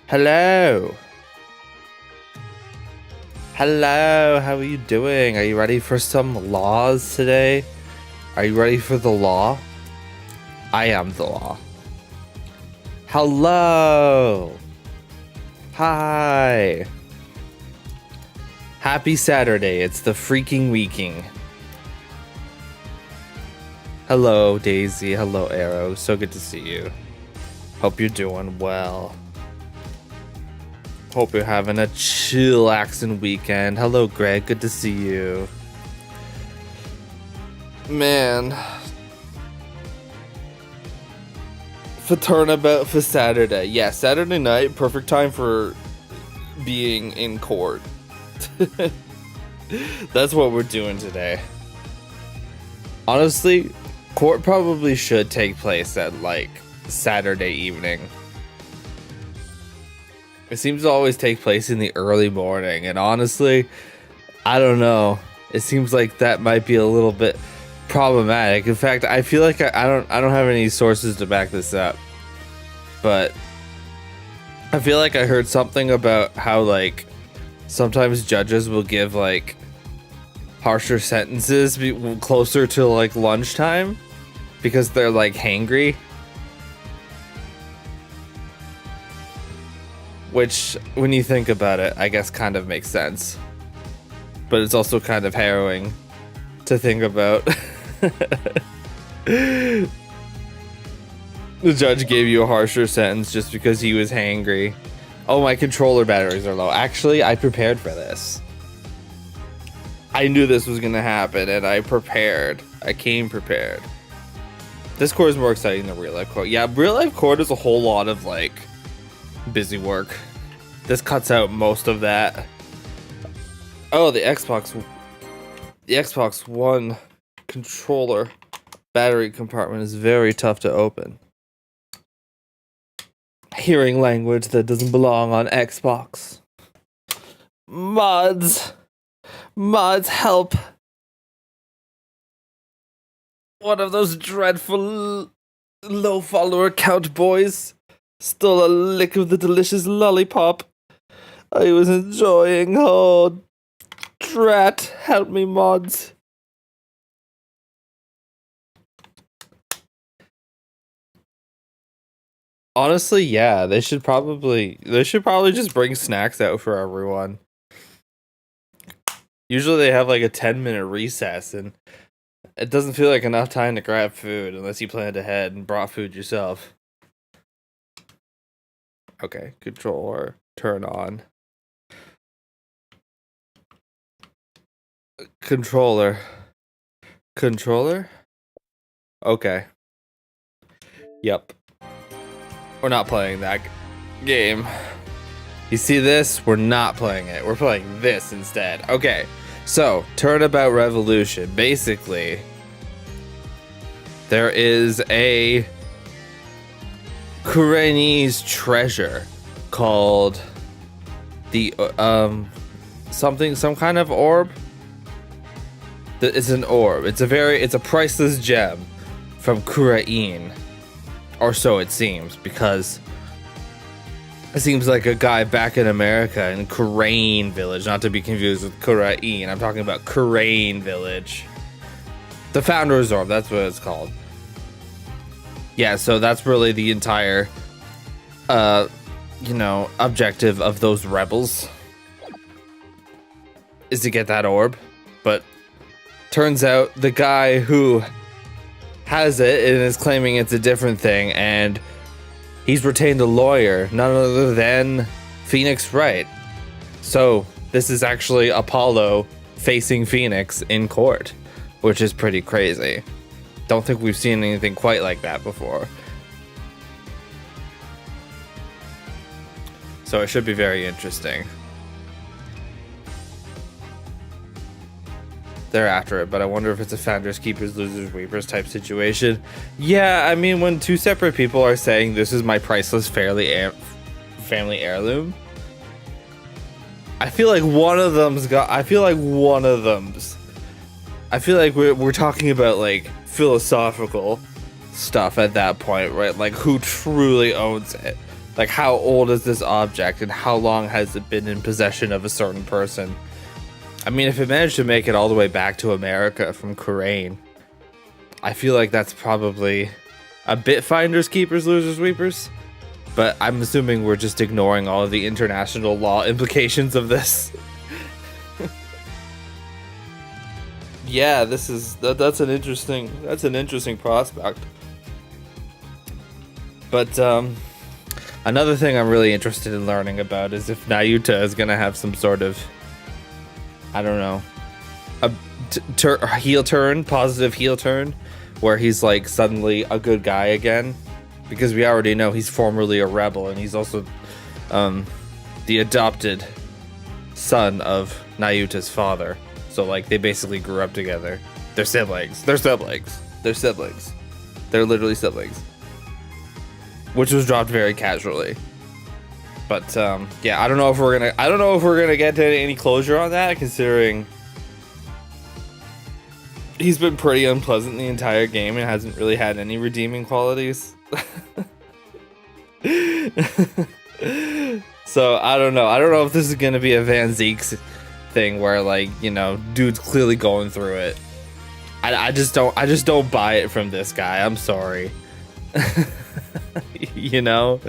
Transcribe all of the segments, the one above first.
Hello. Hello, how are you doing? Are you ready for some laws today? Are you ready for the law? I am the law. Hello. Hi. Happy Saturday. It's the freaking weeking. Hello, Daisy. Hello, Arrow. So good to see you. Hope you're doing well. Hope you're having a chillaxing weekend. Hello, Greg. Good to see you. Man. For Turnabout for Saturday. Yeah, Saturday night. Perfect time for being in court. That's what we're doing today. Honestly, court probably should take place at like Saturday evening. It seems to always take place in the early morning, and honestly, I don't know. It seems like that might be a little bit problematic. In fact, I feel like I don't have any sources to back this up, but I feel like I heard something about how like sometimes judges will give like harsher sentences closer to like lunchtime because they're like hangry, which when you think about it, I guess kind of makes sense, but it's also kind of harrowing to think about. The judge gave you a harsher sentence just because he was hangry. Oh, my controller batteries are low. Actually, I prepared for this. I knew this was gonna happen, and I prepared. I came prepared. This court is more exciting than real life court. Yeah, real life court is a whole lot of like busy work. This cuts out most of that. Oh, the Xbox One controller battery compartment is very tough to open. Hearing language that doesn't belong on Xbox. Mods, help. One of those dreadful low follower count boys stole a lick of the delicious lollipop I was enjoying. Oh, drat, help me, mods. Honestly, yeah, they should probably just bring snacks out for everyone. Usually they have like a 10-minute recess, and it doesn't feel like enough time to grab food unless you planned ahead and brought food yourself. Okay, controller, turn on. Controller. Okay. Yep. We're not playing that game. You see this? We're not playing it. We're playing this instead. Okay, so Turnabout Revolution. Basically, there is a Koreanese treasure called the some kind of orb. It's an orb. It's a priceless gem from Korean, or so it seems, because it seems like a guy back in America in Korean Village, not to be confused with Korean. I'm talking about Korean Village. The Founder's Orb, that's what it's called. Yeah, so that's really the entire, objective of those rebels, is to get that orb. But turns out the guy who has it and is claiming it's a different thing, and he's retained a lawyer, none other than Phoenix Wright. So this is actually Apollo facing Phoenix in court, which is pretty crazy. Don't think we've seen anything quite like that before. So it should be very interesting. They're after it, but I wonder if it's a founders, keepers, losers, weepers type situation. Yeah, I mean, when two separate people are saying this is my priceless family heirloom, I feel like one of them's got. I feel like we're talking about like philosophical stuff at that point, right? Like who truly owns it? Like how old is this object, and how long has it been in possession of a certain person? I mean, if it managed to make it all the way back to America from Korean, I feel like that's probably a bit finders, keepers, losers, weepers. But I'm assuming we're just ignoring all of the international law implications of this. yeah, that's an interesting prospect. But another thing I'm really interested in learning about is if Nayuta is gonna have some sort of, I don't know, a heel turn, positive heel turn, where he's like suddenly a good guy again, because we already know he's formerly a rebel, and he's also the adopted son of Nayuta's father. So like they basically grew up together. They're siblings. They're literally siblings. Which was dropped very casually. But yeah, I don't know if we're gonna get to any closure on that, considering he's been pretty unpleasant the entire game and hasn't really had any redeeming qualities. So I don't know if this is gonna be a Van Zeeks thing where, like, you know, dude's clearly going through it. I just don't buy it from this guy. I'm sorry. You know,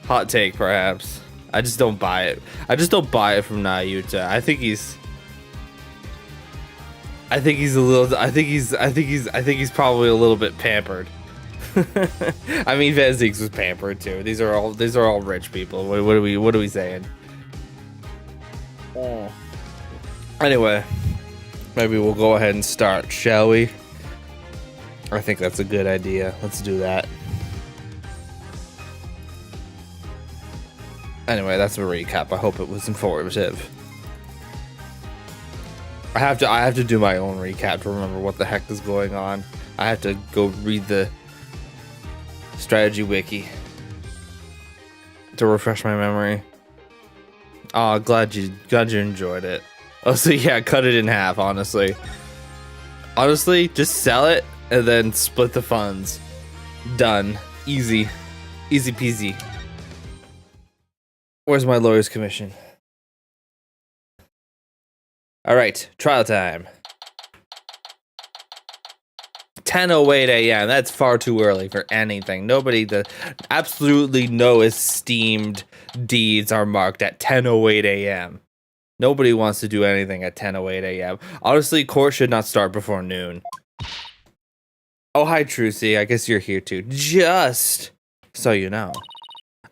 hot take perhaps. I just don't buy it. I just don't buy it from Nayuta. I think he's probably a little bit pampered. I mean, Van Zeeks was pampered too. These are all rich people. What are we saying? Oh. Anyway, maybe we'll go ahead and start, shall we? I think that's a good idea. Let's do that. Anyway, that's a recap. I hope it was informative. I have to do my own recap to remember what the heck is going on. I have to go read the strategy wiki to refresh my memory. Oh, glad you enjoyed it. Oh, so yeah, cut it in half, honestly. Honestly, just sell it and then split the funds. Done. Easy. Easy peasy. Where's my lawyer's commission? Alright, trial time. 10:08 a.m. That's far too early for anything. Absolutely no esteemed deeds are marked at 10:08 a.m. Nobody wants to do anything at 10:08 a.m. Honestly, court should not start before noon. Oh, hi, Trucy. I guess you're here too. Just so you know,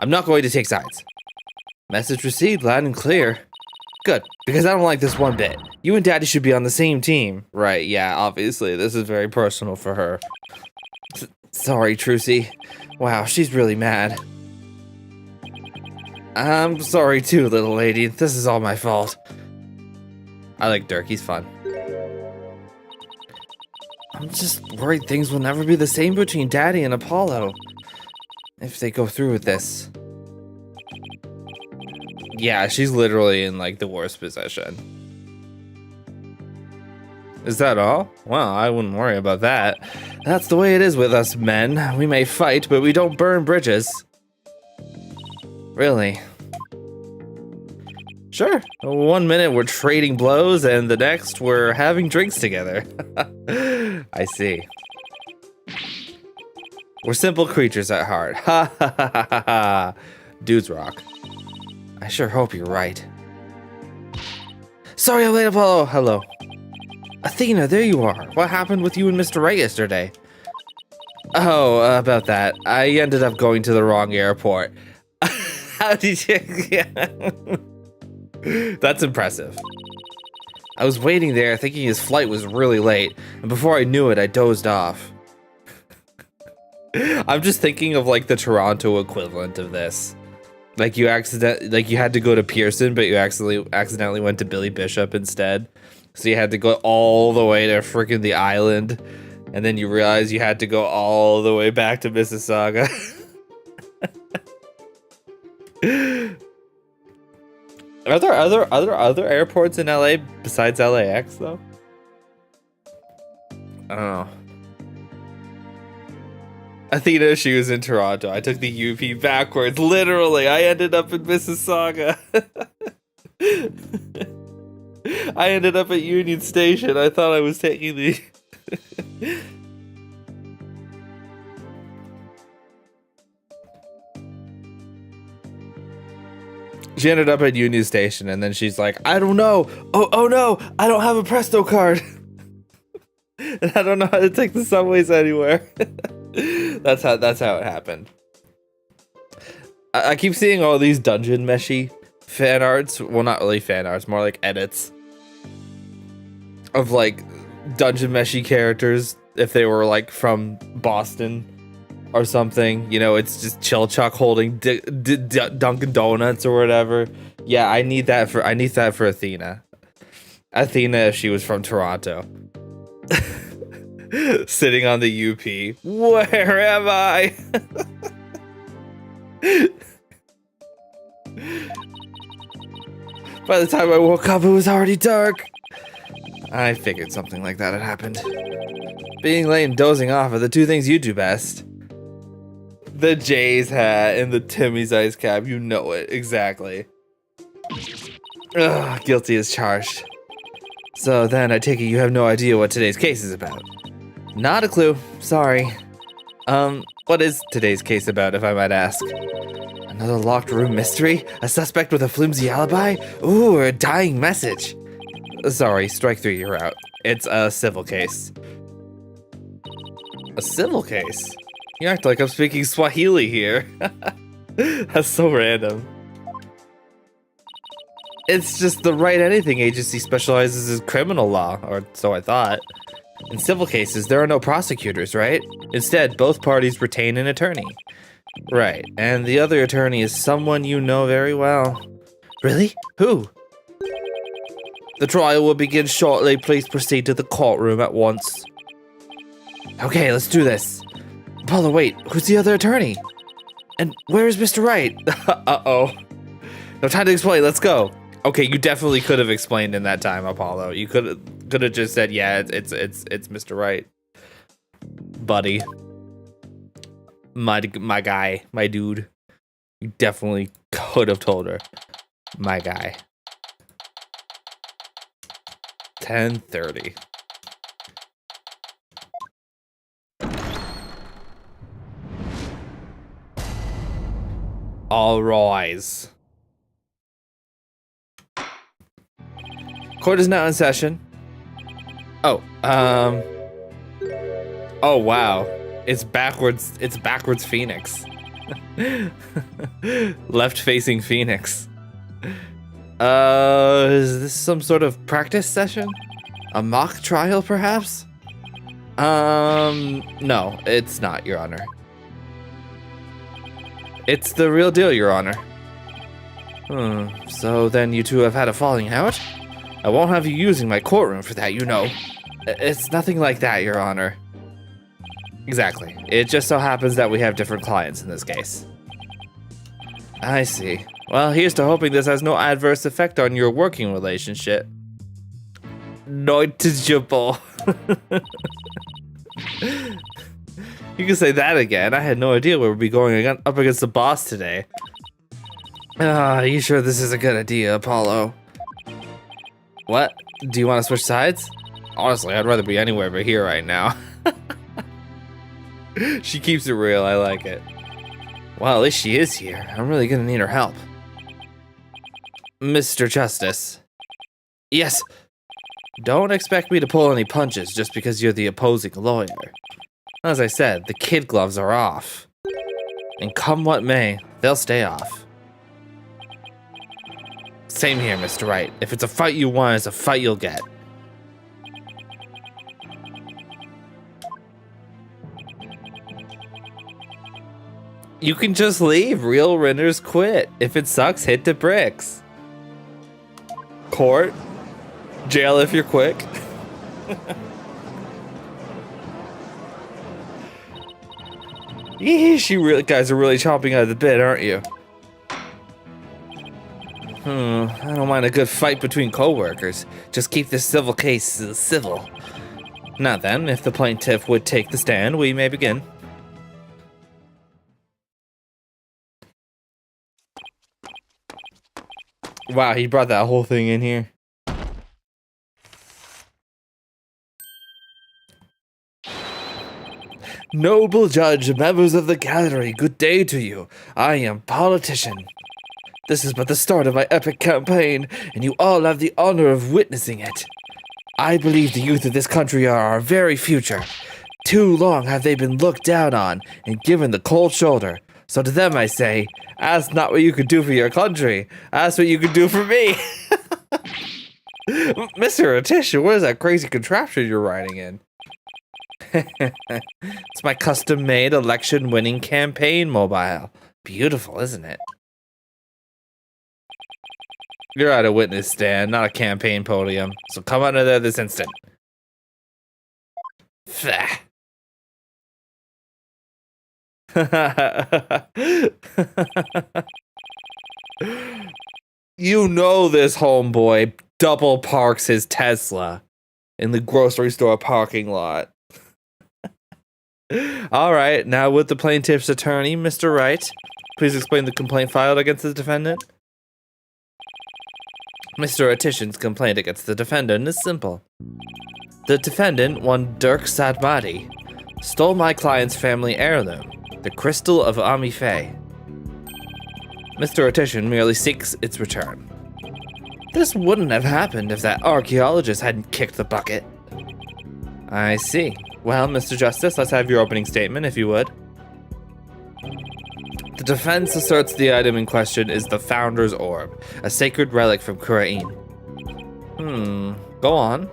I'm not going to take sides. Message received, loud and clear. Good, because I don't like this one bit. You and Daddy should be on the same team. Right, yeah, obviously. This is very personal for her. Sorry, Trucy. Wow, she's really mad. I'm sorry too, little lady. This is all my fault. I like Dirk, he's fun. I'm just worried things will never be the same between Daddy and Apollo. If they go through with this. Yeah, she's literally in, like, the worst position. Is that all? Well, I wouldn't worry about that. That's the way it is with us men. We may fight, but we don't burn bridges. Really? Sure. 1 minute we're trading blows, and the next we're having drinks together. I see. We're simple creatures at heart. Ha ha ha ha ha. Dudes rock. I sure hope you're right. Sorry I'm late, Apollo. Hello. Athena, there you are. What happened with you and Mr. Right yesterday? Oh, about that. I ended up going to the wrong airport. How did you... That's impressive. I was waiting there thinking his flight was really late, and before I knew it, I dozed off. I'm just thinking of, like, the Toronto equivalent of this. Like you had to go to Pearson, but you accidentally went to Billy Bishop instead. So you had to go all the way to freaking the island, and then you realized you had to go all the way back to Mississauga. Are there other airports in LA besides LAX though? I don't know. Athena, she was in Toronto. I took the UP backwards. Literally, I ended up in Mississauga. I ended up at Union Station. I thought I was taking the... She ended up at Union Station, and then she's like, I don't know. Oh no, I don't have a Presto card. And I don't know how to take the subways anywhere. That's how it happened. I keep seeing all these dungeon meshy fan arts. Well, not really fan arts, more like edits of like dungeon meshy characters if they were like from Boston or something. You know, it's just Chill Chuck holding Dunkin' Donuts or whatever. Yeah, I need that for Athena. Athena if she was from Toronto. Sitting on the UP. Where am I? By the time I woke up, it was already dark. I figured something like that had happened. Being late and dozing off are the two things you do best. The Jay's hat and the Timmy's ice cap, you know it, exactly. Ugh, guilty as charged. So then I take it you have no idea what today's case is about. Not a clue, sorry. What is today's case about, if I might ask? Another locked room mystery? A suspect with a flimsy alibi? Ooh, or a dying message? Sorry, strike three, you're out. It's a civil case. A civil case? You act like I'm speaking Swahili here. That's so random. It's just the Right Anything agency specializes in criminal law, or so I thought. In civil cases, there are no prosecutors, right? Instead, both parties retain an attorney. Right, and the other attorney is someone you know very well. Really? Who? The trial will begin shortly. Please proceed to the courtroom at once. Okay, let's do this. Apollo, wait, who's the other attorney? And where is Mr. Wright? Uh-oh. No time to explain, let's go. Okay, you definitely could have explained in that time, Apollo. You could have just said, yeah, it's Mr. Wright. Buddy. My guy, my dude. You definitely could have told her. My guy. 10:30. All rise. Court is now in session. Oh, oh wow. It's backwards Phoenix. Left facing Phoenix. Is this some sort of practice session? A mock trial, perhaps? No, it's not, Your Honor. It's the real deal, Your Honor. So then you two have had a falling out? I won't have you using my courtroom for that, you know. It's nothing like that, Your Honor. Exactly. It just so happens that we have different clients in this case. I see. Well, here's to hoping this has no adverse effect on your working relationship. Noticeable. You can say that again. I had no idea we would be going up against the boss today. Are you sure this is a good idea, Apollo? What? Do you want to switch sides? Honestly, I'd rather be anywhere but here right now. She keeps it real. I like it. Well, at least she is here. I'm really gonna need her help. Mr. Justice. Yes. Don't expect me to pull any punches just because you're the opposing lawyer. As I said, the kid gloves are off. And come what may, they'll stay off. Same here, Mr. Wright. If it's a fight you want, it's a fight you'll get. You can just leave. Real winners quit. If it sucks, hit the bricks. Court. Jail if you're quick. You guys are really chomping at the bit, aren't you? I don't mind a good fight between co-workers. Just keep this civil case civil. Now then, if the plaintiff would take the stand, we may begin. Wow, he brought that whole thing in here. Noble judge, members of the gallery, good day to you. I am politician. This is but the start of my epic campaign, and you all have the honor of witnessing it. I believe the youth of this country are our very future. Too long have they been looked down on and given the cold shoulder. So to them I say, ask not what you could do for your country, ask what you could do for me. Mr. Atisha, what is that crazy contraption you're riding in? It's my custom-made election-winning campaign mobile. Beautiful, isn't it? You're at a witness stand, not a campaign podium. So come out of there this instant. You know this homeboy double parks his Tesla in the grocery store parking lot. All right, now with the plaintiff's attorney, Mr. Wright, please explain the complaint filed against the defendant. Mr. Atishan's complaint against the defendant is simple. The defendant, one Dirk Sadmati, stole my client's family heirloom, the Crystal of Amife. Mr. Atishan merely seeks its return. This wouldn't have happened if that archaeologist hadn't kicked the bucket. I see. Well, Mr. Justice, let's have your opening statement, if you would. The defense asserts the item in question is the Founder's Orb, a sacred relic from Kurain. Go on.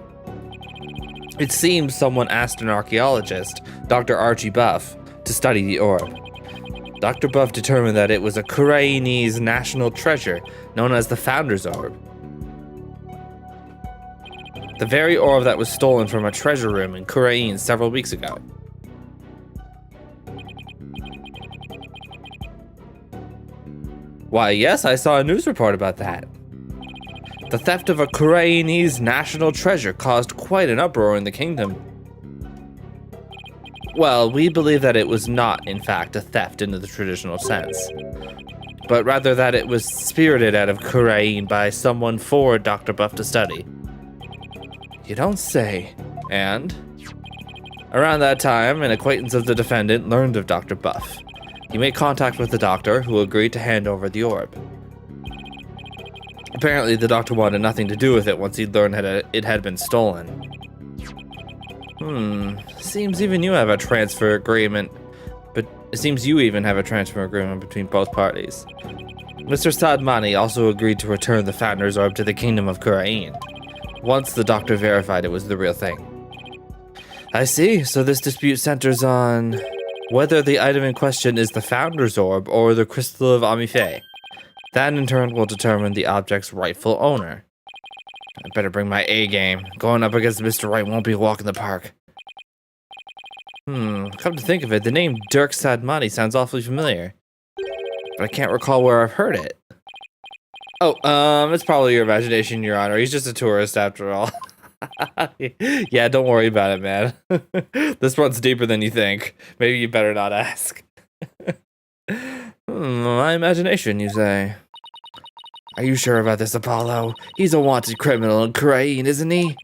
It seems someone asked an archaeologist, Dr. Archie Buff, to study the orb. Dr. Buff determined that it was a Kurainese national treasure known as the Founder's Orb. The very orb that was stolen from a treasure room in Kurain several weeks ago. Why, yes, I saw a news report about that. The theft of a Kurainese national treasure caused quite an uproar in the kingdom. Well, we believe that it was not, in fact, a theft in the traditional sense, but rather that it was spirited out of Kurain by someone for Dr. Buff to study. You don't say. And? Around that time, an acquaintance of the defendant learned of Dr. Buff. He made contact with the doctor, who agreed to hand over the orb. Apparently, the doctor wanted nothing to do with it once he'd learned that it had been stolen. Seems even you have a transfer agreement, but it seems you even have a transfer agreement between both parties. Mr. Sadmani also agreed to return the Founder's Orb to the Kingdom of Kurain, once the doctor verified it was the real thing. I see, so this dispute centers on whether the item in question is the Founder's Orb or the Crystal of Amife. That in turn will determine the object's rightful owner. I better bring my A game. Going up against Mr. Wright won't be a walk in the park. Come to think of it, the name Dirk Sadmati sounds awfully familiar. But I can't recall where I've heard it. Oh, it's probably your imagination, Your Honor. He's just a tourist after all. Yeah, don't worry about it, man. This runs deeper than you think. Maybe you better not ask. My imagination, you say? Are you sure about this, Apollo? He's a wanted criminal in Kurain, isn't he?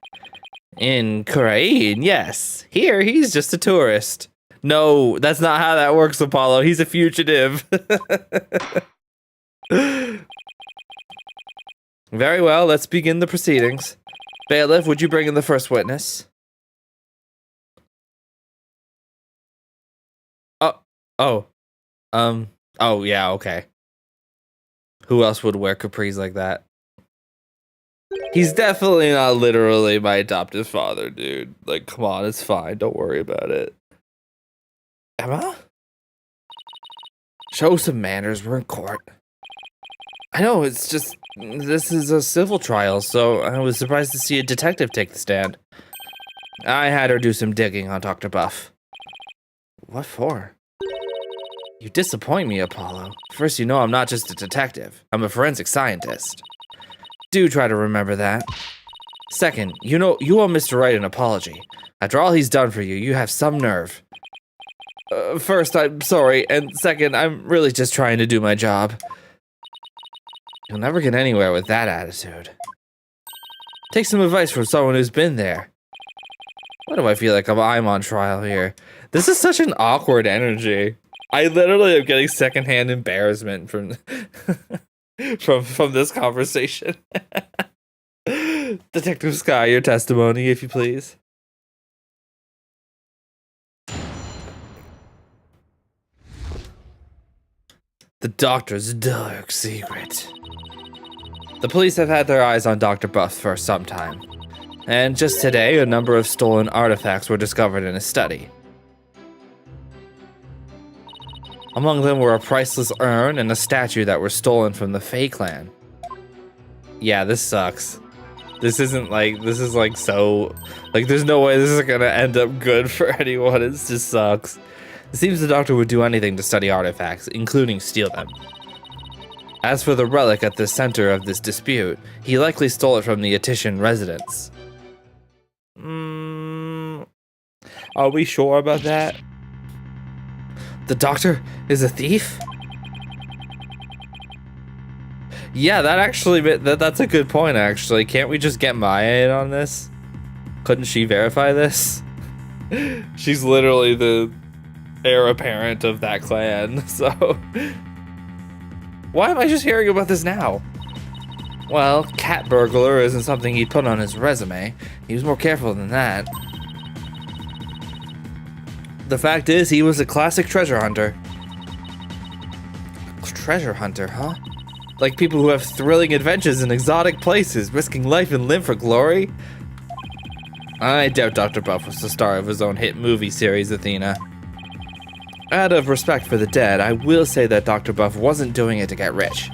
In Kurain, yes. Here, he's just a tourist. No, that's not how that works, Apollo. He's a fugitive. Very well, let's begin the proceedings. Bailiff, would you bring in the first witness? Oh, yeah, okay. Who else would wear capris like that? He's definitely not literally my adoptive father, dude. Like, come on, it's fine. Don't worry about it. Emma? Show some manners. We're in court. I know, it's just... This is a civil trial, so I was surprised to see a detective take the stand. I had her do some digging on Dr. Buff. What for? You disappoint me, Apollo. First, you know I'm not just a detective. I'm a forensic scientist. Do try to remember that. Second, you owe Mr. Wright an apology. After all he's done for you, you have some nerve. First, I'm sorry, and second, I'm really just trying to do my job. You'll never get anywhere with that attitude. Take some advice from someone who's been there. Why do I feel like I'm on trial here? This is such an awkward energy. I literally am getting secondhand embarrassment from from this conversation. Detective Sky, your testimony, if you please. The doctor's dark secret. The police have had their eyes on Dr. Buff for some time, and just today, a number of stolen artifacts were discovered in his study. Among them were a priceless urn and a statue that were stolen from the Fae clan. Yeah, this sucks. This is so, there's no way this is gonna end up good for anyone. It just sucks. It seems the doctor would do anything to study artifacts, including steal them. As for the relic at the center of this dispute, he likely stole it from the Etitian residence. Are we sure about that? The doctor is a thief? Yeah, that's a good point, actually. Can't we just get Maya in on this? Couldn't she verify this? She's literally the heir apparent of that clan, so... Why am I just hearing about this now? Well, cat burglar isn't something he'd put on his resume. He was more careful than that. The fact is, he was a classic treasure hunter. Treasure hunter, huh? Like people who have thrilling adventures in exotic places, risking life and limb for glory? I doubt Dr. Buff was the star of his own hit movie series, Athena. Out of respect for the dead, I will say that Dr. Buff wasn't doing it to get rich.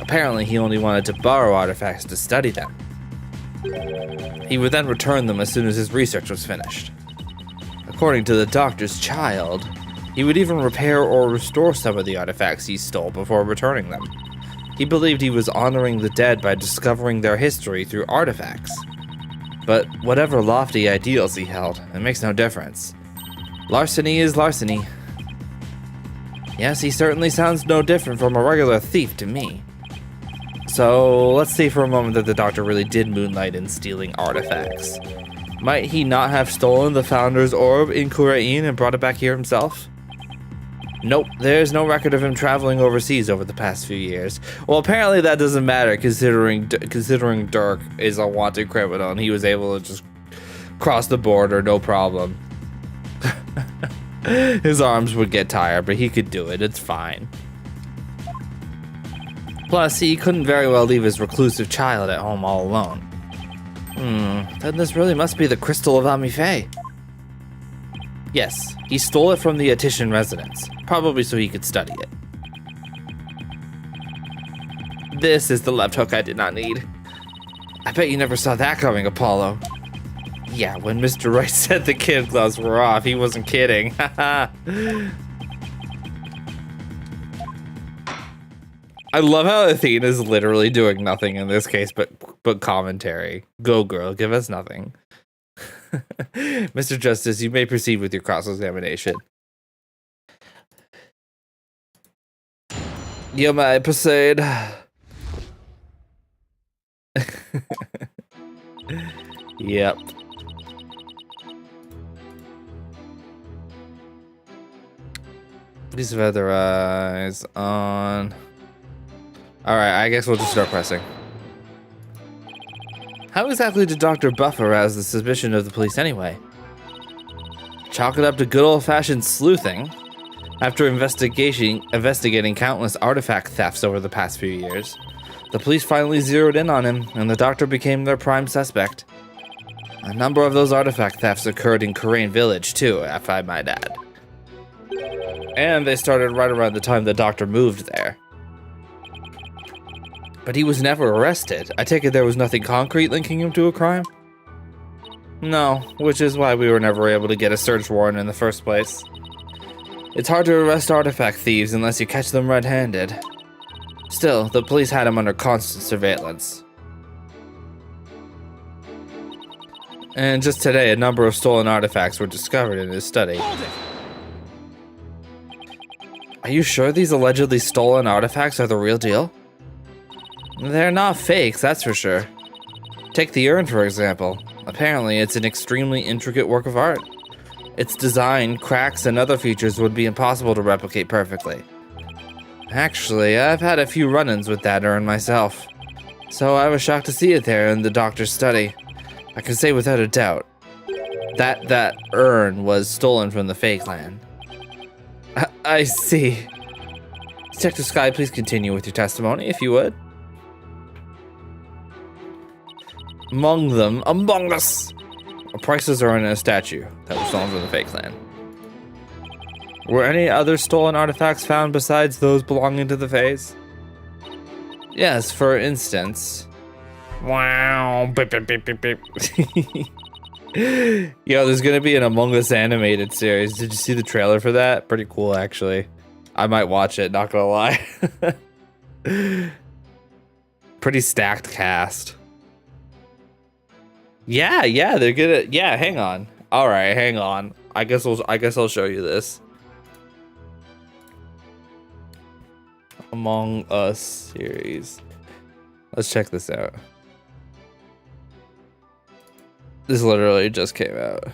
Apparently, he only wanted to borrow artifacts to study them. He would then return them as soon as his research was finished. According to the doctor's child, he would even repair or restore some of the artifacts he stole before returning them. He believed he was honoring the dead by discovering their history through artifacts. But whatever lofty ideals he held, it makes no difference. Larceny is larceny. Yes, he certainly sounds no different from a regular thief to me. So let's say for a moment that the doctor really did moonlight in stealing artifacts. Might he not have stolen the Founder's orb in Kurain and brought it back here himself? Nope, there's no record of him traveling overseas over the past few years. Well, apparently that doesn't matter considering Dirk is a wanted criminal and he was able to just cross the border, no problem. His arms would get tired, but he could do it, it's fine. Plus, he couldn't very well leave his reclusive child at home all alone. Then this really must be the Crystal of Amife. Yes, he stole it from the Etitian residence, probably so he could study it. This is the left hook I did not need. I bet you never saw that coming, Apollo. Yeah, when Mr. Wright said the kid gloves were off, he wasn't kidding. Haha. I love how Athena's literally doing nothing in this case but commentary. Go girl, give us nothing. Mr. Justice, you may proceed with your cross-examination. You may proceed. Yep. These feather eyes on. Alright, I guess we'll just start pressing. How exactly did Dr. Buff arouse the suspicion of the police anyway? Chalk it up to good old-fashioned sleuthing. After investigating countless artifact thefts over the past few years, the police finally zeroed in on him, and the doctor became their prime suspect. A number of those artifact thefts occurred in Kurain Village, too, if I might add. And they started right around the time the doctor moved there. But he was never arrested. I take it there was nothing concrete linking him to a crime? No, which is why we were never able to get a search warrant in the first place. It's hard to arrest artifact thieves unless you catch them red-handed. Still, the police had him under constant surveillance. And just today, a number of stolen artifacts were discovered in his study. Are you sure these allegedly stolen artifacts are the real deal? They're not fakes, that's for sure. Take the urn, for example. Apparently, it's an extremely intricate work of art. Its design, cracks, and other features would be impossible to replicate perfectly. Actually, I've had a few run-ins with that urn myself. So I was shocked to see it there in the doctor's study. I can say without a doubt that urn was stolen from the Fae clan. I see. Detective Sky, please continue with your testimony, if you would. Among us, prices are in a statue that was stolen from the Fae clan. Were any other stolen artifacts found besides those belonging to the Faes? Yes, for instance. Wow. Beep, beep, beep, beep, beep. Yo, there's gonna be an Among Us animated series. Did you see the trailer for that? Pretty cool, actually. I might watch it, not gonna lie. Pretty stacked cast. Yeah, they're gonna. Yeah, hang on. All right, hang on. I guess I'll show you this. Among Us series. Let's check this out. This literally just came out.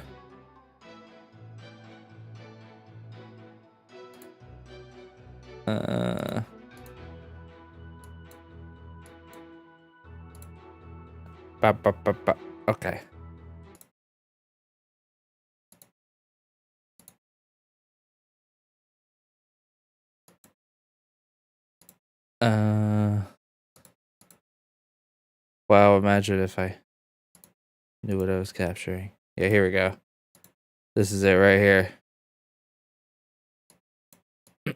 Okay. Wow, imagine if I knew what I was capturing. Yeah, here we go. This is it right here.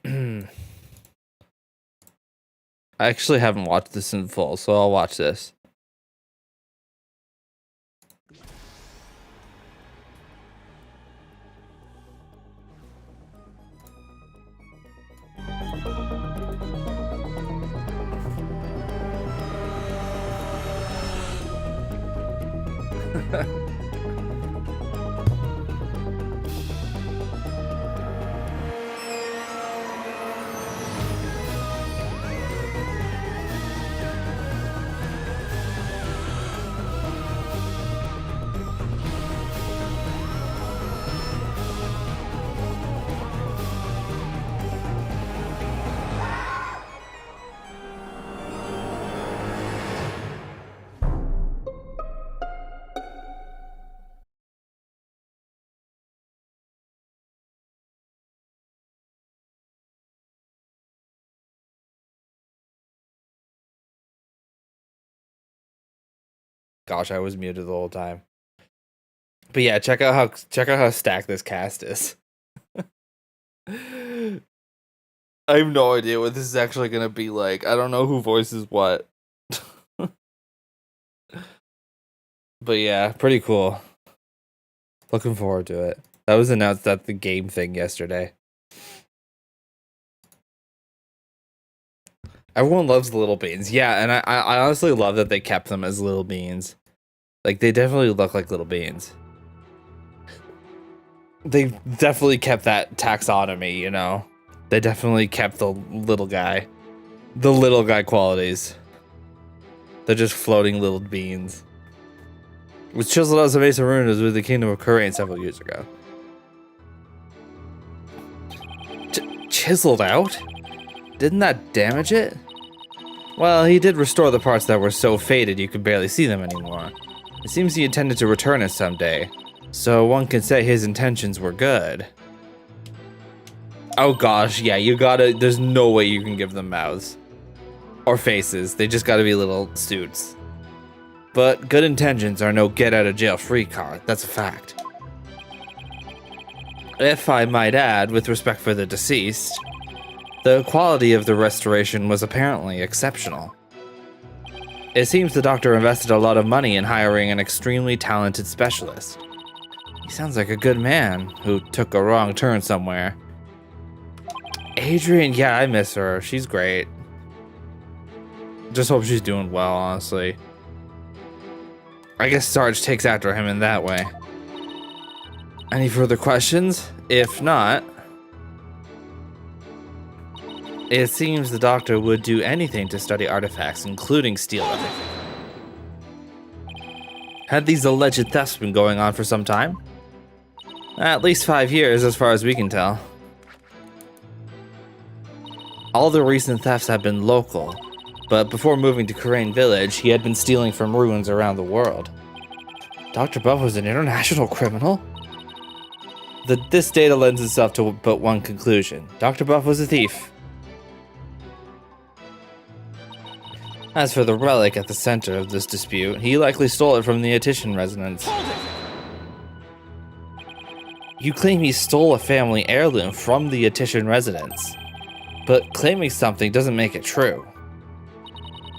I actually haven't watched this in full, so I'll watch this. Gosh, I was muted the whole time. But yeah, check out how stacked this cast is. I have no idea what this is actually gonna be like. I don't know who voices what. But yeah, pretty cool. Looking forward to it. That was announced at the game thing yesterday. Everyone loves the little beans. Yeah, and I honestly love that they kept them as little beans. Like, they definitely look like little beans. They definitely kept that taxonomy, you know? They definitely kept the little guy. The little guy qualities. They're just floating little beans. Was chiseled out as a Mesa Runas with the Kingdom of Korean several years ago. Chiseled out? Didn't that damage it? Well, he did restore the parts that were so faded you could barely see them anymore. It seems he intended to return it someday, so one can say his intentions were good. Oh gosh, yeah, you gotta, there's no way you can give them mouths. Or faces, they just gotta be little suits. But good intentions are no get-out-of-jail-free card, that's a fact. If I might add, with respect for the deceased, the quality of the restoration was apparently exceptional. It seems the doctor invested a lot of money in hiring an extremely talented specialist. He sounds like a good man who took a wrong turn somewhere. Adrian, yeah, I miss her. She's great. Just hope she's doing well, honestly. I guess Sarge takes after him in that way. Any further questions? If not, it seems the doctor would do anything to study artifacts, including steal everything. Had these alleged thefts been going on for some time? At least 5 years, as far as we can tell. All the recent thefts have been local, but before moving to Crane Village, he had been stealing from ruins around the world. Dr. Buff was an international criminal? This data lends itself to but one conclusion. Dr. Buff was a thief. As for the relic at the center of this dispute, he likely stole it from the Attition residence. You claim he stole a family heirloom from the Attition residence, but claiming something doesn't make it true.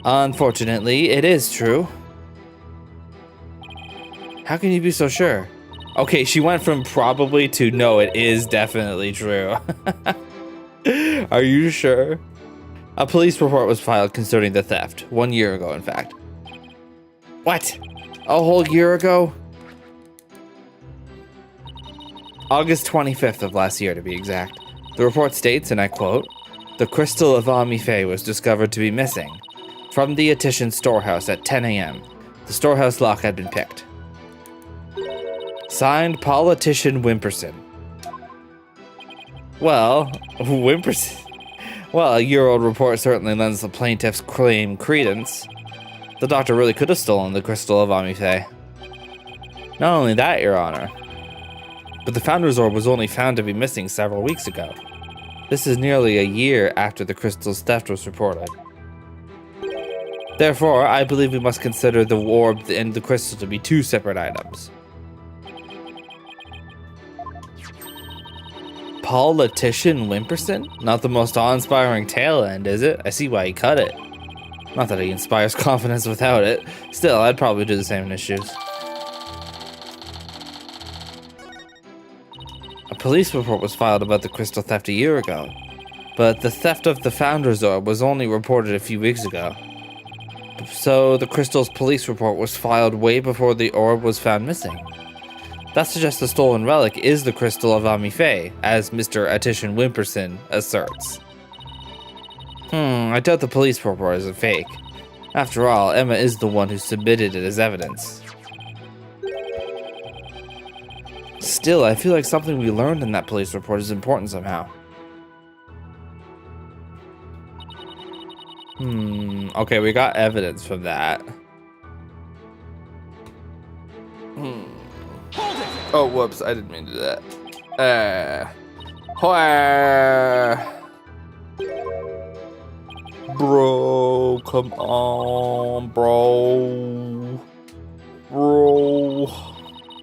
Unfortunately, it is true. How can you be so sure? Okay, she went from probably to no, it is definitely true. Are you sure? A police report was filed concerning the theft, 1 year ago, in fact. What? A whole year ago? August 25th of last year, to be exact. The report states, and I quote, "The crystal of Amife was discovered to be missing from the Attition storehouse at 10 a.m. The storehouse lock had been picked. Signed, Politician Wimperson." Well, Wimperson... Well, a year-old report certainly lends the plaintiff's claim credence. The doctor really could have stolen the crystal of Amife. Not only that, Your Honor, but the Founder's Orb was only found to be missing several weeks ago. This is nearly a year after the crystal's theft was reported. Therefore, I believe we must consider the orb and the crystal to be two separate items. Politician Wimperson? Not the most awe-inspiring tail end, is it? I see why he cut it. Not that he inspires confidence without it. Still, I'd probably do the same in his shoes. A police report was filed about the crystal theft a year ago, but the theft of the Founder's Orb was only reported a few weeks ago. So the crystal's police report was filed way before the orb was found missing. That suggests the stolen relic is the crystal of Amife, as Mr. Attition Wimperson asserts. I doubt the police report is a fake. After all, Emma is the one who submitted it as evidence. Still, I feel like something we learned in that police report is important somehow. Okay, we got evidence from that. Oh, whoops, I didn't mean to do that. Bro, come on, bro.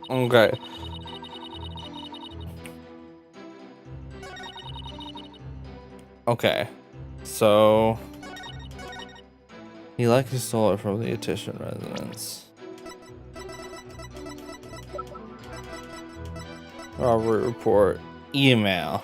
Okay. Okay, so he likely stole it from the Attition residence. Robbery report, email.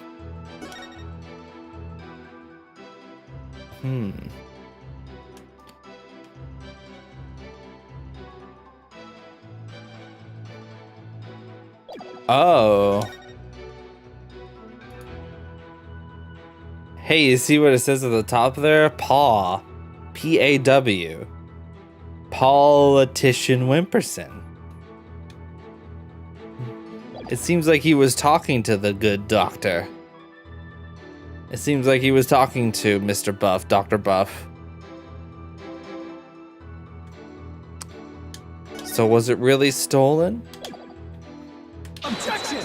Oh. Hey, you see what it says at the top there? Paw. P-A-W. Politician Wimperson. It seems like he was talking to the good doctor. It seems like he was talking to Mr. Buff, Dr. Buff. So was it really stolen? Objection!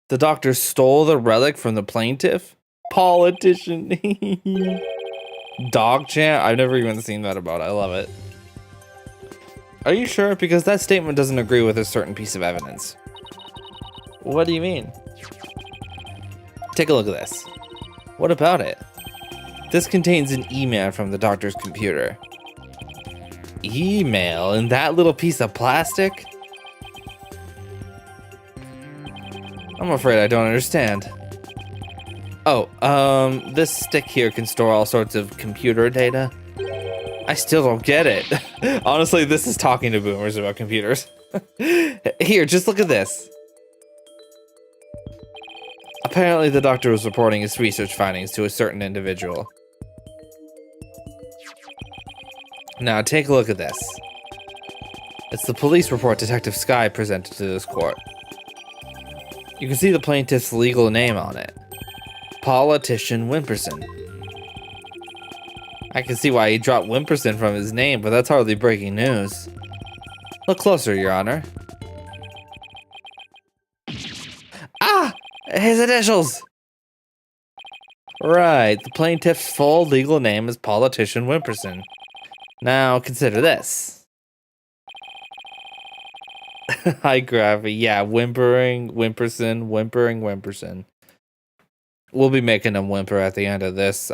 The doctor stole the relic from the plaintiff? Politician. Dog chant? I've never even seen that about it. I love it. Are you sure? Because that statement doesn't agree with a certain piece of evidence. What do you mean? Take a look at this. What about it? This contains an email from the doctor's computer. Email in that little piece of plastic? I'm afraid I don't understand. Oh, this stick here can store all sorts of computer data. I still don't get it. Honestly, this is talking to boomers about computers. Here, just look at this. Apparently, the doctor was reporting his research findings to a certain individual. Now, take a look at this. It's the police report Detective Sky presented to this court. You can see the plaintiff's legal name on it. Politician Wimperson. I can see why he dropped Wimperson from his name, but that's hardly breaking news. Look closer, Your Honor. Ah! His initials! Right, the plaintiff's full legal name is Politician Wimperson. Now, consider this. Hi, Gravy. Yeah, Wimperson. We'll be making him whimper at the end of this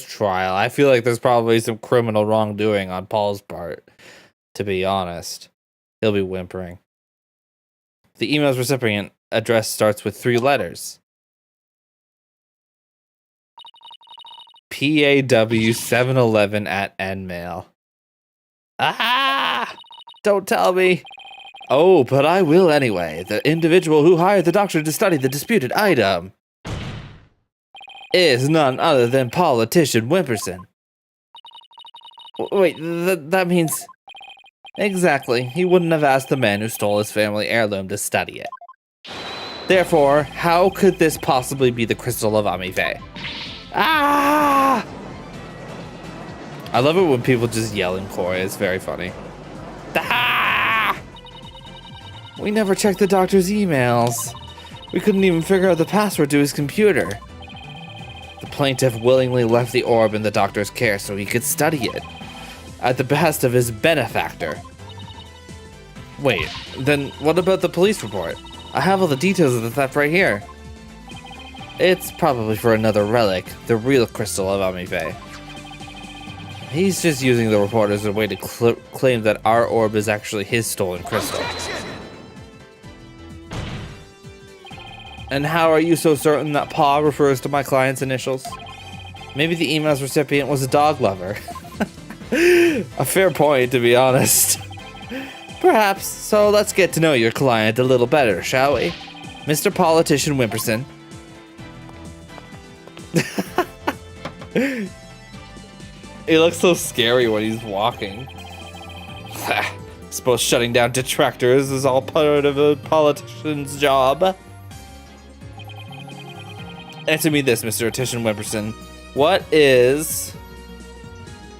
trial. I feel like there's probably some criminal wrongdoing on Paul's part, to be honest. He'll be whimpering. The email's recipient address starts with 3 letters. PAW711 at Nmail. Ah! Don't tell me. Oh, but I will anyway. The individual who hired the doctor to study the disputed item is none other than Politician Wimperson. Wait, that means... Exactly. He wouldn't have asked the man who stole his family heirloom to study it. Therefore, how could this possibly be the crystal of Amife? Ah! I love it when people just yell in chorus. It's very funny. Ah! We never checked the doctor's emails. We couldn't even figure out the password to his computer. The plaintiff willingly left the orb in the doctor's care so he could study it, at the behest of his benefactor. Wait, then what about the police report? I have all the details of the theft right here. It's probably for another relic, the real crystal of Amife. He's just using the report as a way to claim that our orb is actually his stolen crystal. And how are you so certain that PA refers to my client's initials? Maybe the email's recipient was a dog lover. A fair point, to be honest. Perhaps, so let's get to know your client a little better, shall we? Mr. Politician Wimperson. He looks so scary when he's walking. Suppose shutting down detractors is all part of a politician's job. Answer me this, Mr. Politician Wimperson. What is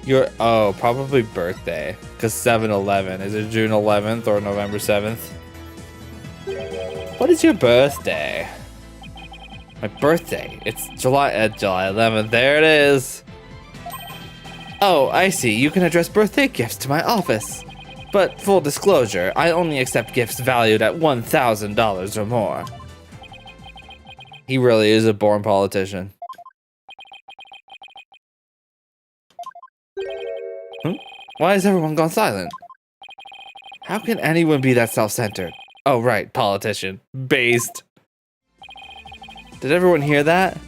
your... Oh, probably birthday. Because 7/11. Is it June 11th or November 7th? What is your birthday? My birthday. It's July 11th. There it is. Oh, I see. You can address birthday gifts to my office. But full disclosure, I only accept gifts valued at $1,000 or more. He really is a born politician. Why has everyone gone silent? How can anyone be that self-centered? Oh, right, politician. Based. Did everyone hear that?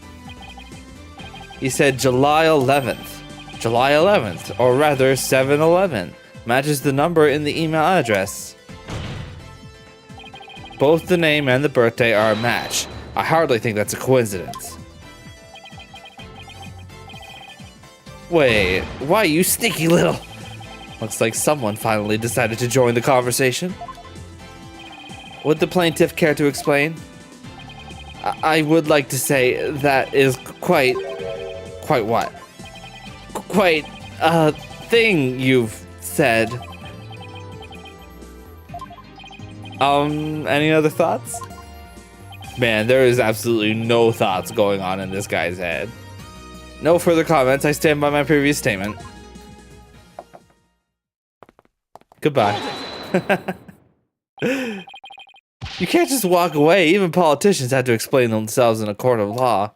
He said July 11th. July 11th, or rather 7/11. Matches the number in the email address. Both the name and the birthday are a match. I hardly think that's a coincidence. Wait, why you sneaky little... Looks like someone finally decided to join the conversation. Would the plaintiff care to explain? I would like to say that is quite what? Quite a thing you've said. Any other thoughts? Man, there is absolutely no thoughts going on in this guy's head. No further comments. I stand by my previous statement. Goodbye. You can't just walk away. Even politicians have to explain themselves in a court of law.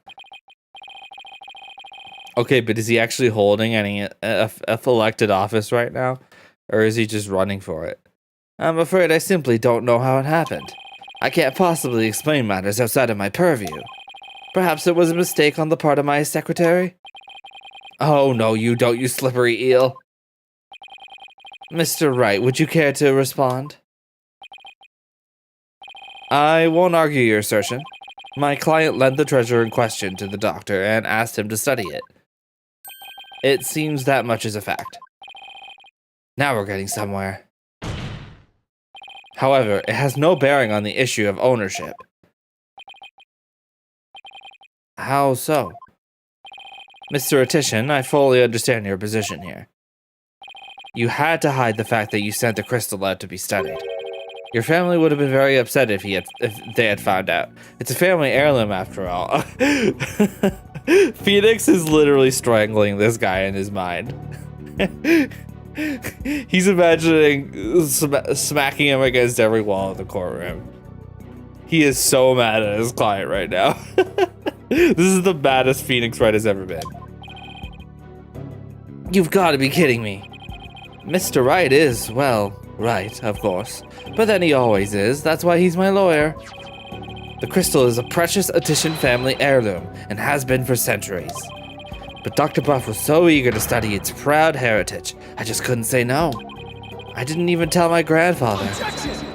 Okay, but is he actually holding any elected office right now? Or is he just running for it? I'm afraid I simply don't know how it happened. I can't possibly explain matters outside of my purview. Perhaps it was a mistake on the part of my secretary? Oh, no, you don't, you slippery eel. Mr. Wright, would you care to respond? I won't argue your assertion. My client lent the treasure in question to the doctor and asked him to study it. It seems that much is a fact. Now we're getting somewhere. However, it has no bearing on the issue of ownership. How so? Mr. Attition, I fully understand your position here. You had to hide the fact that you sent the crystal out to be studied. Your family would have been very upset if they had found out. It's a family heirloom after all. Phoenix is literally strangling this guy in his mind. He's imagining smacking him against every wall of the courtroom. He is so mad at his client right now. This is the baddest Phoenix Wright has ever been. You've got to be kidding me. Mr. Wright is, well, right, of course. But then he always is. That's why he's my lawyer. The crystal is a precious Attition family heirloom and has been for centuries. But Dr. Buff was so eager to study its proud heritage, I just couldn't say no. I didn't even tell my grandfather. Objection!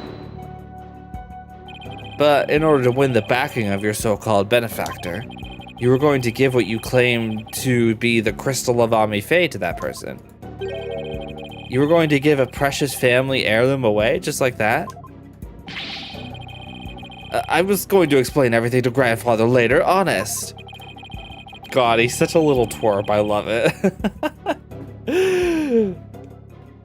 But in order to win the backing of your so-called benefactor, you were going to give what you claimed to be the crystal of Ami-Fae to that person. You were going to give a precious family heirloom away, just like that? I was going to explain everything to grandfather later, honest. God, he's such a little twerp, I love it.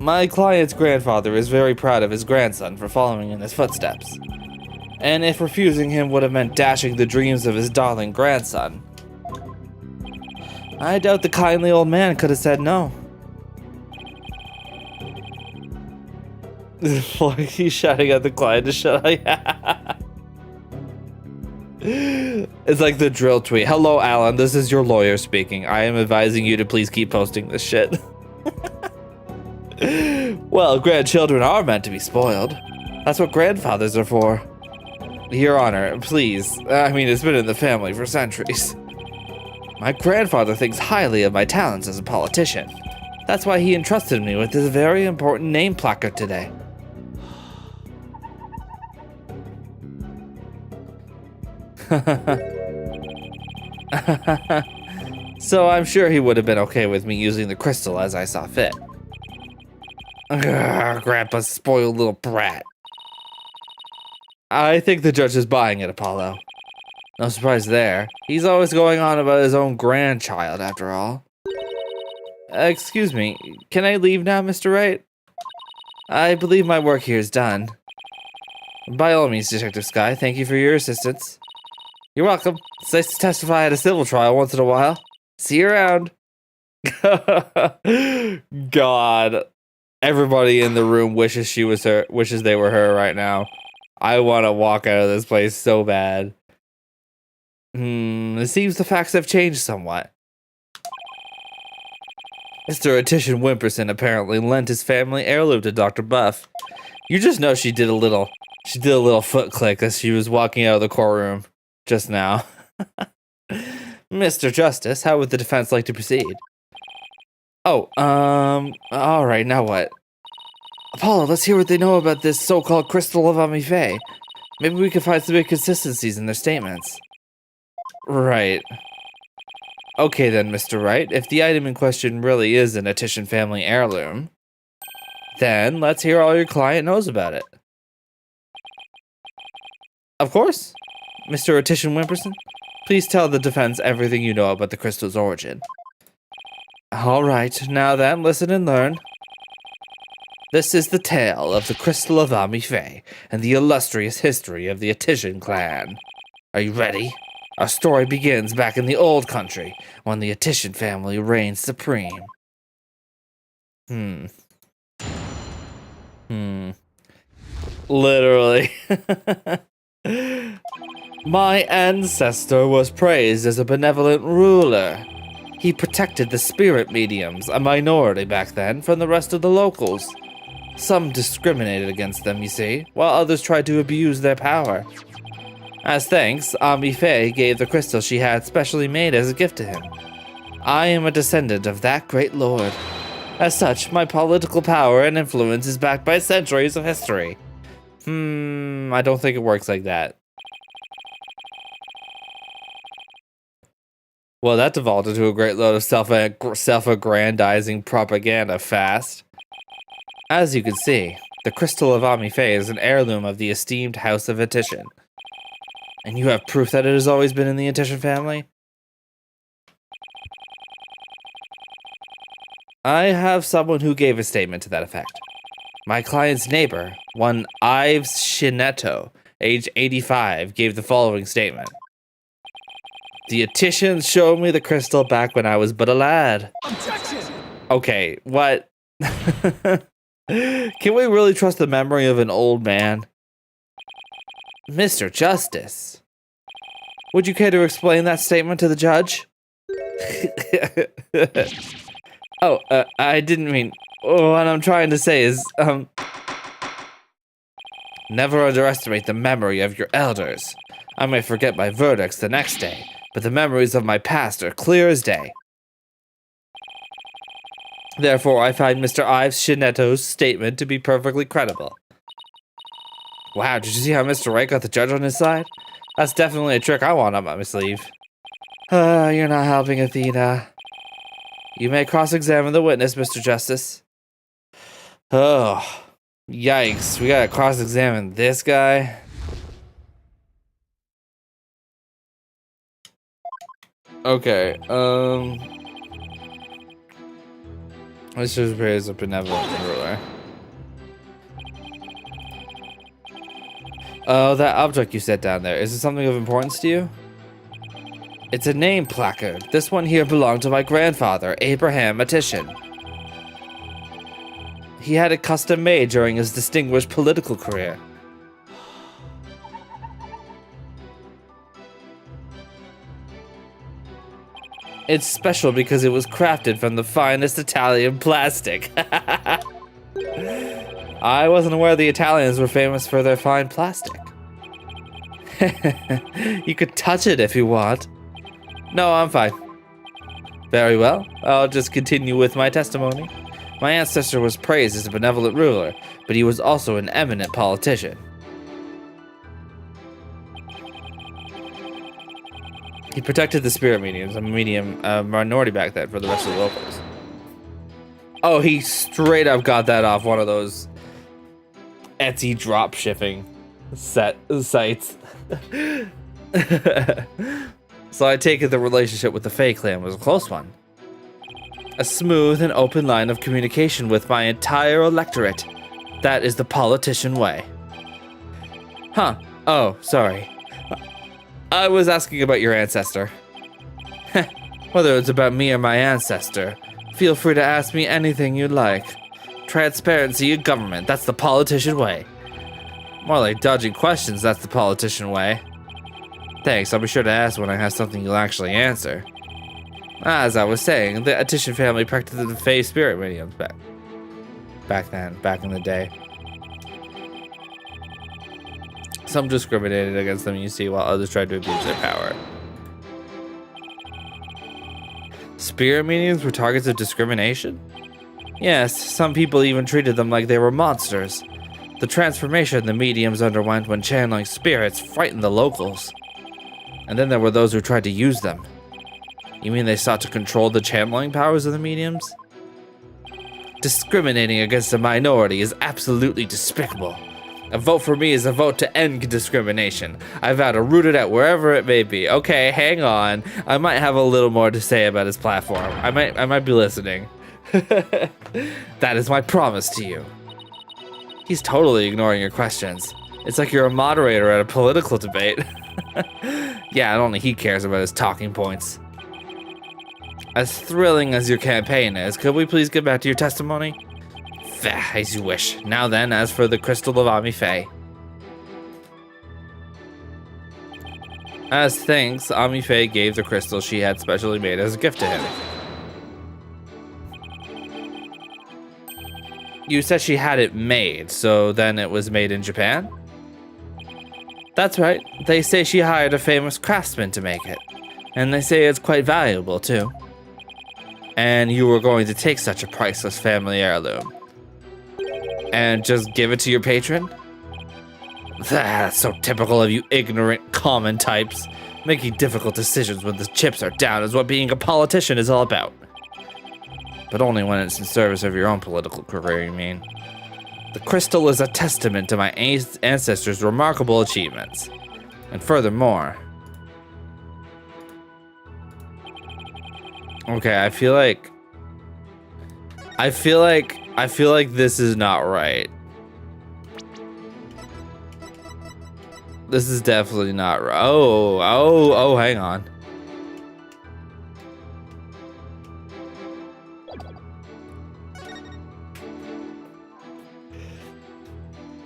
My client's grandfather is very proud of his grandson for following in his footsteps. And if refusing him would have meant dashing the dreams of his darling grandson, I doubt the kindly old man could have said no. He's shouting at the client to shut up. It's like the drill tweet. Hello, Alan. This is your lawyer speaking. I am advising you to please keep posting this shit. Well, grandchildren are meant to be spoiled. That's what grandfathers are for. Your Honor, please. I mean, it's been in the family for centuries. My grandfather thinks highly of my talents as a politician. That's why he entrusted me with this very important name placard today. So I'm sure he would have been okay with me using the crystal as I saw fit. Grandpa's spoiled little brat. I think the judge is buying it, Apollo. No surprise there. He's always going on about his own grandchild, after all. Excuse me, can I leave now, Mr. Wright? I believe my work here is done. By all means, Detective Sky, thank you for your assistance. You're welcome. It's nice to testify at a civil trial once in a while. See you around. God. Everybody in the room wishes she was her, wishes they were her right now. I want to walk out of this place so bad. It seems the facts have changed somewhat. Mr. Attition Wimperson apparently lent his family heirloom to Dr. Buff. You just know she did a little foot click as she was walking out of the courtroom just now. Mr. Justice, how would the defense like to proceed? Oh, all right, now what? Apollo, let's hear what they know about this so-called crystal of Ami-Fae. Maybe we can find some inconsistencies in their statements. Right. Okay then, Mr. Wright, if the item in question really is an Attition family heirloom, then let's hear all your client knows about it. Of course. Mr. Attition Wimperson, please tell the defense everything you know about the crystal's origin. All right, now then, listen and learn. This is the tale of the crystal of Ami-Fae and the illustrious history of the Attition clan. Are you ready? Our story begins back in the old country, when the Attition family reigned supreme. Literally. My ancestor was praised as a benevolent ruler. He protected the spirit mediums, a minority back then, from the rest of the locals. Some discriminated against them, you see, while others tried to abuse their power. As thanks, Ami-Fae gave the crystal she had specially made as a gift to him. I am a descendant of that great lord. As such, my political power and influence is backed by centuries of history. I don't think it works like that. Well, that devolved into a great load of self-aggrandizing propaganda fast. As you can see, the crystal of Ami-Fae is an heirloom of the esteemed House of Attition. And you have proof that it has always been in the Attition family? I have someone who gave a statement to that effect. My client's neighbor, one Ives Shinetto, age 85, gave the following statement. The Eticians showed me the crystal back when I was but a lad. Objection! Okay, what? Can we really trust the memory of an old man? Mr. Justice, would you care to explain that statement to the judge? I didn't mean... what I'm trying to say is, never underestimate the memory of your elders. I may forget my verdicts the next day, but the memories of my past are clear as day. Therefore, I find Mr. Ives Shinetto's statement to be perfectly credible. Wow, did you see how Mr. Wright got the judge on his side? That's definitely a trick I want up my sleeve. You're not helping, Athena. You may cross-examine the witness, Mr. Justice. Oh, yikes. We gotta cross-examine this guy. Okay, let's just raise a benevolent ruler. Oh, that object you set down there. Is it something of importance to you? It's a name placard. This one here belonged to my grandfather, Abraham Etician. He had it custom made during his distinguished political career. It's special because it was crafted from the finest Italian plastic. I wasn't aware the Italians were famous for their fine plastic. You could touch it if you want. No, I'm fine. Very well, I'll just continue with my testimony. My ancestor was praised as a benevolent ruler, but he was also an eminent politician. He protected the spirit mediums, a minority back then for the rest of the locals. Oh, he straight up got that off one of those Etsy drop shipping sites. So I take it the relationship with the Fae clan was a close one. A smooth and open line of communication with my entire electorate. That is the politician way. Huh. Oh, sorry. I was asking about your ancestor. Whether it's about me or my ancestor, feel free to ask me anything you'd like. Transparency in government, that's the politician way. More like dodging questions, that's the politician way. Thanks, I'll be sure to ask when I have something you'll actually answer. As I was saying, the Etician family practiced the Fae spirit mediums back in the day. Some discriminated against them, you see, while others tried to abuse their power. Spirit mediums were targets of discrimination? Yes, some people even treated them like they were monsters. The transformation the mediums underwent when channeling spirits frightened the locals. And then there were those who tried to use them. You mean they sought to control the channeling powers of the mediums? Discriminating against a minority is absolutely despicable. A vote for me is a vote to end discrimination. I vow to root it out wherever it may be. Okay, hang on. I might have a little more to say about his platform. I might be listening. That is my promise to you. He's totally ignoring your questions. It's like you're a moderator at a political debate. Yeah, and only he cares about his talking points. As thrilling as your campaign is, could we please get back to your testimony? As you wish. Now then, as for the crystal of Ami Fae. As thanks, Ami Fae gave the crystal she had specially made as a gift to him. You said she had it made, so then it was made in Japan? That's right. They say she hired a famous craftsman to make it. And they say it's quite valuable, too. And you were going to take such a priceless family heirloom and just give it to your patron? That's so typical of you ignorant, common types. Making difficult decisions when the chips are down is what being a politician is all about. But only when it's in service of your own political career, you mean. The crystal is a testament to my ancestors' remarkable achievements. And furthermore, Okay, I feel like this is not right. This is definitely not right. Oh, hang on.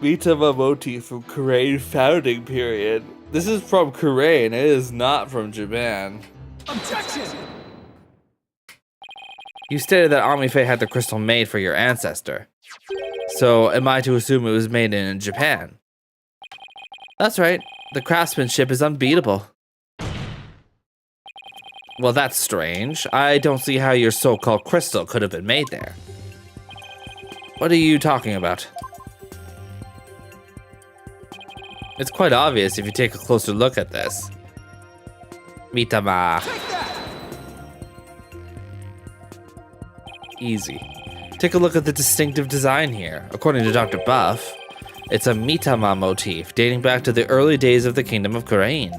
Mitama motif from Korean founding period. This is from Korean, it is not from Japan. Objection! You stated that Amife had the crystal made for your ancestor. So, am I to assume it was made in Japan? That's right. The craftsmanship is unbeatable. Well, that's strange. I don't see how your so-called crystal could have been made there. What are you talking about? It's quite obvious if you take a closer look at this. Mitama. Easy. Take a look at the distinctive design here. According to Dr. Buff, it's a Mitama motif dating back to the early days of the Kingdom of Korean.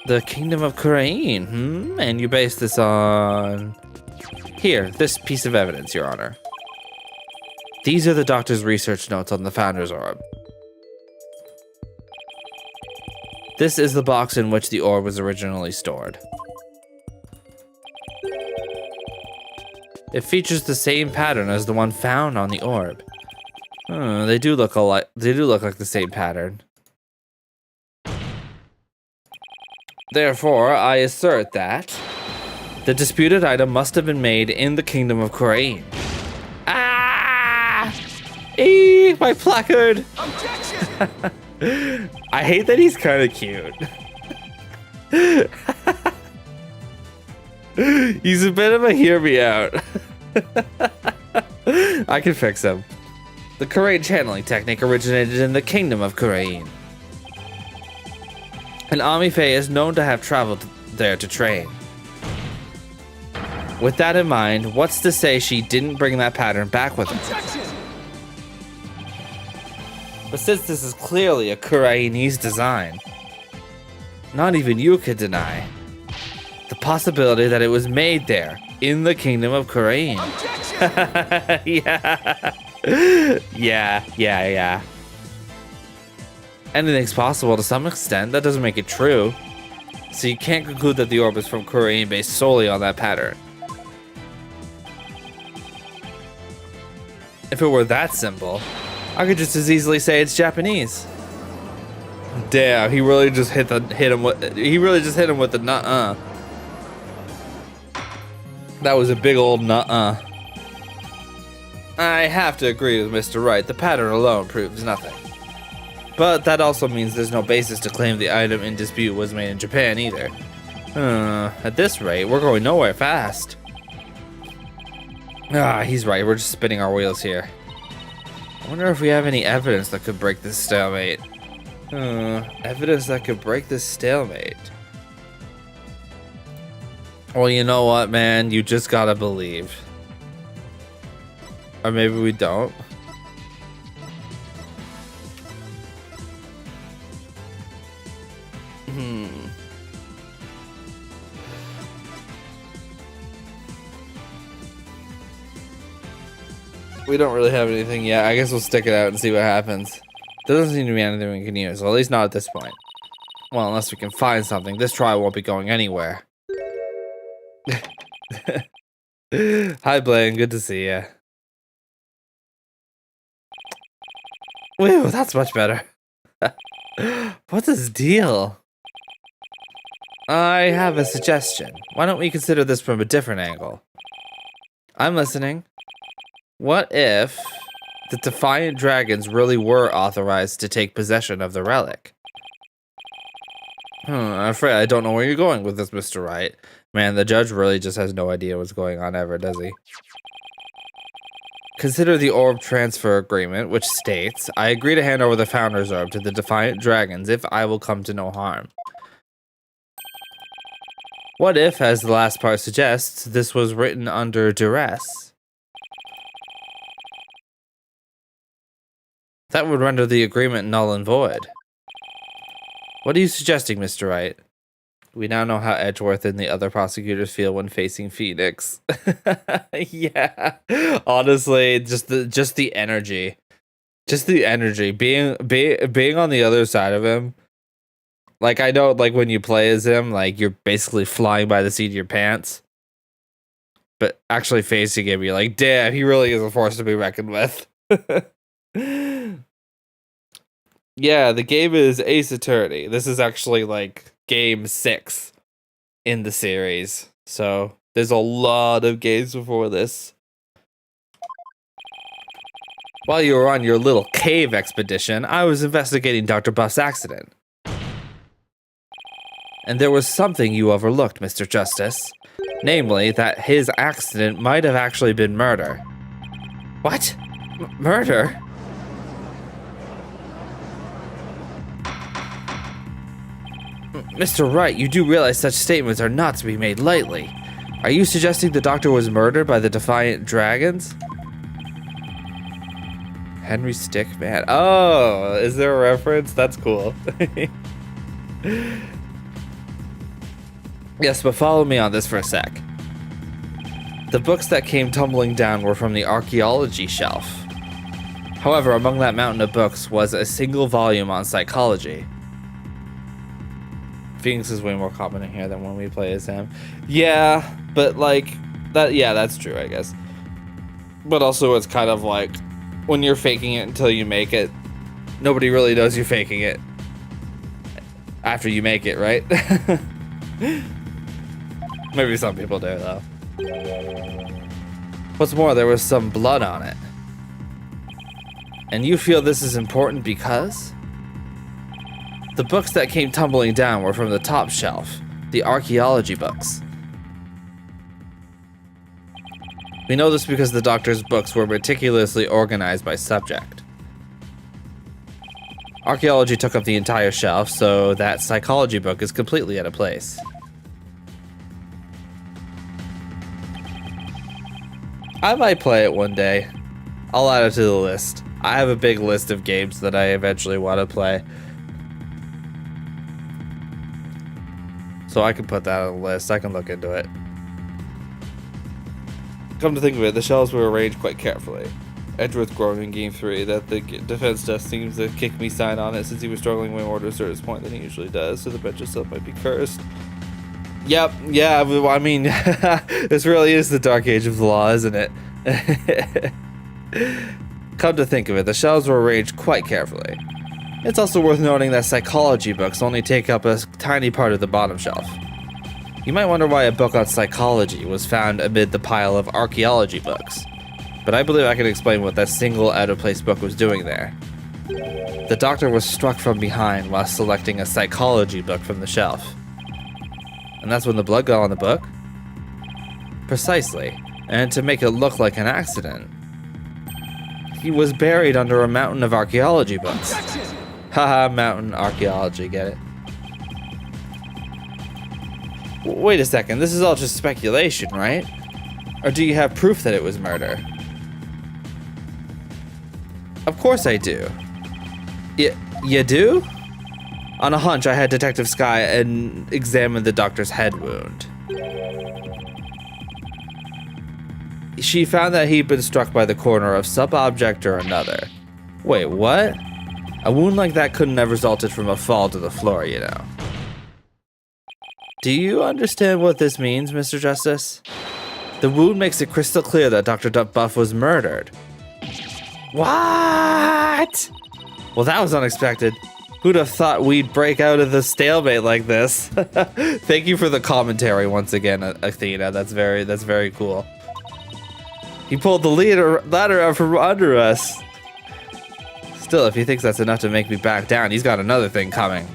The Kingdom of Korean, And you base this on... Here, this piece of evidence, Your Honor. These are the doctor's research notes on the Founder's Orb. This is the box in which the orb was originally stored. It features the same pattern as the one found on the orb. They do look alike. They do look like the same pattern. Therefore, I assert that the disputed item must have been made in the Kingdom of Korean. Ah! Eee, my placard! Objection! I hate that he's kind of cute. He's a bit of a hear me out. I can fix him. The Korean channeling technique originated in the Kingdom of Korean. And Amife is known to have traveled there to train. With that in mind, what's to say she didn't bring that pattern back with her? Objection! But since this is clearly a Koreanese design, not even you could deny the possibility that it was made there, in the Kingdom of Korean. Objection! Yeah. Anything's possible to some extent. That doesn't make it true. So you can't conclude that the orb is from Korean based solely on that pattern. If it were that simple, I could just as easily say it's Japanese. Damn, he really just hit him with the nuh-uh. That was a big old nuh-uh. I have to agree with Mr. Wright. The pattern alone proves nothing. But that also means there's no basis to claim the item in dispute was made in Japan either. At this rate, we're going nowhere fast. He's right. We're just spinning our wheels here. I wonder if we have any evidence that could break this stalemate. Evidence that could break this stalemate. Well, you know what, man? You just gotta believe. Or maybe we don't. We don't really have anything yet. I guess we'll stick it out and see what happens. There doesn't seem to be anything we can use, well, at least not at this point. Well, unless we can find something. This trial won't be going anywhere. Hi, Blaine. Good to see ya. Whew, that's much better. What's his deal? I have a suggestion. Why don't we consider this from a different angle? I'm listening. What if the Defiant Dragons really were authorized to take possession of the relic? I'm afraid I don't know where you're going with this, Mr. Wright. Man, the judge really just has no idea what's going on ever, does he? Consider the orb transfer agreement, which states, I agree to hand over the Founder's Orb to the Defiant Dragons if I will come to no harm. What if, as the last part suggests, this was written under duress? That would render the agreement null and void. What are you suggesting, Mr. Wright? We now know how Edgeworth and the other prosecutors feel when facing Phoenix. Yeah, honestly, just the energy, being on the other side of him. Like, I know, like, when you play as him, like, you're basically flying by the seat of your pants. But actually facing him, you're like, damn, he really is a force to be reckoned with. Yeah, the game is Ace Attorney. This is actually, like, game 6 in the series. So, there's a lot of games before this. While you were on your little cave expedition, I was investigating Dr. Buff's accident. And there was something you overlooked, Mr. Justice. Namely, that his accident might have actually been murder. What? Murder? Mr. Wright, you do realize such statements are not to be made lightly. Are you suggesting the doctor was murdered by the Defiant Dragons? Henry Stickman. Oh, is there a reference? That's cool. Yes, but follow me on this for a sec. The books that came tumbling down were from the archaeology shelf. However, among that mountain of books was a single volume on psychology. Phoenix is way more competent here than when we play as him. Yeah, but like that. Yeah, that's true, I guess. But also, it's kind of like when you're faking it until you make it. Nobody really knows you're faking it after you make it, right? Maybe some people do, though. What's more, there was some blood on it. And you feel this is important because? The books that came tumbling down were from the top shelf, the archaeology books. We know this because the doctor's books were meticulously organized by subject. Archaeology took up the entire shelf, so that psychology book is completely out of place. I might play it one day. I'll add it to the list. I have a big list of games that I eventually want to play. So I can put that on the list. I can look into it. Come to think of it, the shelves were arranged quite carefully. Edgeworth groaned in Game 3 that the defense desk seems to kick me sign on it since he was struggling way more to a certain point than he usually does, so the bench itself might be cursed. Yep, yeah, I mean, this really is the dark age of the law, isn't it? Come to think of it, the shelves were arranged quite carefully. It's also worth noting that psychology books only take up a tiny part of the bottom shelf. You might wonder why a book on psychology was found amid the pile of archaeology books, but I believe I can explain what that single out-of-place book was doing there. The doctor was struck from behind while selecting a psychology book from the shelf. And that's when the blood got on the book? Precisely, and to make it look like an accident, he was buried under a mountain of archaeology books. Haha, mountain archaeology, get it? Wait a second, this is all just speculation, right? Or do you have proof that it was murder? Of course I do. You do? On a hunch, I had Detective Sky and examine the doctor's head wound. She found that he'd been struck by the corner of some object or another. Wait, what? A wound like that couldn't have resulted from a fall to the floor, you know. Do you understand what this means, Mr. Justice? The wound makes it crystal clear that Dr. Buff was murdered. What? Well, that was unexpected. Who'd have thought we'd break out of the stalemate like this? Thank you for the commentary once again, Athena. That's very cool. He pulled the ladder out from under us. Still, if he thinks that's enough to make me back down, he's got another thing coming.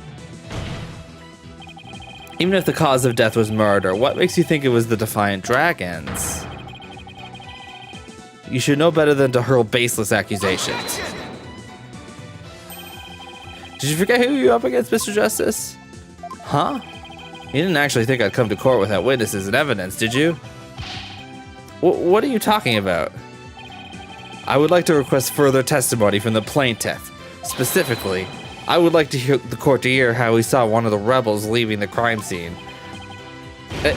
Even if the cause of death was murder, what makes you think it was the Defiant Dragons? You should know better than to hurl baseless accusations. Did you forget who you're up against, Mr. Justice? Huh? You didn't actually think I'd come to court without witnesses and evidence, did you? What are you talking about? I would like to request further testimony from the plaintiff. Specifically, I would like to hear the court to hear how he saw one of the rebels leaving the crime scene.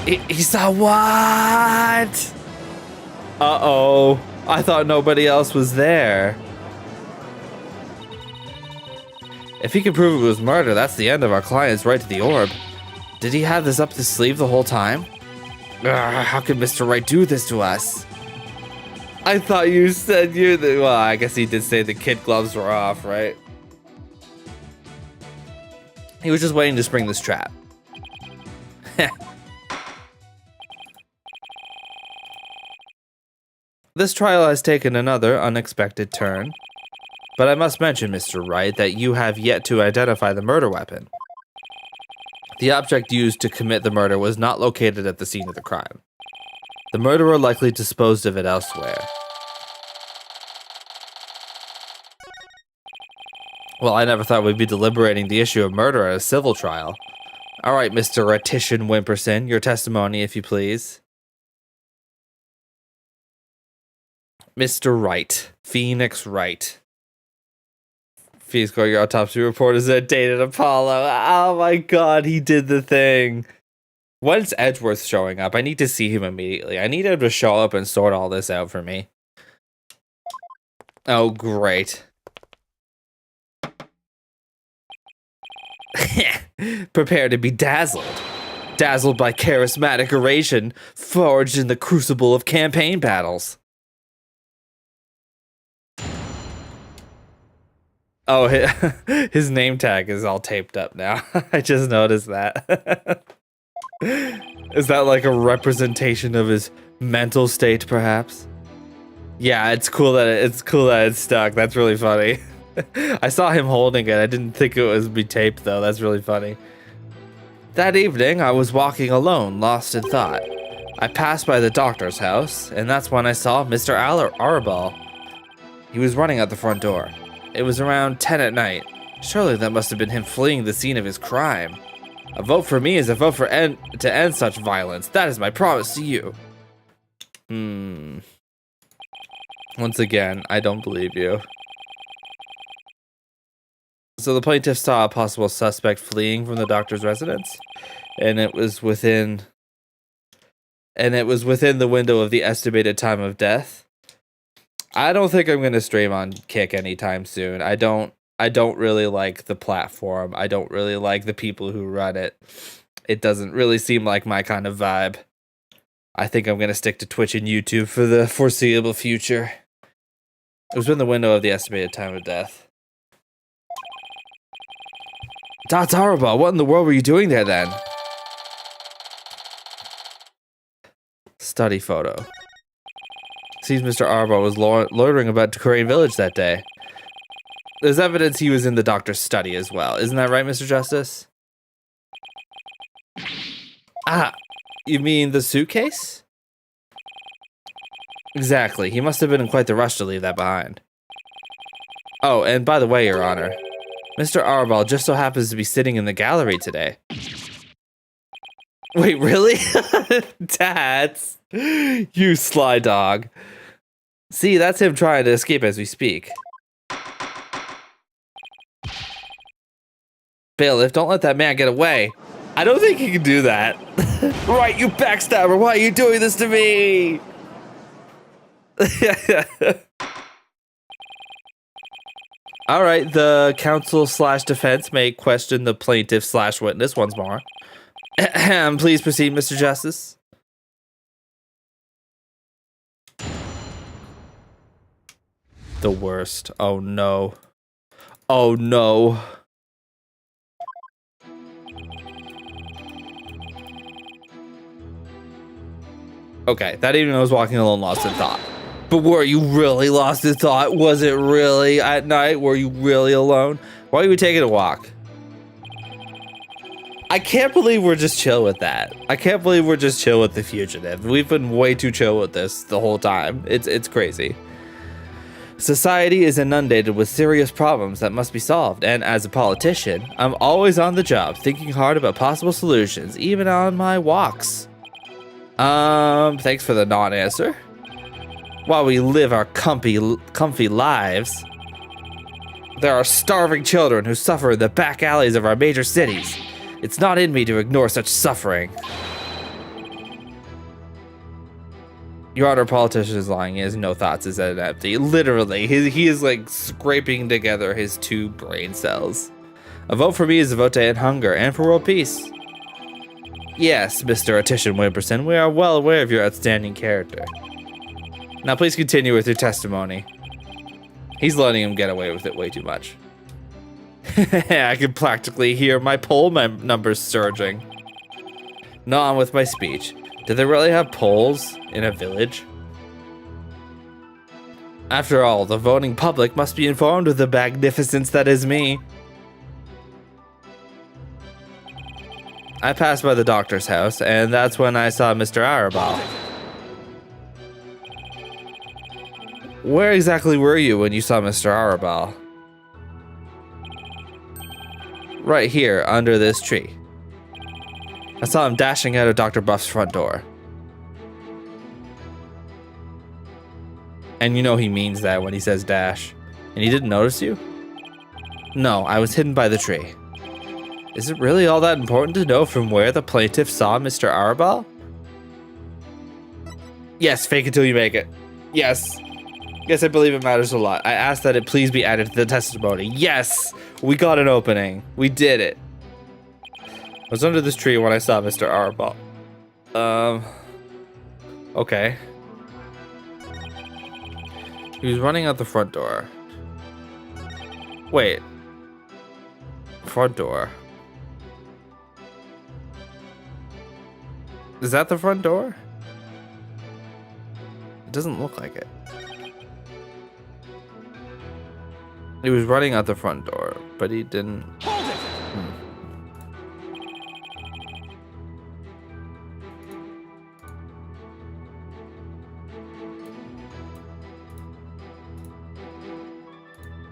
He saw what? Uh-oh. I thought nobody else was there. If he can prove it was murder, that's the end of our client's right to the orb. Did he have this up his sleeve the whole time? How could Mr. Wright do this to us? I thought you said well, I guess he did say the kid gloves were off, right? He was just waiting to spring this trap. This trial has taken another unexpected turn. But I must mention, Mr. Wright, that you have yet to identify the murder weapon. The object used to commit the murder was not located at the scene of the crime. The murderer likely disposed of it elsewhere. Well, I never thought we'd be deliberating the issue of murder at a civil trial. All right, Mr. Retition Wimperson, your testimony, if you please. Mr. Wright, Phoenix Wright. Phoenix, your autopsy report is a dated Apollo. Oh my god, he did the thing. When's Edgeworth showing up? I need to see him immediately. I need him to show up and sort all this out for me. Oh, great. Prepare to be dazzled. Dazzled by charismatic oration forged in the crucible of campaign battles. Oh, his name tag is all taped up now. I just noticed that. Is that like a representation of his mental state, perhaps? Yeah, it's cool that it's stuck. That's really funny. I saw him holding it. I didn't think it was be taped though. That's really funny. That evening, I was walking alone, lost in thought. I passed by the doctor's house, and that's when I saw Mr. Arabal. He was running out the front door. It was around 10 at night. Surely that must have been him fleeing the scene of his crime. A vote for me is a vote for to end such violence. That is my promise to you. Once again, I don't believe you. So the plaintiff saw a possible suspect fleeing from the doctor's residence, and it was within the window of the estimated time of death. I don't think I'm gonna stream on Kick anytime soon. I don't really like the platform. I don't really like the people who run it. It doesn't really seem like my kind of vibe. I think I'm gonna stick to Twitch and YouTube for the foreseeable future. It was within the window of the estimated time of death. That's horrible. What in the world were you doing there then? Study photo. Seems Mr. Arbo was loitering about Crane Village that day. There's evidence he was in the doctor's study as well. Isn't that right, Mr. Justice? Ah, you mean the suitcase? Exactly. He must have been in quite the rush to leave that behind. Oh, and by the way, Your Honor, Mr. Arbal just so happens to be sitting in the gallery today. Wait, really? Tats, you sly dog. See, that's him trying to escape as we speak. Bailiff, don't let that man get away. I don't think he can do that. Right, you backstabber, why are you doing this to me? All right, the counsel / defense may question the plaintiff / witness once more. Please proceed, Mr. Justice. The worst. Oh no. Oh no. Okay, that evening I was walking alone, lost in thought. But were you really lost in thought? Was it really at night? Were you really alone? Why were you taking a walk? I can't believe we're just chill with that. I can't believe we're just chill with the fugitive. We've been way too chill with this the whole time. It's crazy. Society is inundated with serious problems that must be solved, and as a politician, I'm always on the job, thinking hard about possible solutions, even on my walks. Thanks for the non-answer. While we live our comfy lives, There are starving children who suffer in the back alleys of our major cities. It's not in me to ignore such suffering. Your Honor, politician is lying. He has no thoughts. His head empty. Literally, he is like scraping together his 2 brain cells. A vote for me is a vote to end hunger and for world peace. Yes, Mr. Attition Wimperson, we are well aware of your outstanding character. Now please continue with your testimony. He's letting him get away with it way too much. I can practically hear my poll numbers surging. Now on with my speech. Do they really have polls in a village? After all, the voting public must be informed of the magnificence that is me. I passed by the doctor's house, and that's when I saw Mr. Arabal. Where exactly were you when you saw Mr. Arabal? Right here, under this tree. I saw him dashing out of Dr. Buff's front door. And you know he means that when he says dash. And he didn't notice you? No, I was hidden by the tree. Is it really all that important to know from where the plaintiff saw Mr. Arabal? Yes, fake it till you make it. Yes. Yes, I believe it matters a lot. I asked that it please be added to the testimony. Yes! We got an opening. We did it. I was under this tree when I saw Mr. Arabal. Okay. He was running out the front door. Wait. Front door. Is that the front door? It doesn't look like it. He was running out the front door, but he didn't. Hold it!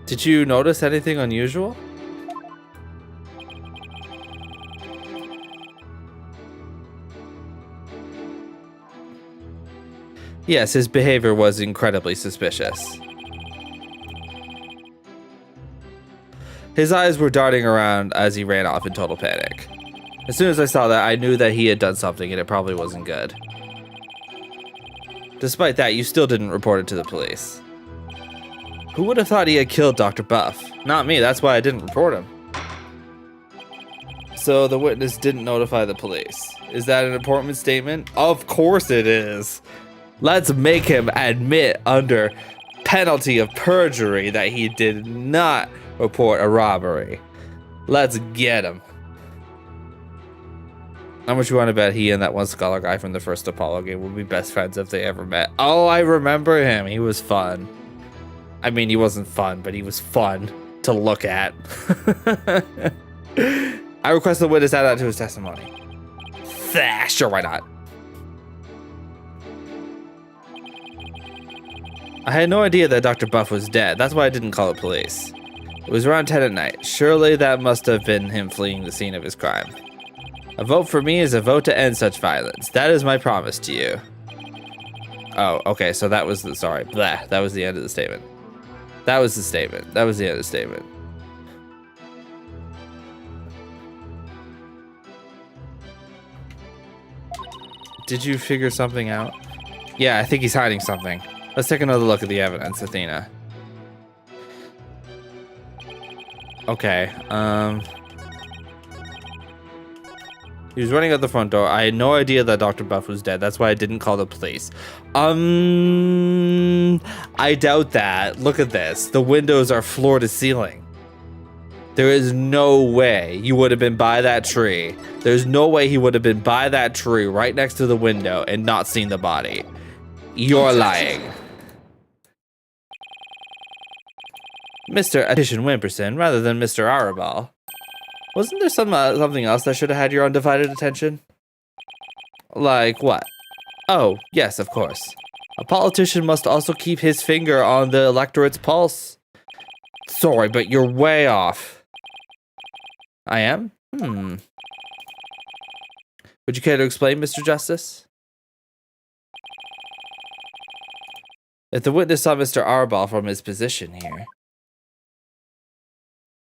Did you notice anything unusual? Yes, his behavior was incredibly suspicious. His eyes were darting around as he ran off in total panic. As soon as I saw that, I knew that he had done something and it probably wasn't good. Despite that, you still didn't report it to the police. Who would have thought he had killed Dr. Buff? Not me, that's why I didn't report him. So the witness didn't notify the police. Is that an important statement? Of course it is. Let's make him admit under penalty of perjury that he did not report a robbery. Let's get him. How much you want to bet he and that one scholar guy from the first Apollo game will be best friends if they ever met? Oh, I remember him. He was fun. I mean, he wasn't fun, but he was fun to look at. I request the witness add that to his testimony. Sure, why not? I had no idea that Dr. Buff was dead. That's why I didn't call the police. It was around 10 at night. Surely that must have been him fleeing the scene of his crime. A vote for me is a vote to end such violence. That is my promise to you. Oh, okay, so that was the, sorry, blah, that was the end of the statement. That was the statement. That was the end of the statement. Did you figure something out? Yeah, I think he's hiding something. Let's take another look at the evidence, Athena. Okay, he was running out the front door. I had no idea that Dr. Buff was dead. That's why I didn't call the police. I doubt that. Look at this. The windows are floor to ceiling. There is no way you would have been by that tree. There's no way he would have been by that tree right next to the window and not seen the body. You're lying. Mr. Attition Wimperson rather than Mr. Arabal. Wasn't there something else that should have had your undivided attention? Like what? Oh, yes, of course. A politician must also keep his finger on the electorate's pulse. Sorry, but you're way off. I am? Would you care to explain, Mr. Justice? If the witness saw Mr. Arabal from his position here,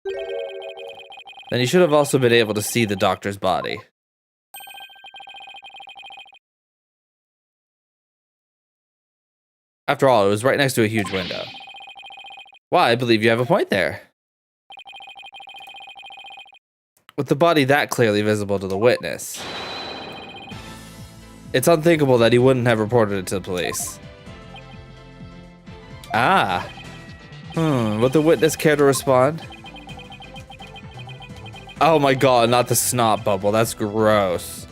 Then he should have also been able to see the doctor's body. After all, it was right next to a huge window. Well, I believe you have a point there. With the body that clearly visible to the witness, it's unthinkable that he wouldn't have reported it to the police. Ah. Would the witness care to respond? Oh my god, not the snot bubble. That's gross.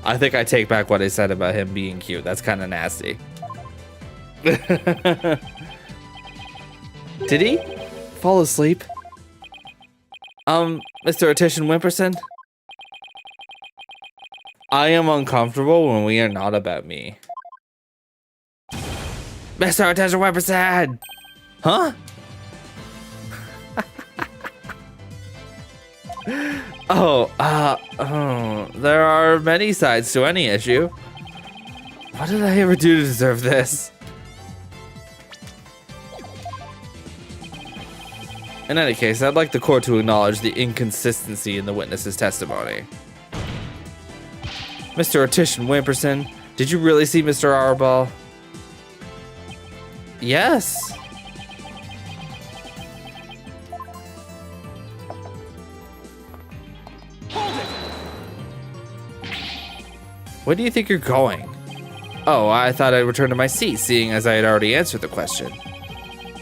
I think I take back what I said about him being cute. That's kind of nasty. Did he fall asleep? Mr. Attition Wimperson? I am uncomfortable when we are not about me. Mr. Attition Wimperson! Huh? There are many sides to any issue. What did I ever do to deserve this? In any case, I'd like the court to acknowledge the inconsistency in the witness's testimony. Mr. Attition Wimperson, did you really see Mr. Arball? Yes. Where do you think you're going? Oh, I thought I'd return to my seat, seeing as I had already answered the question.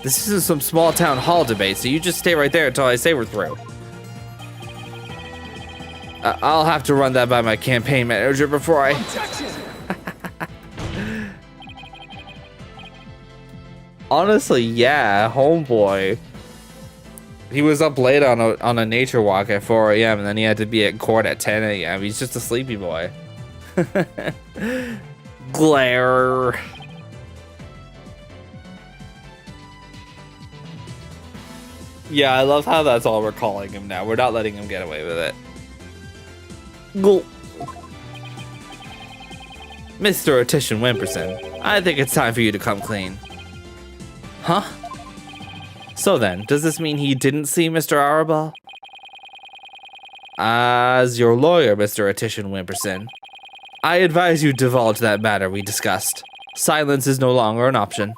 This isn't some small town hall debate, so you just stay right there until I say we're through. I'll have to run that by my campaign manager before I... Objection! Honestly, yeah, homeboy. He was up late on a nature walk at 4 a.m. and then he had to be at court at 10 a.m. He's just a sleepy boy. Glare. Yeah, I love how that's all we're calling him now. We're not letting him get away with it. Go. Mr. Attition Wimperson, I think it's time for you to come clean. Huh? So then, does this mean he didn't see Mr. Arabal? As your lawyer, Mr. Attition Wimperson, I advise you divulge that matter we discussed. Silence is no longer an option.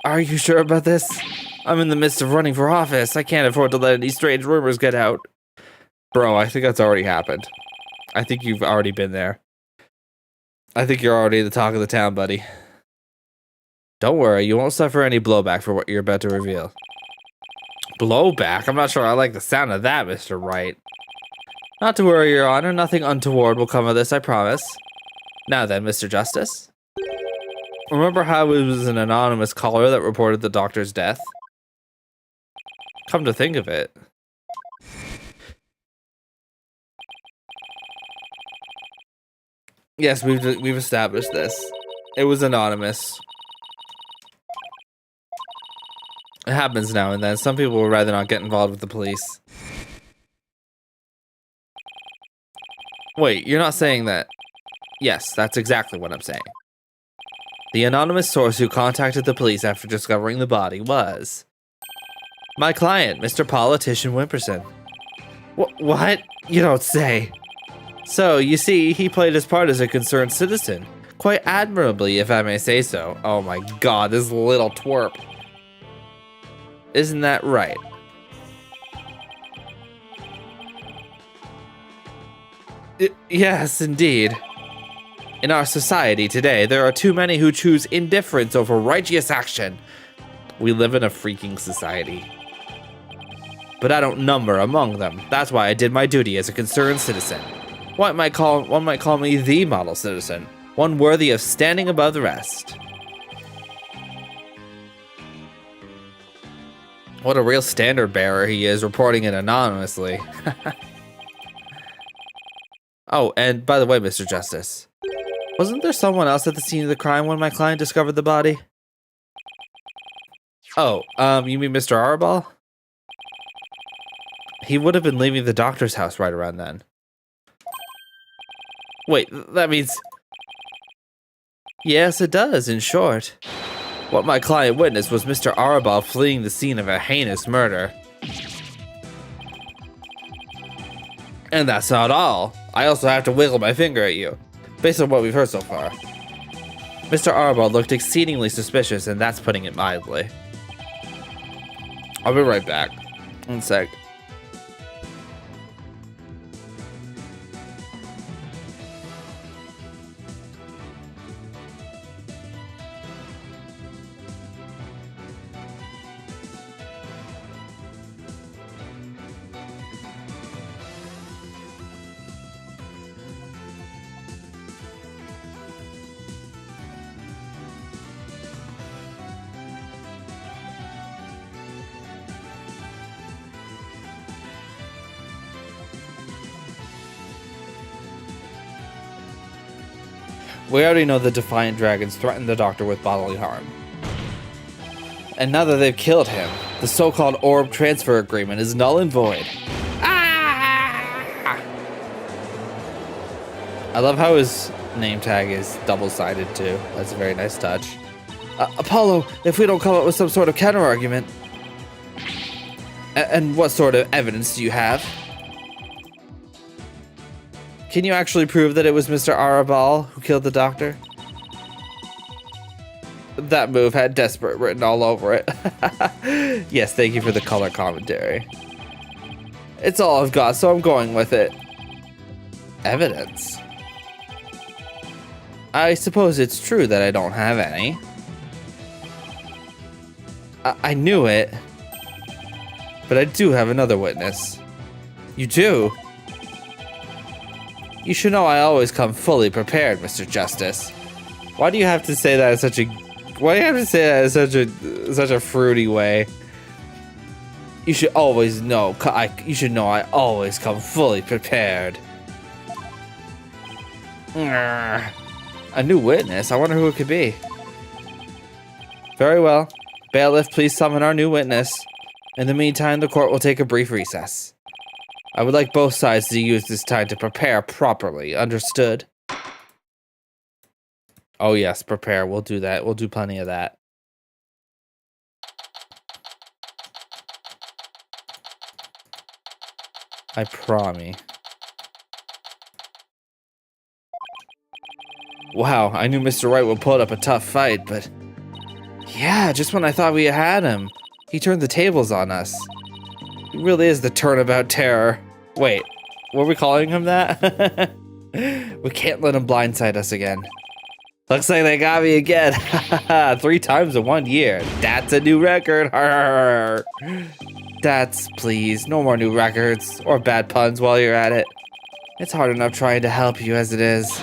Are you sure about this? I'm in the midst of running for office. I can't afford to let any strange rumors get out. Bro, I think that's already happened. I think you've already been there. I think you're already the talk of the town, buddy. Don't worry, you won't suffer any blowback for what you're about to reveal. Blowback? I'm not sure I like the sound of that, Mr. Wright. Not to worry, Your Honor. Nothing untoward will come of this, I promise. Now then, Mr. Justice. Remember how it was an anonymous caller that reported the doctor's death? Come to think of it. Yes, we've established this. It was anonymous. It happens now and then. Some people would rather not get involved with the police. Wait, you're not saying that? Yes, that's exactly what I'm saying. The anonymous source who contacted the police after discovering the body was my client, Mr. Politician Wimperson. What? You don't say. So, you see, he played his part as a concerned citizen. Quite admirably, if I may say so. Oh my god, this little twerp. Isn't that right? Yes, indeed. In our society today, there are too many who choose indifference over righteous action. We live in a freaking society. But I don't number among them. That's why I did my duty as a concerned citizen. One might call me the model citizen, one worthy of standing above the rest. What a real standard bearer he is, reporting it anonymously. Oh, and by the way, Mr. Justice, wasn't there someone else at the scene of the crime when my client discovered the body? Oh, you mean Mr. Arball? He would have been leaving the doctor's house right around then. Wait, that means... Yes, it does, in short. What my client witnessed was Mr. Arball fleeing the scene of a heinous murder. And that's not all. I also have to wiggle my finger at you, based on what we've heard so far. Mr. Archibald looked exceedingly suspicious, and that's putting it mildly. I'll be right back. One sec. We already know the Defiant Dragons threatened the Doctor with bodily harm. And now that they've killed him, the so-called orb transfer agreement is null and void. Ah! I love how his name tag is double-sided too. That's a very nice touch. Apollo, if we don't come up with some sort of counter-argument... And what sort of evidence do you have? Can you actually prove that it was Mr. Archibald who killed the Doctor? That move had desperate written all over it. Yes, thank you for the color commentary. It's all I've got, so I'm going with it. Evidence? I suppose it's true that I don't have any. I knew it. But I do have another witness. You do? You should know I always come fully prepared, Mr. Justice. Why do you have to say that in such a... Why do you have to say that in such a fruity way? You should always know... You should know I always come fully prepared. A new witness? I wonder who it could be. Very well. Bailiff, please summon our new witness. In the meantime, the court will take a brief recess. I would like both sides to use this time to prepare properly. Understood? Oh yes, prepare. We'll do that. We'll do plenty of that. I promise. Wow, I knew Mr. Wright would put up a tough fight, but... Yeah, just when I thought we had him, he turned the tables on us. He really is the Turnabout terror. Wait, were we calling him that? We can't let him blindside us again. Looks like they got me again. 3 times in 1 year. That's a new record. That's, please, no more new records or bad puns while you're at it. It's hard enough trying to help you as it is.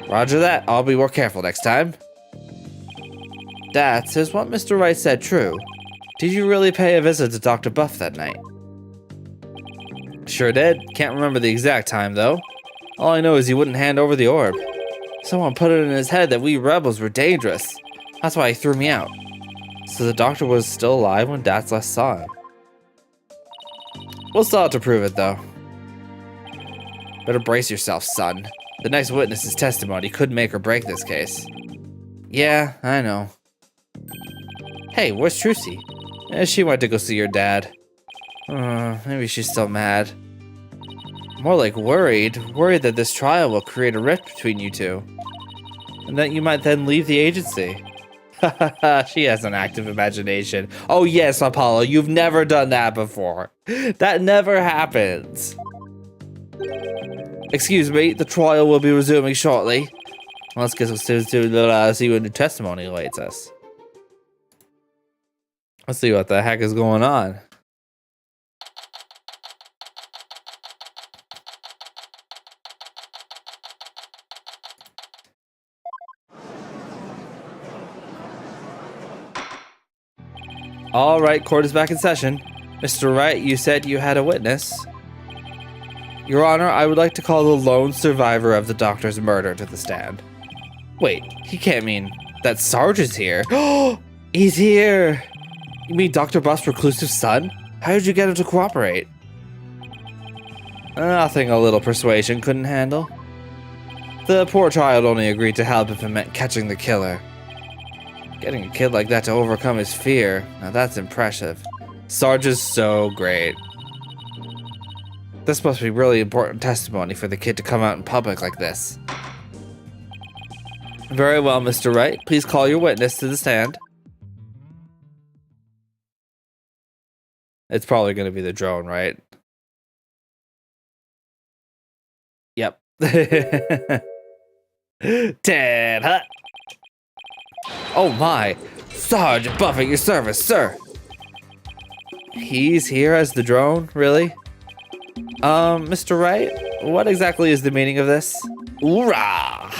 Roger that. I'll be more careful next time. That's, is what Mr. Wright said true? Did you really pay a visit to Dr. Buff that night? Sure did. Can't remember the exact time, though. All I know is he wouldn't hand over the orb. Someone put it in his head that we rebels were dangerous. That's why he threw me out. So the Doctor was still alive when Dats last saw him. We'll still have to prove it, though. Better brace yourself, son. The next witness's testimony could make or break this case. Yeah, I know. Hey, where's Trucy? She went to go see her dad. Maybe she's still mad. More like worried. Worried that this trial will create a rift between you two. And that you might then leave the agency. She has an active imagination. Oh yes, Apollo, you've never done that before. That never happens. Excuse me, the trial will be resuming shortly. Let's get to see what new testimony awaits us. Let's see what the heck is going on. All right, court is back in session. Mr. Wright, you said you had a witness. Your Honor, I would like to call the lone survivor of the Doctor's murder to the stand. Wait, he can't mean that Sarge is here. Oh, he's here. You mean Dr. Buff's reclusive son? How did you get him to cooperate? Nothing a little persuasion couldn't handle. The poor child only agreed to help if it meant catching the killer. Getting a kid like that to overcome his fear, now that's impressive. Sarge is so great. This must be really important testimony for the kid to come out in public like this. Very well, Mr. Wright. Please call your witness to the stand. It's probably going to be the drone, right? Yep. Ted Hut. Oh my. Sergeant Buff at your service, sir. He's here as the drone? Really? Mr. Wright, what exactly is the meaning of this? Hoorah!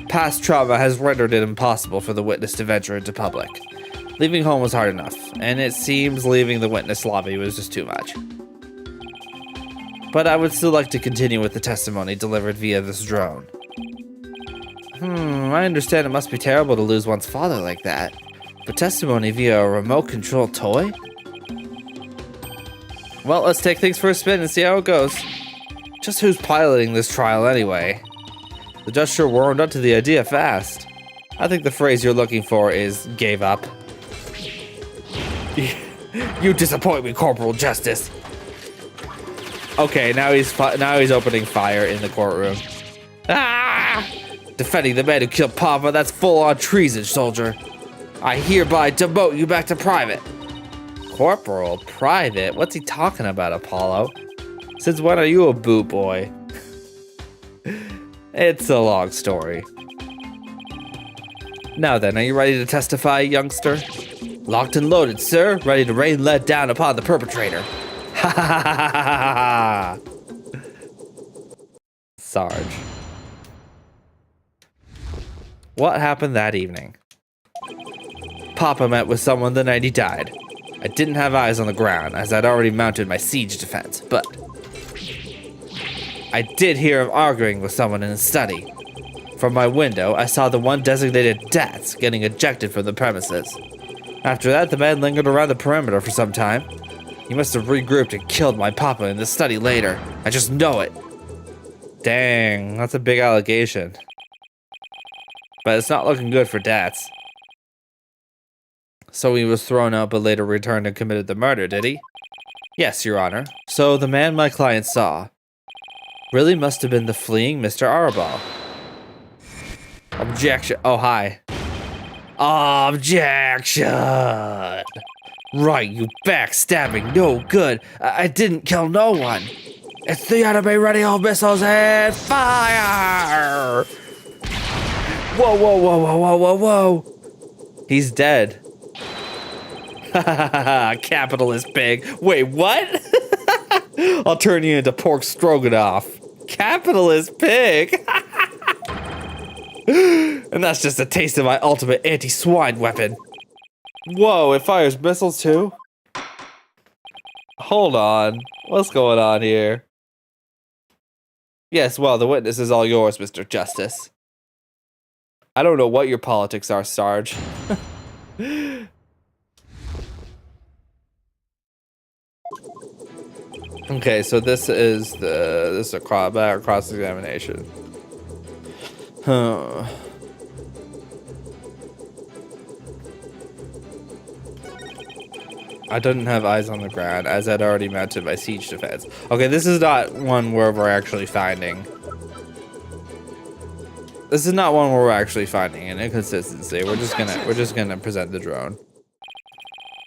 Past trauma has rendered it impossible for the witness to venture into public. Leaving home was hard enough, and it seems leaving the witness lobby was just too much. But I would still like to continue with the testimony delivered via this drone. I understand it must be terrible to lose one's father like that, but testimony via a remote-controlled toy? Well, let's take things for a spin and see how it goes. Just who's piloting this trial anyway? The judge sure warmed up to the idea fast. I think the phrase you're looking for is gave up. You disappoint me, Corporal Justice. Okay, now he's opening fire in the courtroom. Ah! Defending the man who killed Papa, that's full-on treason, soldier. I hereby demote you back to private. Corporal? Private? What's he talking about, Apollo? Since when are you a boot boy? It's a long story. Now then, are you ready to testify, youngster? Locked and loaded, sir. Ready to rain lead down upon the perpetrator. Ha ha ha ha ha ha! Sarge. What happened that evening? Papa met with someone the night he died. I didn't have eyes on the ground, as I'd already mounted my siege defense, but I did hear him arguing with someone in his study. From my window, I saw the one designated Dats getting ejected from the premises. After that, the man lingered around the perimeter for some time. He must have regrouped and killed my papa in the study later. I just know it. Dang, that's a big allegation. But it's not looking good for Dats. So he was thrown out but later returned and committed the murder, did he? Yes, Your Honor. So the man my client saw really must have been the fleeing Mr. Arabal. Objection. Oh, hi. Objection. Right, you backstabbing no good. I didn't kill no one. It's the enemy radio missiles and fire. Whoa, whoa, whoa, whoa, whoa, whoa, whoa. He's dead. Capitalist pig. Wait, what? I'll turn you into pork stroganoff. Capitalist pig. And that's just a taste of my ultimate anti-swine weapon. Whoa, it fires missiles too? Hold on. What's going on here? Yes, well, the witness is all yours, Mr. Justice. I don't know what your politics are, Sarge. Okay, so this is a cross-examination. Huh. I didn't have eyes on the ground, as I'd already mounted my siege defense. Okay, this is not one where we're actually finding. This is not one where we're actually finding an inconsistency. We're just gonna present the drone.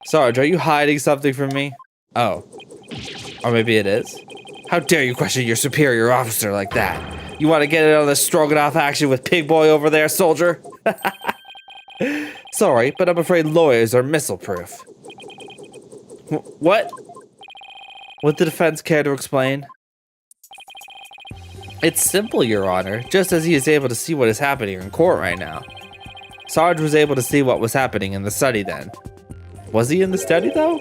Sarge, are you hiding something from me? Oh. Or maybe it is. How dare you question your superior officer like that? You want to get in on this stroganoff action with Pig Boy over there, soldier? Sorry, but I'm afraid lawyers are missile-proof. What? Would the defense care to explain? It's simple, Your Honor, just as he is able to see what is happening in court right now. Sarge was able to see what was happening in the study then. Was he in the study, though?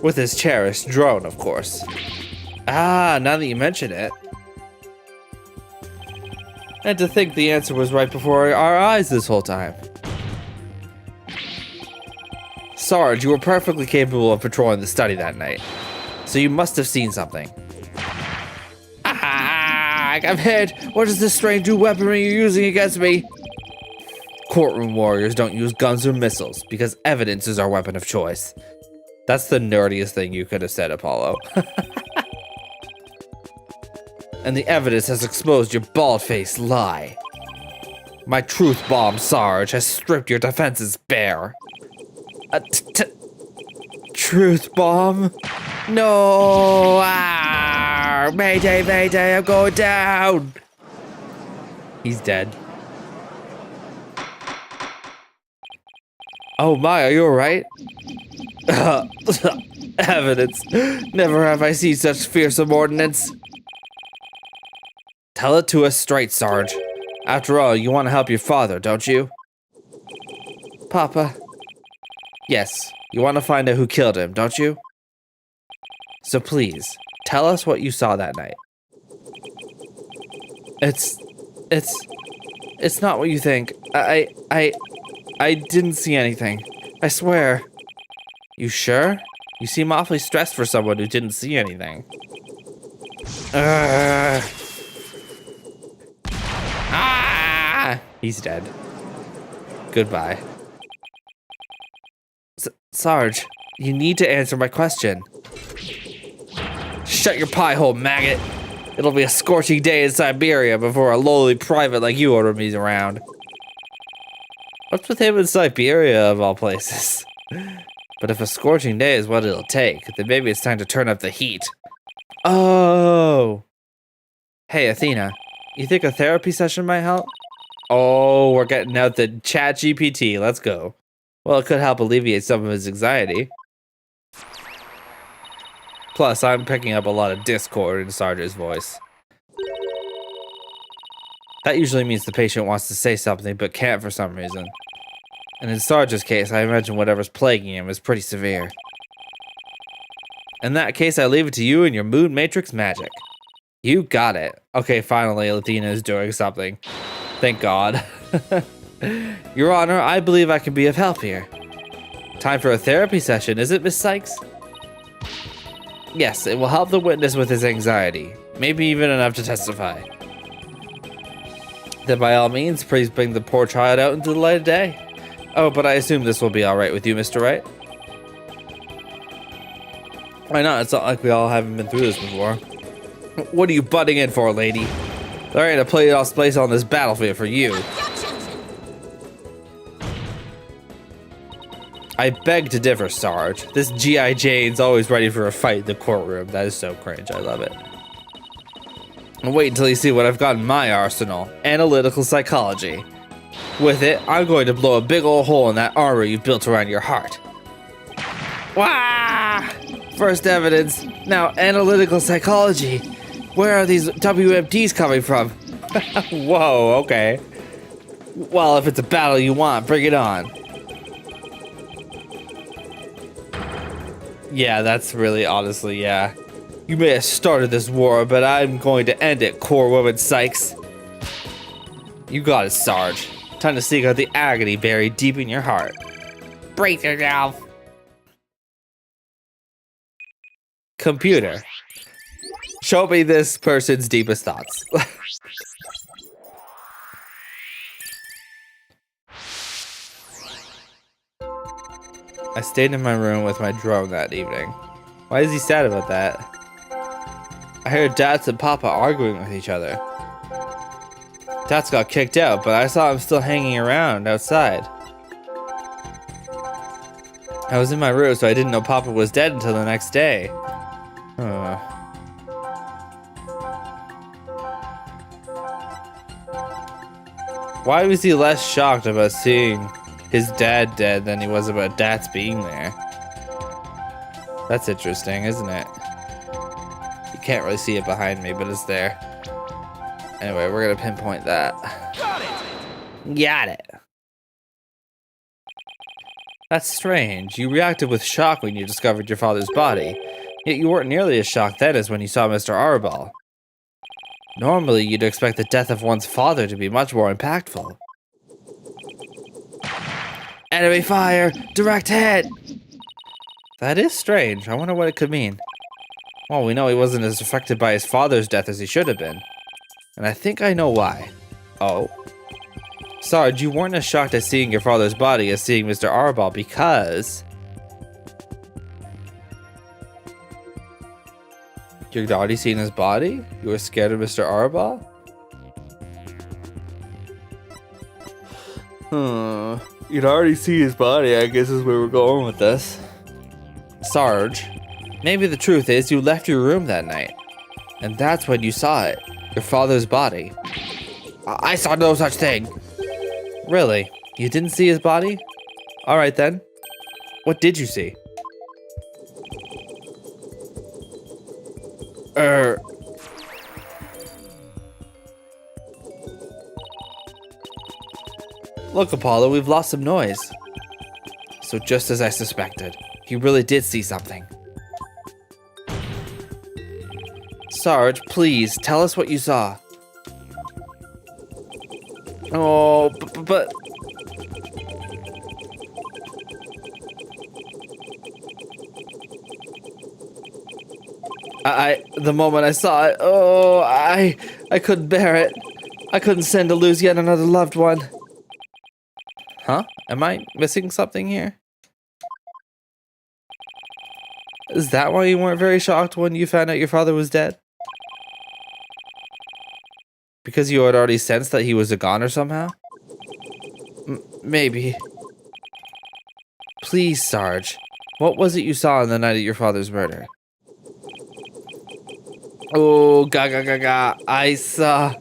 With his cherished drone, of course. Ah, now that you mention it. And to think the answer was right before our eyes this whole time. Sarge, you were perfectly capable of patrolling the study that night. So you must have seen something. Ah, I'm hit! What is this strange new weaponry you're using against me? Courtroom warriors don't use guns or missiles because evidence is our weapon of choice. That's the nerdiest thing you could have said, Apollo. And the evidence has exposed your bald-faced lie. My truth bomb, Sarge, has stripped your defenses bare. Truth bomb? No! Ah! Mayday, mayday, I'm going down! He's dead. Oh my, are you alright? Evidence. Never have I seen such fearsome ordnance. Tell it to us straight, Sarge. After all, you want to help your father, don't you? Papa. Yes, you want to find out who killed him, don't you? So please, tell us what you saw that night. It's not what you think. I didn't see anything. I swear. You sure? You seem awfully stressed for someone who didn't see anything. He's dead. Goodbye. Sarge, you need to answer my question. Shut your pie hole, maggot. It'll be a scorching day in Siberia before a lowly private like you order me around. What's with him in Siberia, of all places? But if a scorching day is what it'll take, then maybe it's time to turn up the heat. Oh. Hey, Athena, you think a therapy session might help? Oh, we're getting out the chat GPT. Let's go. Well, it could help alleviate some of his anxiety. Plus, I'm picking up a lot of discord in Sarge's voice. That usually means the patient wants to say something but can't for some reason. And in Sarge's case, I imagine whatever's plaguing him is pretty severe. In that case, I leave it to you and your mood matrix magic. You got it. Okay, finally, Athena is doing something. Thank God. Your Honor, I believe I can be of help here. Time for a therapy session, is it, Miss Sykes? Yes, it will help the witness with his anxiety. Maybe even enough to testify. Then by all means, please bring the poor child out into the light of day. Oh, but I assume this will be alright with you, Mr. Wright? Why not? It's not like we all haven't been through this before. What are you butting in for, lady? There ain't a place on this battlefield for you. I beg to differ, Sarge. This G.I. Jane's always ready for a fight in the courtroom. That is so cringe. I love it. And wait until you see what I've got in my arsenal. Analytical psychology. With it, I'm going to blow a big old hole in that armor you've built around your heart. Wah! First evidence, now analytical psychology. Where are these WMDs coming from? Whoa, okay. Well, if it's a battle you want, bring it on. Yeah, that's really, honestly, yeah. You may have started this war, but I'm going to end it, core woman Sykes. You got it, Sarge. Time to seek out the agony buried deep in your heart. Brace yourself. Computer. Show me this person's deepest thoughts. I stayed in my room with my drone that evening. Why is he sad about that? I heard Dats and Papa arguing with each other. Dats got kicked out, but I saw him still hanging around outside. I was in my room, so I didn't know Papa was dead until the next day. Why was he less shocked about seeing his dad dead than he was about Dats being there? That's interesting, isn't it? You can't really see it behind me, but it's there. Anyway, we're gonna pinpoint that. Got it! Got it! That's strange. You reacted with shock when you discovered your father's body, yet you weren't nearly as shocked then as when you saw Mr. Arbol. Normally, you'd expect the death of one's father to be much more impactful. Enemy fire! Direct hit! That is strange. I wonder what it could mean. Well, we know he wasn't as affected by his father's death as he should have been. And I think I know why. Oh. Sarge, you weren't as shocked at seeing your father's body as seeing Mr. Arbol because... You'd already seen his body? You were scared of Mr. Arbaugh? You'd already see his body, I guess is where we're going with this. Sarge, maybe the truth is you left your room that night. And that's when you saw it. Your father's body. I saw no such thing. Really? You didn't see his body? Alright then. What did you see? Look, Apollo, we've lost some noise. So just as I suspected, you really did see something. Sarge, please, tell us what you saw. Oh, but... the moment I saw it, oh, I couldn't bear it. I couldn't stand to lose yet another loved one. Huh? Am I missing something here? Is that why you weren't very shocked when you found out your father was dead? Because you had already sensed that he was a goner somehow? Maybe. Please, Sarge. What was it you saw on the night of your father's murder? Oh, ga. I saw...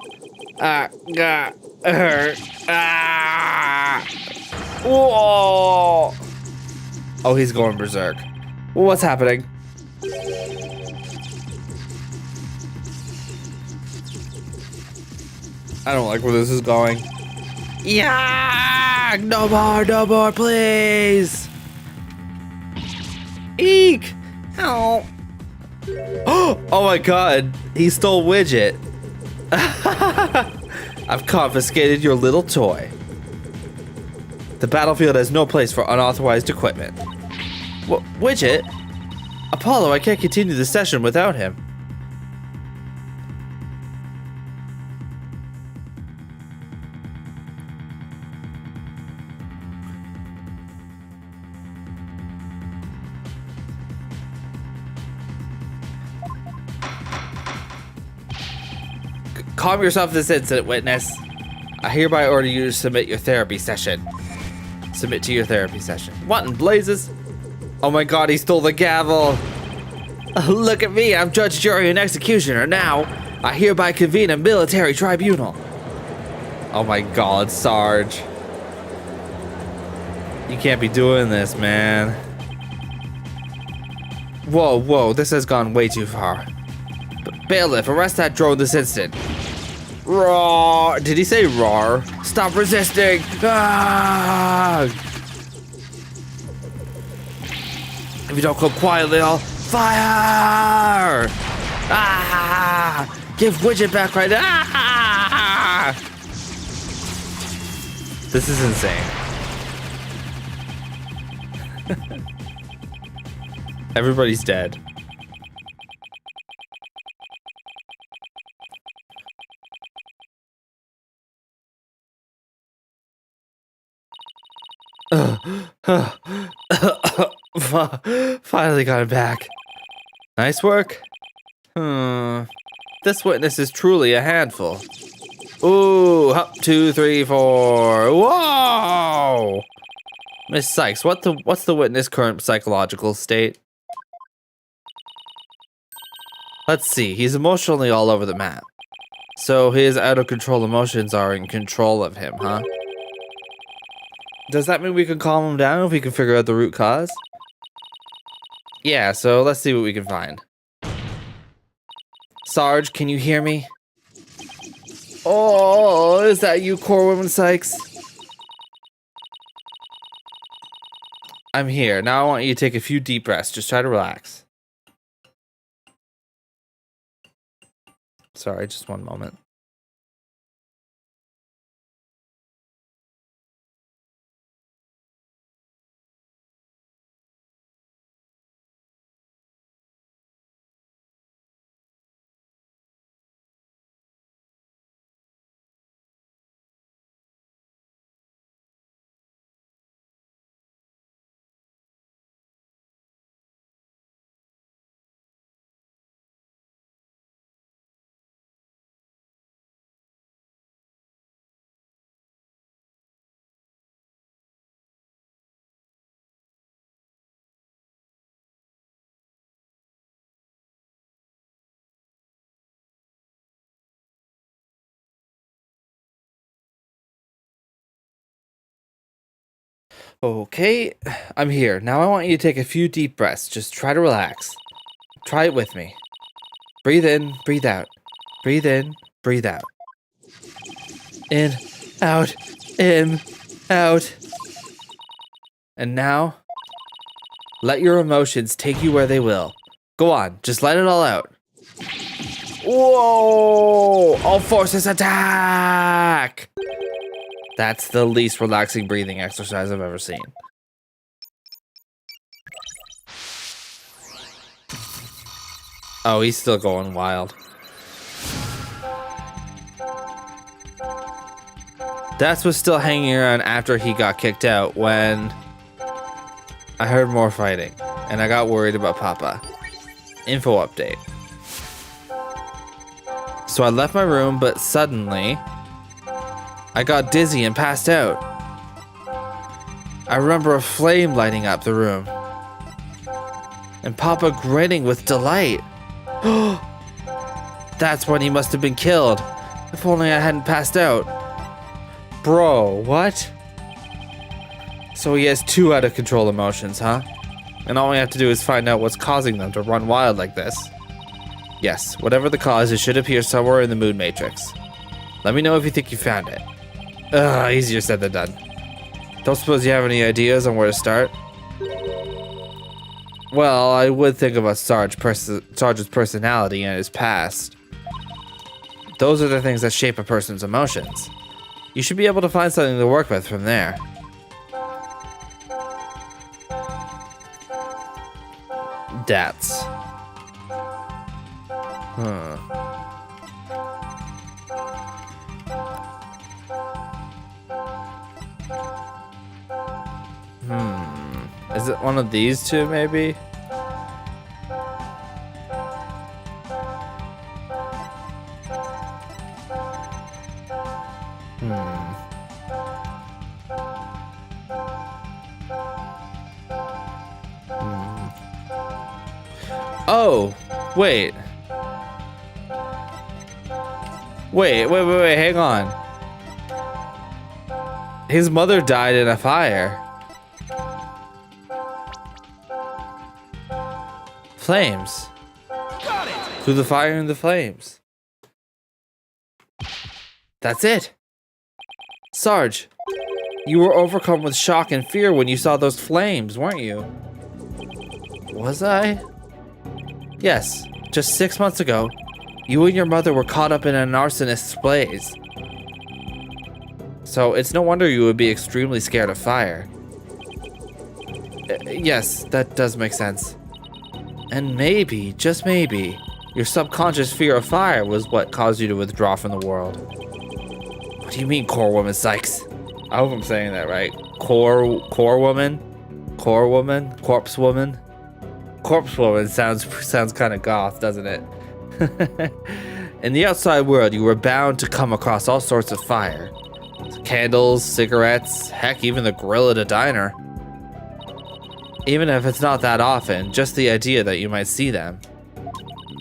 Whoa! Oh, he's going berserk. What's happening? I don't like where this is going. Yeah! No more, please! Eek! Help! Oh my god, he stole Widget. I've confiscated your little toy. The battlefield has no place for unauthorized equipment. Widget? Apollo, I can't continue the session without him. Calm yourself this instant, witness. I hereby order you to submit your therapy session. Submit to your therapy session. What in blazes? Oh my god, he stole the gavel. Look at me, I'm judge, jury, and executioner. Now, I hereby convene a military tribunal. Oh my god, Sarge. You can't be doing this, man. Whoa, this has gone way too far. Bailiff, arrest that drone this instant. Roar! Did he say roar? Stop resisting! Ah! If you don't come quietly, I'll fire! Ah! Give Widget back right now! Ah! This is insane. Everybody's dead. Finally got him back. Nice work. This witness is truly a handful. Ooh, up 2, 3, 4. Whoa! Miss Sykes, what's the witness' current psychological state? Let's see, he's emotionally all over the map. So his out of control emotions are in control of him, huh? Does that mean we can calm him down if we can figure out the root cause? Yeah, so let's see what we can find. Sarge, can you hear me? Oh, is that you, Core Woman Sykes? I'm here. Now I want you to take a few deep breaths. Just try to relax. Sorry, just one moment. Okay, I'm here. Now I want you to take a few deep breaths. Just try to relax. Try it with me. Breathe in, breathe out. Breathe in, breathe out. In, out, in, out. And now, let your emotions take you where they will. Go on, just let it all out. Whoa! All forces attack! That's the least relaxing breathing exercise I've ever seen. Oh, he's still going wild. Death was still hanging around after he got kicked out when I heard more fighting, and I got worried about Papa. Info update. So I left my room, but suddenly I got dizzy and passed out. I remember a flame lighting up the room, and Papa grinning with delight. That's when he must have been killed. If only I hadn't passed out. Bro, what? So he has two out of control emotions, huh? And all we have to do is find out what's causing them to run wild like this. Yes, whatever the cause, it should appear somewhere in the mood matrix. Let me know if you think you found it. Ugh, easier said than done. Don't suppose you have any ideas on where to start? Well, I would think about Sarge's personality and his past. Those are the things that shape a person's emotions. You should be able to find something to work with from there. Dats. Huh. Is it one of these two, maybe? Oh, wait. Wait, hang on. His mother died in a fire. Flames. Got it. Through the fire and the flames. That's it. Sarge, you were overcome with shock and fear when you saw those flames, weren't you? Was I? Yes, just 6 months ago, you and your mother were caught up in an arsonist's blaze. So it's no wonder you would be extremely scared of fire. Yes, that does make sense. And maybe, just maybe, your subconscious fear of fire was what caused you to withdraw from the world. What do you mean, core woman, Sykes? I hope I'm saying that right. Core woman? Core woman? Corpse woman? Corpse woman sounds kind of goth, doesn't it? In the outside world, you were bound to come across all sorts of fire. Candles, cigarettes, heck, even the grill at a diner. Even if it's not that often, just the idea that you might see them.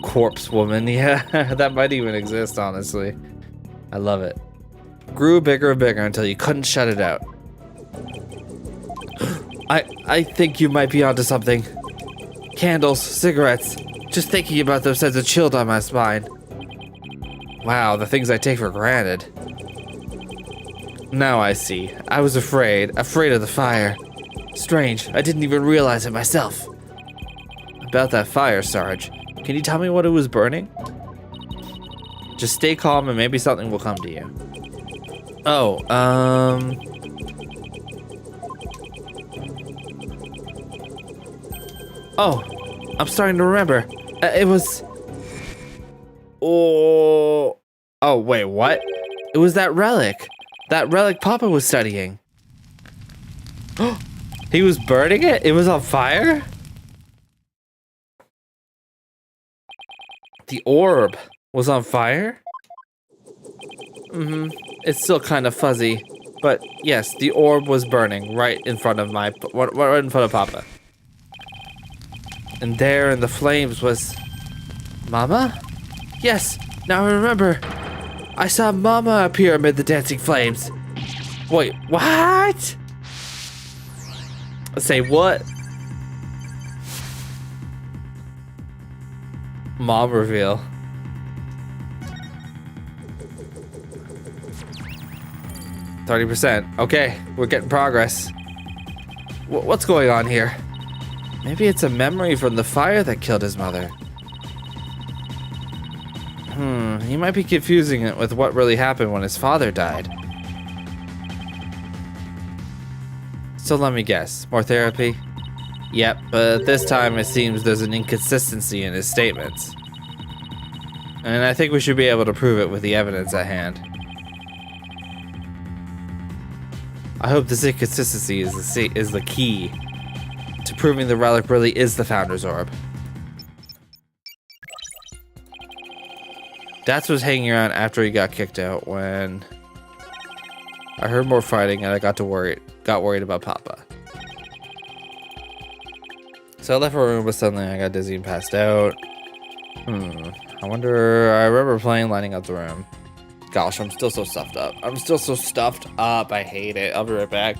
Corpse woman, yeah, that might even exist, honestly. I love it. Grew bigger and bigger until you couldn't shut it out. I think you might be onto something. Candles, cigarettes. Just thinking about them sends a chill down my spine. Wow, the things I take for granted. Now I see. I was afraid of the fire. Strange, I didn't even realize it myself. About that fire, Sarge, can you tell me what it was burning? Just stay calm and maybe something will come to you. Oh, Oh, I'm starting to remember. It was... Oh, wait, what? It was that relic. That relic Papa was studying. He was burning it? It was on fire? The orb was on fire? It's still kind of fuzzy. But yes, the orb was burning right in front of right in front of Papa. And there in the flames was... Mama? Yes, now I remember. I saw Mama appear amid the dancing flames. Wait, what? Say what? Mom reveal. %. Okay, we're getting progress. What's going on here? Maybe it's a memory from the fire that killed his mother. He might be confusing it with what really happened when his father died. So let me guess, more therapy? Yep, but this time it seems there's an inconsistency in his statements. And I think we should be able to prove it with the evidence at hand. I hope this inconsistency is the key to proving the relic really is the Founder's Orb. Dad was hanging around after he got kicked out when I heard more fighting and I got worried about Papa. So I left my room, but suddenly I got dizzy and passed out. I remember lining up the room. Gosh, I'm still so stuffed up. I hate it. I'll be right back.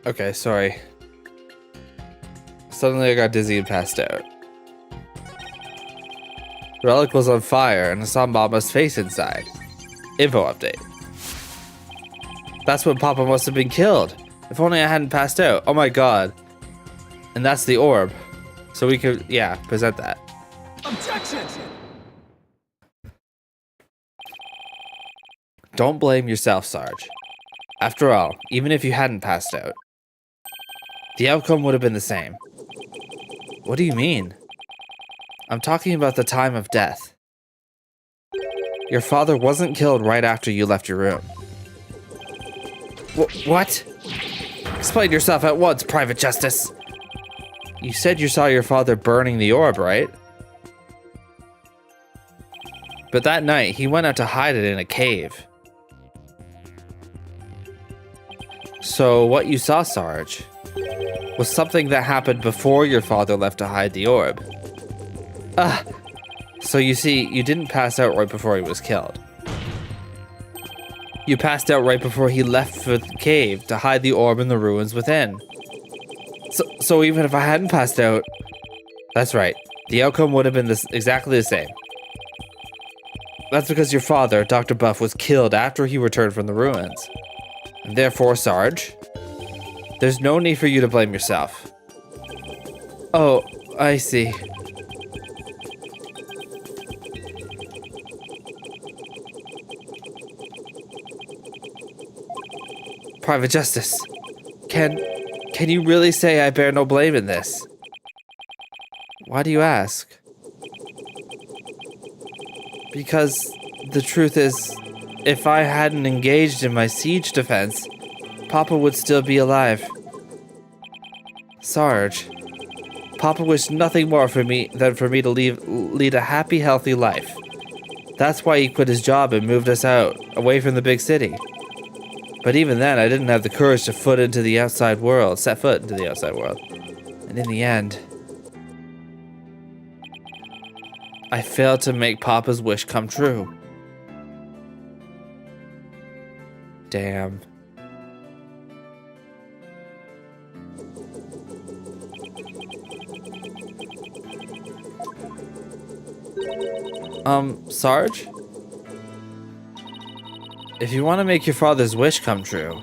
Okay, sorry. Suddenly I got dizzy and passed out. The relic was on fire and I saw Mama's face inside. Info update. That's when Papa must have been killed. If only I hadn't passed out. Oh my god. And that's the orb. So we could, present that. Objection! Don't blame yourself, Sarge. After all, even if you hadn't passed out, the outcome would have been the same. What do you mean? I'm talking about the time of death. Your father wasn't killed right after you left your room. What? Explain yourself at once, Private Justice. You said you saw your father burning the orb, right? But that night, he went out to hide it in a cave. So what you saw, Sarge, was something that happened before your father left to hide the orb. So you see, you didn't pass out right before he was killed. You passed out right before he left for the cave to hide the orb in the ruins within. So even if I hadn't passed out, that's right, the outcome would have been exactly the same. That's because your father, Dr. Buff, was killed after he returned from the ruins. And therefore, Sarge, there's no need for you to blame yourself. Oh, I see. Private Justice, can you really say I bear no blame in this? Why do you ask? Because the truth is, If I hadn't engaged in my siege defense, Papa would still be alive. Sarge, Papa wished nothing more for me than for me to lead a happy, healthy life. That's why he quit his job and moved us out, away from the big city. But even then, I didn't have the courage to set foot into the outside world. And in the end, I failed to make Papa's wish come true. Damn. Sarge? If you want to make your father's wish come true,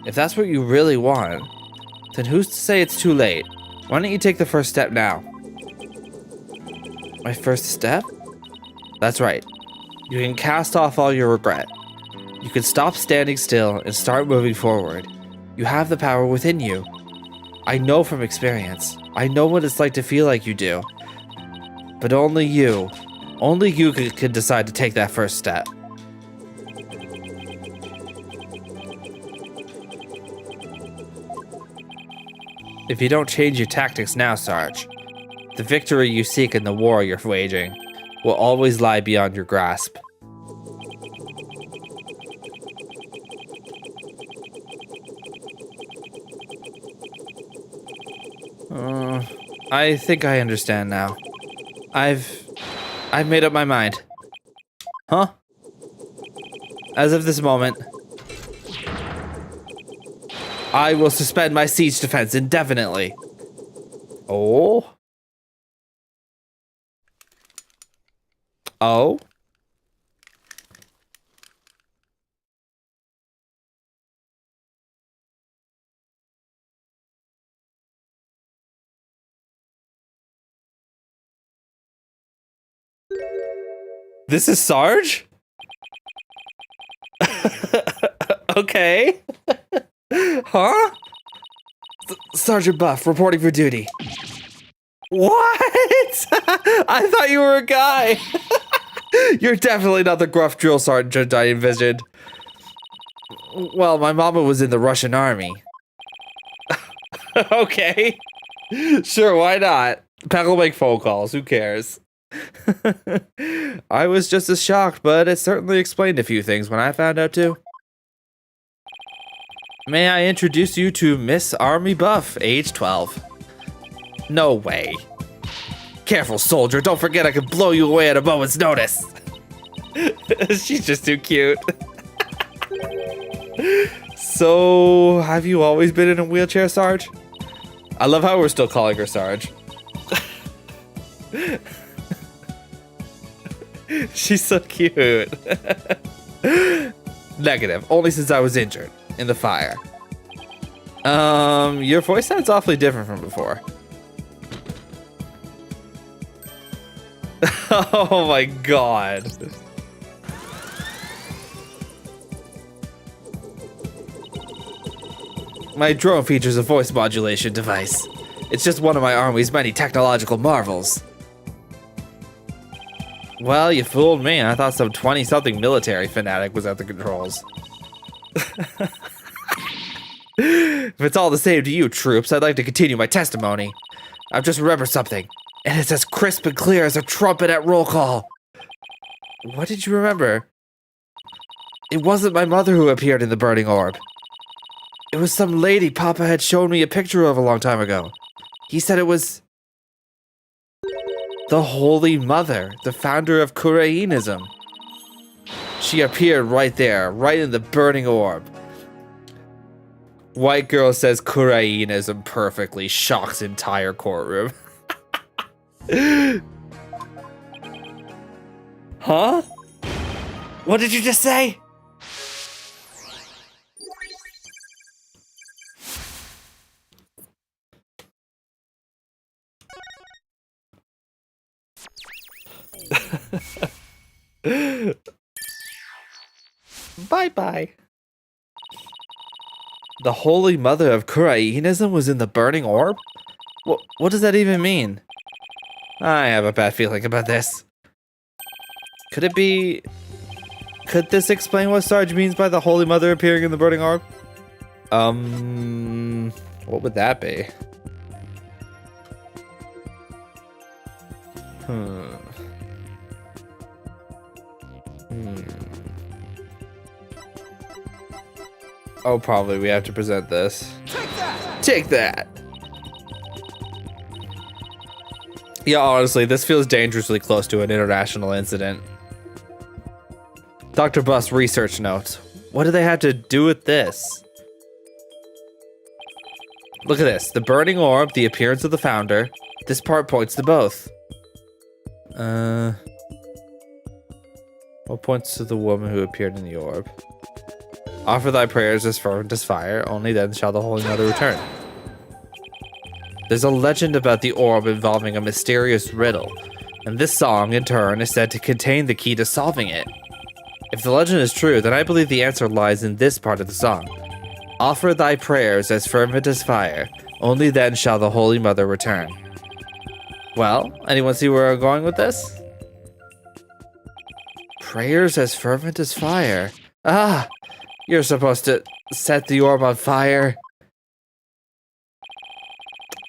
if that's what you really want, then who's to say it's too late? Why don't you take the first step now? My first step? That's right. You can cast off all your regret. You can stop standing still and start moving forward. You have the power within you. I know from experience. I know what it's like to feel like you do. But only you can decide to take that first step. If you don't change your tactics now, Sarge, the victory you seek in the war you're waging will always lie beyond your grasp. I think I understand now. I've made up my mind. Huh? As of this moment, I will suspend my siege defense indefinitely. Oh? Oh? This is Sarge? Okay. Huh? Sergeant Buff, reporting for duty. What? I thought you were a guy. You're definitely not the gruff drill sergeant I envisioned. Well, my mama was in the Russian army. Okay. Sure, why not? Peck will make phone calls, who cares? I was just as shocked, but it certainly explained a few things when I found out too. May I introduce you to Miss Army Buff, age 12. No way. Careful, soldier, don't forget I could blow you away at a moment's notice. She's just too cute. So, have you always been in a wheelchair, Sarge? I love how we're still calling her Sarge. She's so cute. Negative, only since I was injured in the fire. Your voice sounds awfully different from before. Oh my god. My drone features a voice modulation device. It's just one of my army's many technological marvels. Well, you fooled me. I thought some 20-something military fanatic was at the controls. If it's all the same to you, troops, I'd like to continue my testimony. I've just remembered something, and it's as crisp and clear as a trumpet at roll call. What did you remember? It wasn't my mother who appeared in the burning orb. It was some lady Papa had shown me a picture of a long time ago. He said it was the Holy Mother, the founder of Kurainism. She appeared right there, right in the burning orb. White girl says Kurainism perfectly, shocks entire courtroom. Huh? What did you just say? Bye-bye. The Holy Mother of Kurainism was in the burning orb? What does that even mean? I have a bad feeling about this. Could it be Could this explain what Sarge means by the Holy Mother appearing in the burning orb? What would that be? Oh, probably we have to present this. Take that! Yeah, honestly, this feels dangerously close to an international incident. Dr. Bus research notes. What do they have to do with this? Look at this. The burning orb, the appearance of the founder. This part points to both. What points to the woman who appeared in the orb? Offer thy prayers as fervent as fire, only then shall the Holy Mother return. There's a legend about the orb involving a mysterious riddle, and this song, in turn, is said to contain the key to solving it. If the legend is true, then I believe the answer lies in this part of the song. Offer thy prayers as fervent as fire, only then shall the Holy Mother return. Well, anyone see where I'm going with this? Prayers as fervent as fire. Ah, you're supposed to set the orb on fire.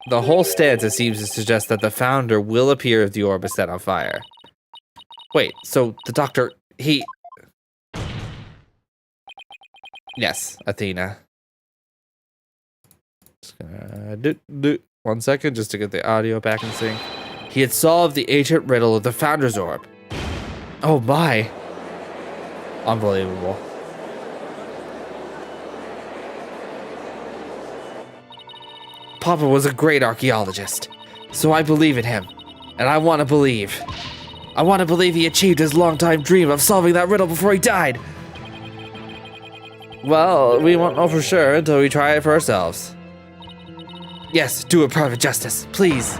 The whole stanza seems to suggest that the founder will appear if the orb is set on fire. Wait, so the doctor, he... Yes, Athena. Just gonna do 1 second just to get the audio back in sync. He had solved the ancient riddle of the founder's orb. Oh my. Unbelievable. Papa was a great archaeologist, so I believe in him, and I want to believe. I want to believe he achieved his long-time dream of solving that riddle before he died. Well, we won't know for sure until we try it for ourselves. Yes, do it, Private Justice, please.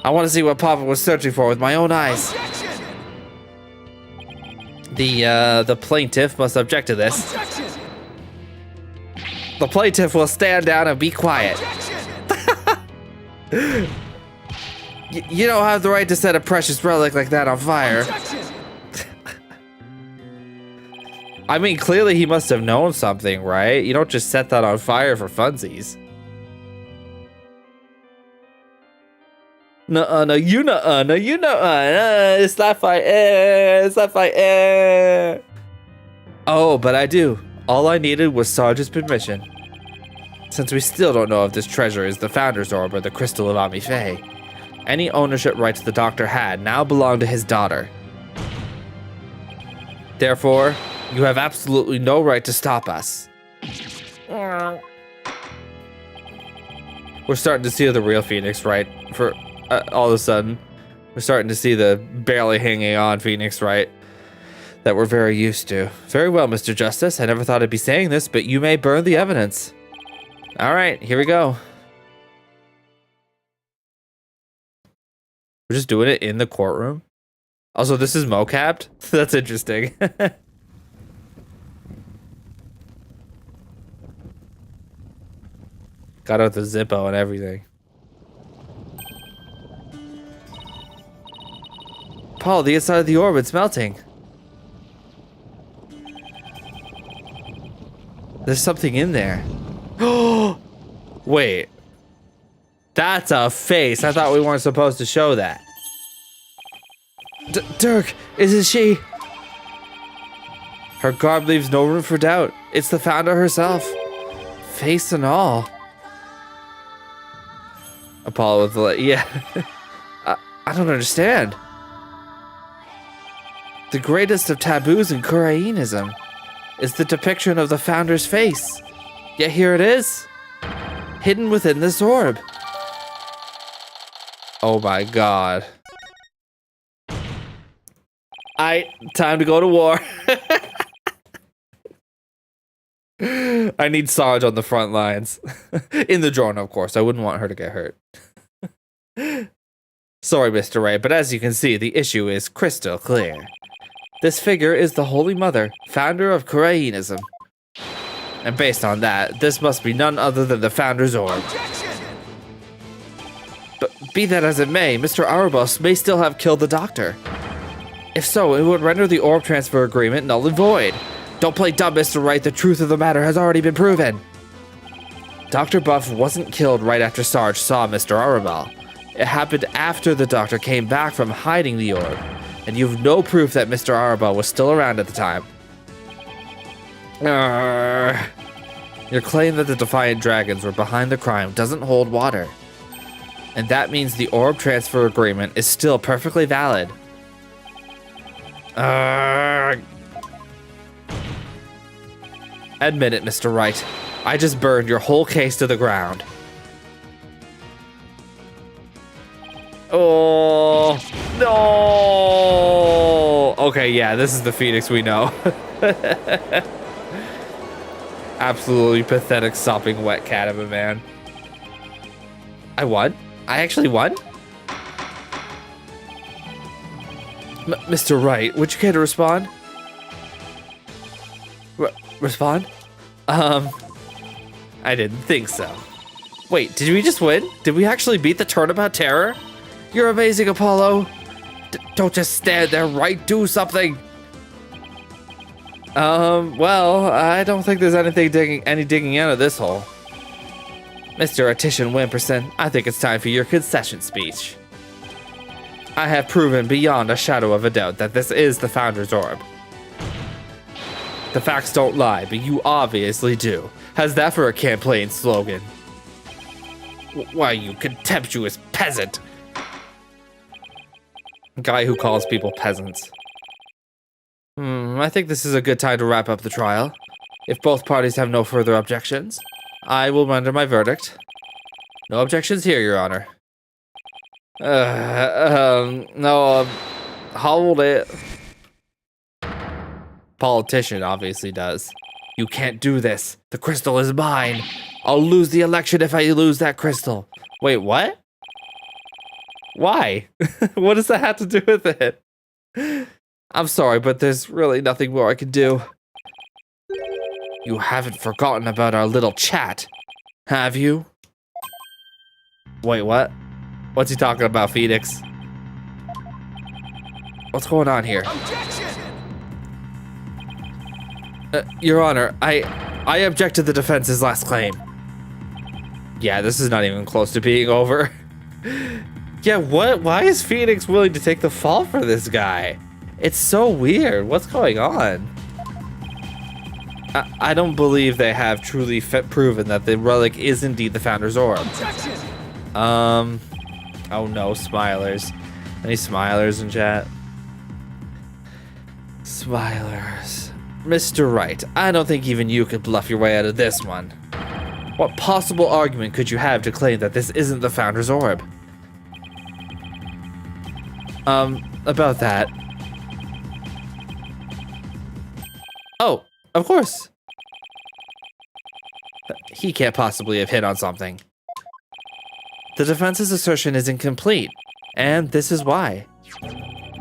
I want to see what Papa was searching for with my own eyes. The plaintiff must object to this. The plaintiff will stand down and be quiet. You don't have the right to set a precious relic like that on fire. I mean, clearly he must have known something, right? You don't just set that on fire for funsies. No, you know, it's not fire, it's not fire. Oh, but I do. All I needed was Sarge's permission. Since we still don't know if this treasure is the Founder's Orb or the Crystal of Ami Faye, any ownership rights the Doctor had now belong to his daughter. Therefore, you have absolutely no right to stop us. We're starting to see the real Phoenix, right? For all of a sudden, we're starting to see the barely hanging on Phoenix, right? That we're very used to. Very well, Mr. Justice. I never thought I'd be saying this, but you may burn the evidence. All right, here we go. We're just doing it in the courtroom. Also, this is mocapped. That's interesting. Got out the Zippo and everything. Paul, the inside of the orbit's melting. There's something in there. Oh, wait. That's a face. I thought we weren't supposed to show that. Dirk, is it she? Her garb leaves no room for doubt. It's the Founder herself. Face and all. Apollo with the... Yeah. I don't understand. The greatest of taboos in Koreanism is the depiction of the Founder's face. Yet here it is, hidden within this orb. Oh my god. Time to go to war. I need Sarge on the front lines. In the drone, of course. I wouldn't want her to get hurt. Sorry, Mr. Ray, but as you can see, the issue is crystal clear. This figure is the Holy Mother, founder of Koreanism. And based on that, this must be none other than the Founder's Orb. But be that as it may, Mr. Arabos may still have killed the Doctor. If so, it would render the orb transfer agreement null and void. Don't play dumb, Mr. Wright. The truth of the matter has already been proven. Dr. Buff wasn't killed right after Sarge saw Mr. Arabelle. It happened after the doctor came back from hiding the orb, and you have no proof that Mr. Arabelle was still around at the time. Your claim that the Defiant Dragons were behind the crime doesn't hold water. And that means the orb transfer agreement is still perfectly valid. Admit it, Mr. Wright. I just burned your whole case to the ground. Oh, no. Okay, yeah, this is the Phoenix we know. Absolutely pathetic, sopping wet cat of a man. I won? I actually won? Mr. Wright, would you care to respond? Respond? I didn't think so. Wait, did we just win? Did we actually beat the Turnabout Terror? You're amazing, Apollo. Don't just stand there, right? Do something. Well, I don't think there's any digging out of this hole. Mr. Attition Wimperson, I think it's time for your concession speech. I have proven beyond a shadow of a doubt that this is the Founder's Orb. The facts don't lie, but you obviously do. How's that for a campaign slogan? Why, you contemptuous peasant. Guy who calls people peasants. I think this is a good time to wrap up the trial. If both parties have no further objections, I will render my verdict. No objections here, Your Honor. No, hold it. Politician obviously does. You can't do this. The crystal is mine. I'll lose the election if I lose that crystal. Wait, what? Why? What does that have to do with it? I'm sorry, but there's really nothing more I can do. You haven't forgotten about our little chat, have you? Wait, what? What's he talking about, Phoenix? What's going on here? Objection! Your Honor, I object to the defense's last claim. Yeah, this is not even close to being over. Yeah, what? Why is Phoenix willing to take the fall for this guy? It's so weird. What's going on? I don't believe they have truly proven that the relic is indeed the Founder's Orb. Objection! Oh no, smilers. Any smilers in chat? Smilers. Mr. Wright, I don't think even you could bluff your way out of this one. What possible argument could you have to claim that this isn't the Founder's Orb? About that. Oh, of course. He can't possibly have hit on something. The defense's assertion is incomplete, and this is why.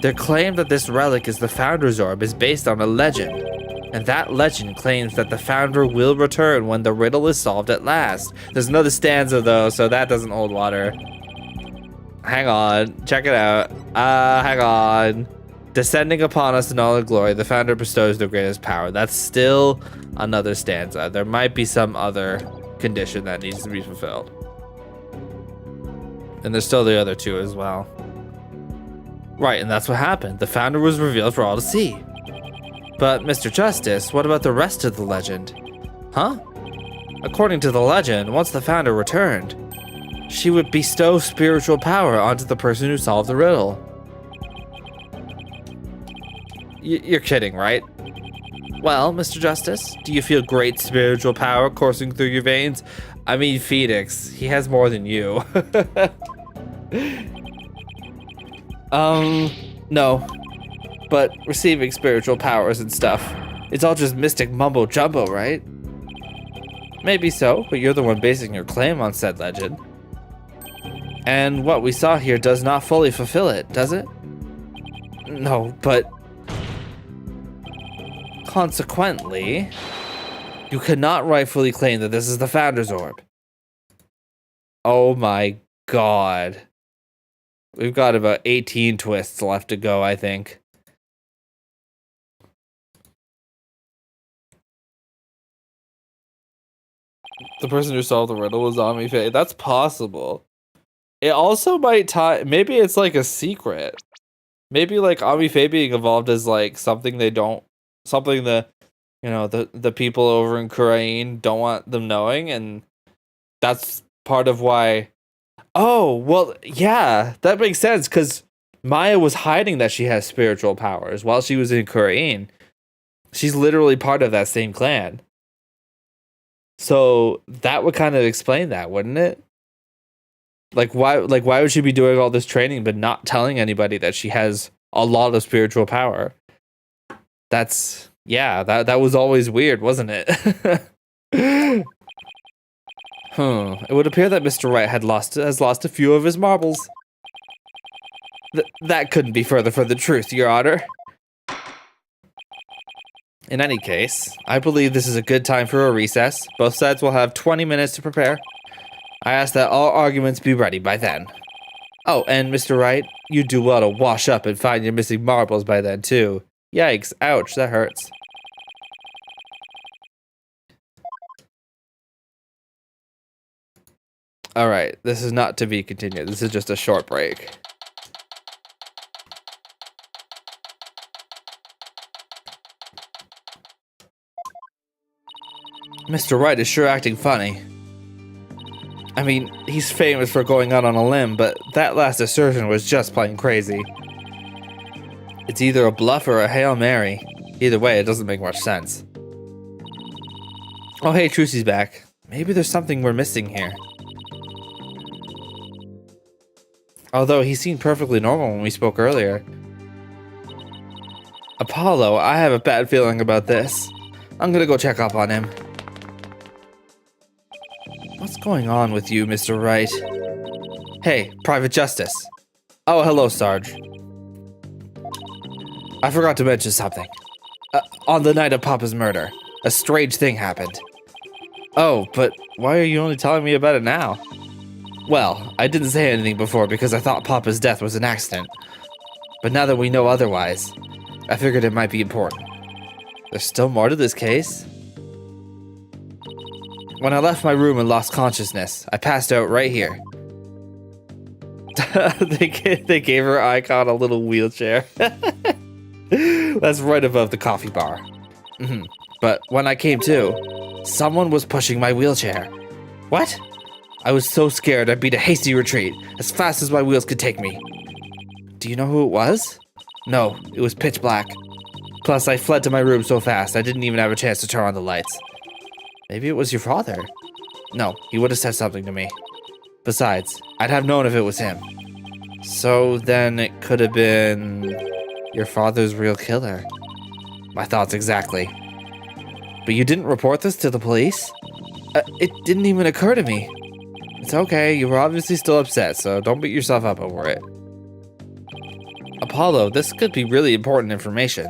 Their claim that this relic is the Founder's Orb is based on a legend, and that legend claims that the Founder will return when the riddle is solved at last. There's another stanza though, so that doesn't hold water. Hang on, check it out. Hang on. Descending upon us in all the glory, the Founder bestows the greatest power. That's still another stanza. There might be some other condition that needs to be fulfilled. And there's still the other two as well. Right, and that's what happened. The Founder was revealed for all to see. But, Mr. Justice, what about the rest of the legend? Huh? According to the legend, once the Founder returned, she would bestow spiritual power onto the person who solved the riddle. You're kidding, right? Well, Mr. Justice, do you feel great spiritual power coursing through your veins? I mean, Phoenix, he has more than you. No. But receiving spiritual powers and stuff, it's all just mystic mumbo jumbo, right? Maybe so, but you're the one basing your claim on said legend. And what we saw here does not fully fulfill it, does it? No, but consequently, you cannot rightfully claim that this is the Founder's Orb. Oh my god. We've got about 18 twists left to go, I think. The person who solved the riddle was Ami Faye. That's possible. It also might tie. Maybe it's like a secret. Maybe like Ami Faye being involved is like something they don't. Something the people over in Korean don't want them knowing, and that's part of why. Oh, well, yeah, that makes sense because Maya was hiding that she has spiritual powers while she was in Korean. She's literally part of that same clan. So that would kind of explain that, wouldn't it? Why would she be doing all this training but not telling anybody that she has a lot of spiritual power? That was always weird, wasn't it? It would appear that Mr. Wright has lost a few of his marbles. That couldn't be further from the truth, Your Honor. In any case, I believe this is a good time for a recess. Both sides will have 20 minutes to prepare. I ask that all arguments be ready by then. Oh, and Mr. Wright, you do well to wash up and find your missing marbles by then, too. Yikes, ouch, that hurts. Alright, this is not to be continued. This is just a short break. Mr. Wright is sure acting funny. I mean, he's famous for going out on a limb, but that last assertion was just plain crazy. It's either a bluff or a Hail Mary. Either way, it doesn't make much sense. Oh hey, Trucy's back. Maybe there's something we're missing here. Although he seemed perfectly normal when we spoke earlier. Apollo, I have a bad feeling about this. I'm gonna go check up on him. What's going on with you, Mr. Wright? Hey, Private Justice. Oh, hello, Sarge. I forgot to mention something. On the night of Papa's murder, a strange thing happened. Oh, but why are you only telling me about it now? Well, I didn't say anything before because I thought Papa's death was an accident. But now that we know otherwise, I figured it might be important. There's still more to this case? When I left my room and lost consciousness, I passed out right here. They gave her icon a little wheelchair. That's right above the coffee bar. But when I came to, someone was pushing my wheelchair. What? I was so scared I beat a hasty retreat as fast as my wheels could take me. Do you know who it was? No, it was pitch black. Plus, I fled to my room so fast I didn't even have a chance to turn on the lights. Maybe it was your father. No, he would have said something to me. Besides, I'd have known if it was him. So then it could have been your father's real killer. My thoughts exactly. But you didn't report this to the police? It didn't even occur to me. It's okay, you were obviously still upset, so don't beat yourself up over it. Apollo, this could be really important information.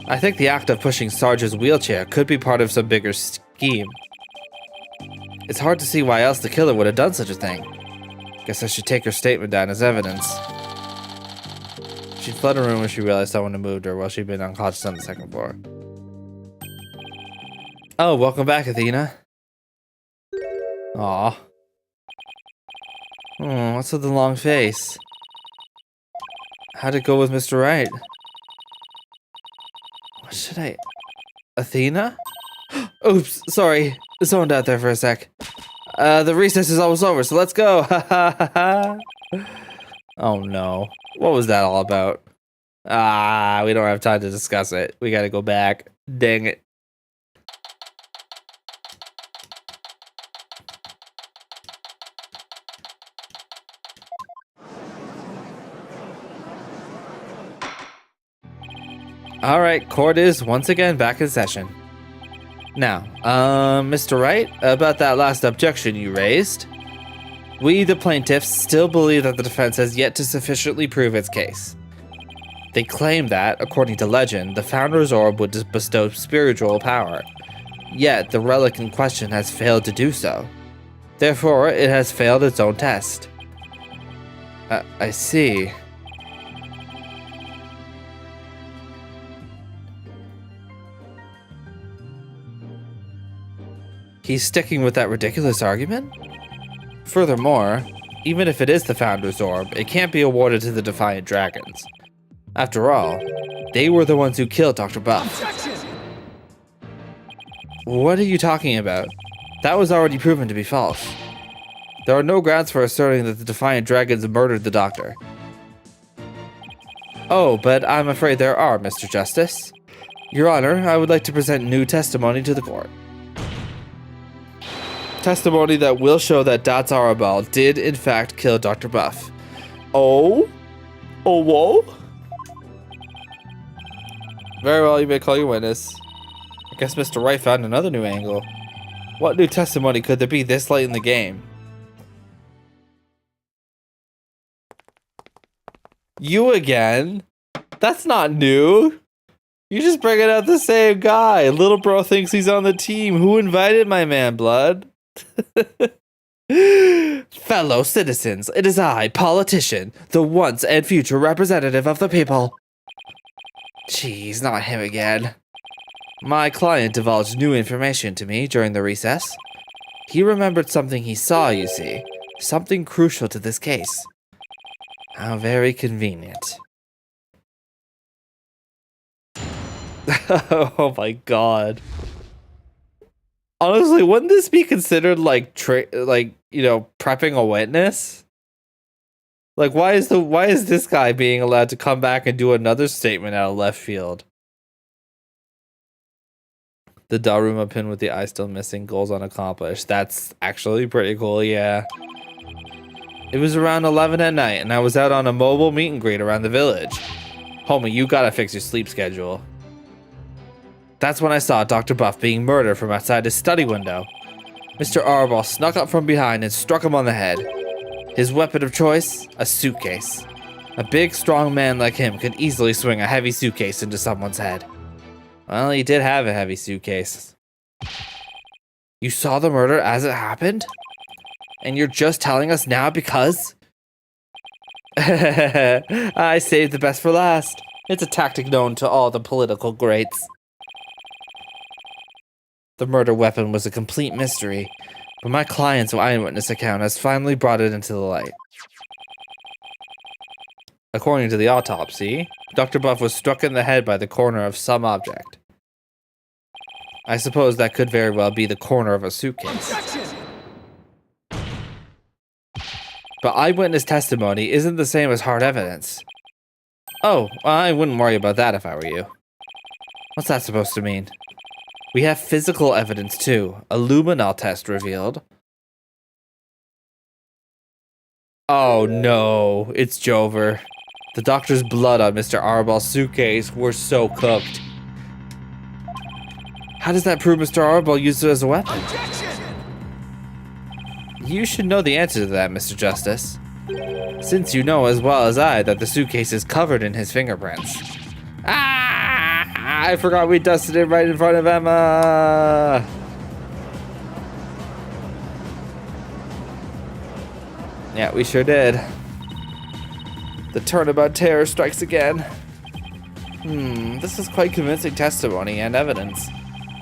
I think the act of pushing Sarge's wheelchair could be part of some bigger scheme. It's hard to see why else the killer would have done such a thing. Guess I should take her statement down as evidence. She fled her room when she realized someone had moved her while she'd been unconscious on the second floor. Oh, welcome back, Athena. Aw. Oh, what's with the long face? How'd it go with Mr. Wright? What should I... Athena? Oops, sorry. Zoned out there for a sec. The recess is almost over, so let's go. Oh no. What was that all about? Ah, we don't have time to discuss it. We gotta go back. Dang it. Alright, court is once again back in session. Now, Mr. Wright, about that last objection you raised, we, the plaintiffs, still believe that the defense has yet to sufficiently prove its case. They claim that, according to legend, the Founder's Orb would bestow spiritual power, yet the relic in question has failed to do so. Therefore, it has failed its own test. I see. He's sticking with that ridiculous argument? Furthermore, even if it is the Founder's Orb, it can't be awarded to the Defiant Dragons. After all, they were the ones who killed Dr. Buff. Objection! What are you talking about? That was already proven to be false. There are no grounds for asserting that the Defiant Dragons murdered the Doctor. Oh, but I'm afraid there are, Mr. Justice. Your Honor, I would like to present new testimony to the court. Testimony that will show that Dots Arabal did in fact kill Dr. Buff. Oh? Oh, whoa? Very well, you may call your witness. I guess Mr. Wright found another new angle. What new testimony could there be this late in the game? You again? That's not new. You're just bringing out the same guy. Little bro thinks he's on the team. Who invited my man, Blood? Fellow citizens, it is I, politician, the once and future representative of the people. Jeez, not him again. My client divulged new information to me during the recess. He remembered something he saw, you see. Something crucial to this case. How very convenient. Oh my god. Honestly, wouldn't this be considered like prepping a witness? Like, why is this guy being allowed to come back and do another statement out of left field? The Daruma pin with the eye still missing, goals unaccomplished. That's actually pretty cool, yeah. It was around 11 at night, and I was out on a mobile meet and greet around the village. Homie, you gotta fix your sleep schedule. That's when I saw Dr. Buff being murdered from outside his study window. Mr. Arbol snuck up from behind and struck him on the head. His weapon of choice? A suitcase. A big, strong man like him could easily swing a heavy suitcase into someone's head. Well, he did have a heavy suitcase. You saw the murder as it happened? And you're just telling us now because? I saved the best for last. It's a tactic known to all the political greats. The murder weapon was a complete mystery, but my client's eyewitness account has finally brought it into the light. According to the autopsy, Dr. Buff was struck in the head by the corner of some object. I suppose that could very well be the corner of a suitcase. Objection! But eyewitness testimony isn't the same as hard evidence. Oh, well, I wouldn't worry about that if I were you. What's that supposed to mean? We have physical evidence too. A luminol test revealed. Oh no, it's Jover. The doctor's blood on Mr. Arbal's suitcase were so cooked. How does that prove Mr. Arbal used it as a weapon? Objection! You should know the answer to that, Mr. Justice. Since you know as well as I that the suitcase is covered in his fingerprints. I forgot we dusted it right in front of Emma. Yeah, we sure did. The Turnabout terror strikes again. This is quite convincing testimony and evidence.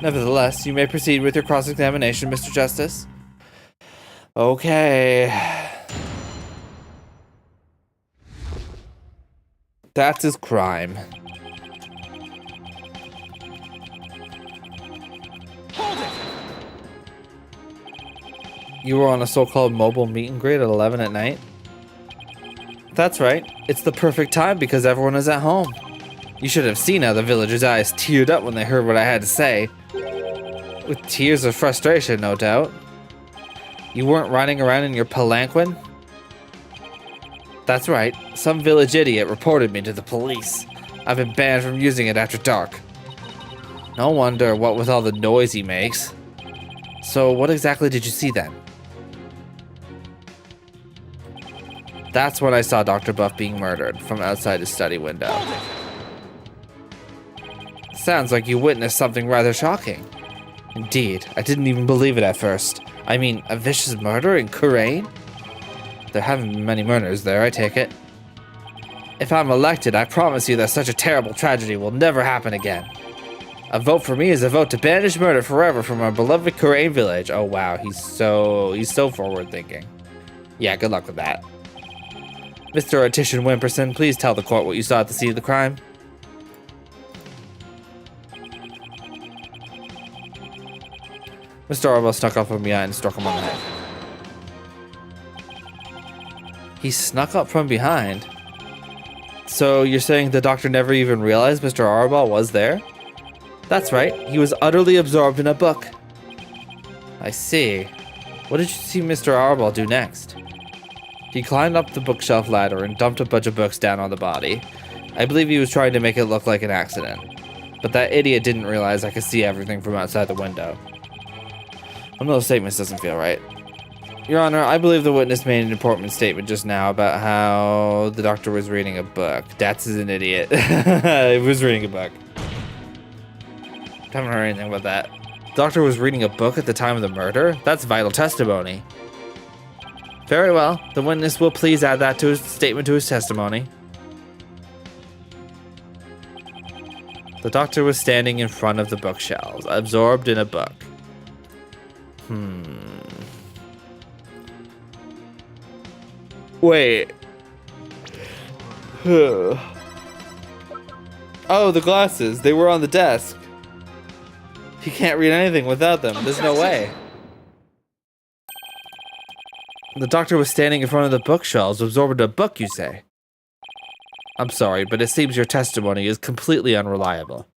Nevertheless, you may proceed with your cross-examination, Mr. Justice. Okay. That's his crime. Hold it! You were on a so-called mobile meet and greet at 11 at night? That's right. It's the perfect time because everyone is at home. You should have seen how the villagers' eyes teared up when they heard what I had to say. With tears of frustration, no doubt. You weren't riding around in your palanquin? That's right. Some village idiot reported me to the police. I've been banned from using it after dark. No wonder, what with all the noise he makes. So what exactly did you see then? That's when I saw Dr. Buff being murdered from outside his study window. Sounds like you witnessed something rather shocking. Indeed, I didn't even believe it at first. I mean, a vicious murder in Kurain? There haven't been many murders there, I take it. If I'm elected, I promise you that such a terrible tragedy will never happen again. A vote for me is a vote to banish murder forever from our beloved Kurain village. Oh wow, he's so forward thinking. Yeah, good luck with that. Mr. Artisan Wimperson, please tell the court what you saw at the scene of the crime. Mr. Orwell snuck up from behind and struck him on the head. He snuck up from behind? So you're saying the doctor never even realized Mr. Orwell was there? That's right, he was utterly absorbed in a book. I see. What did you see Mr. Orwell do next? He climbed up the bookshelf ladder and dumped a bunch of books down on the body. I believe he was trying to make it look like an accident. But that idiot didn't realize I could see everything from outside the window. One of those statements doesn't feel right. Your Honor, I believe the witness made an important statement just now about how the doctor was reading a book. That's an idiot. He was reading a book. Haven't heard anything about that. The doctor was reading a book at the time of the murder? That's vital testimony. Very well. The witness will please add that to his statement to his testimony. The doctor was standing in front of the bookshelves, absorbed in a book. Wait. Oh, the glasses. They were on the desk. He can't read anything without them. There's no way. The doctor was standing in front of the bookshelves, absorbed in a book, you say? I'm sorry, but it seems your testimony is completely unreliable.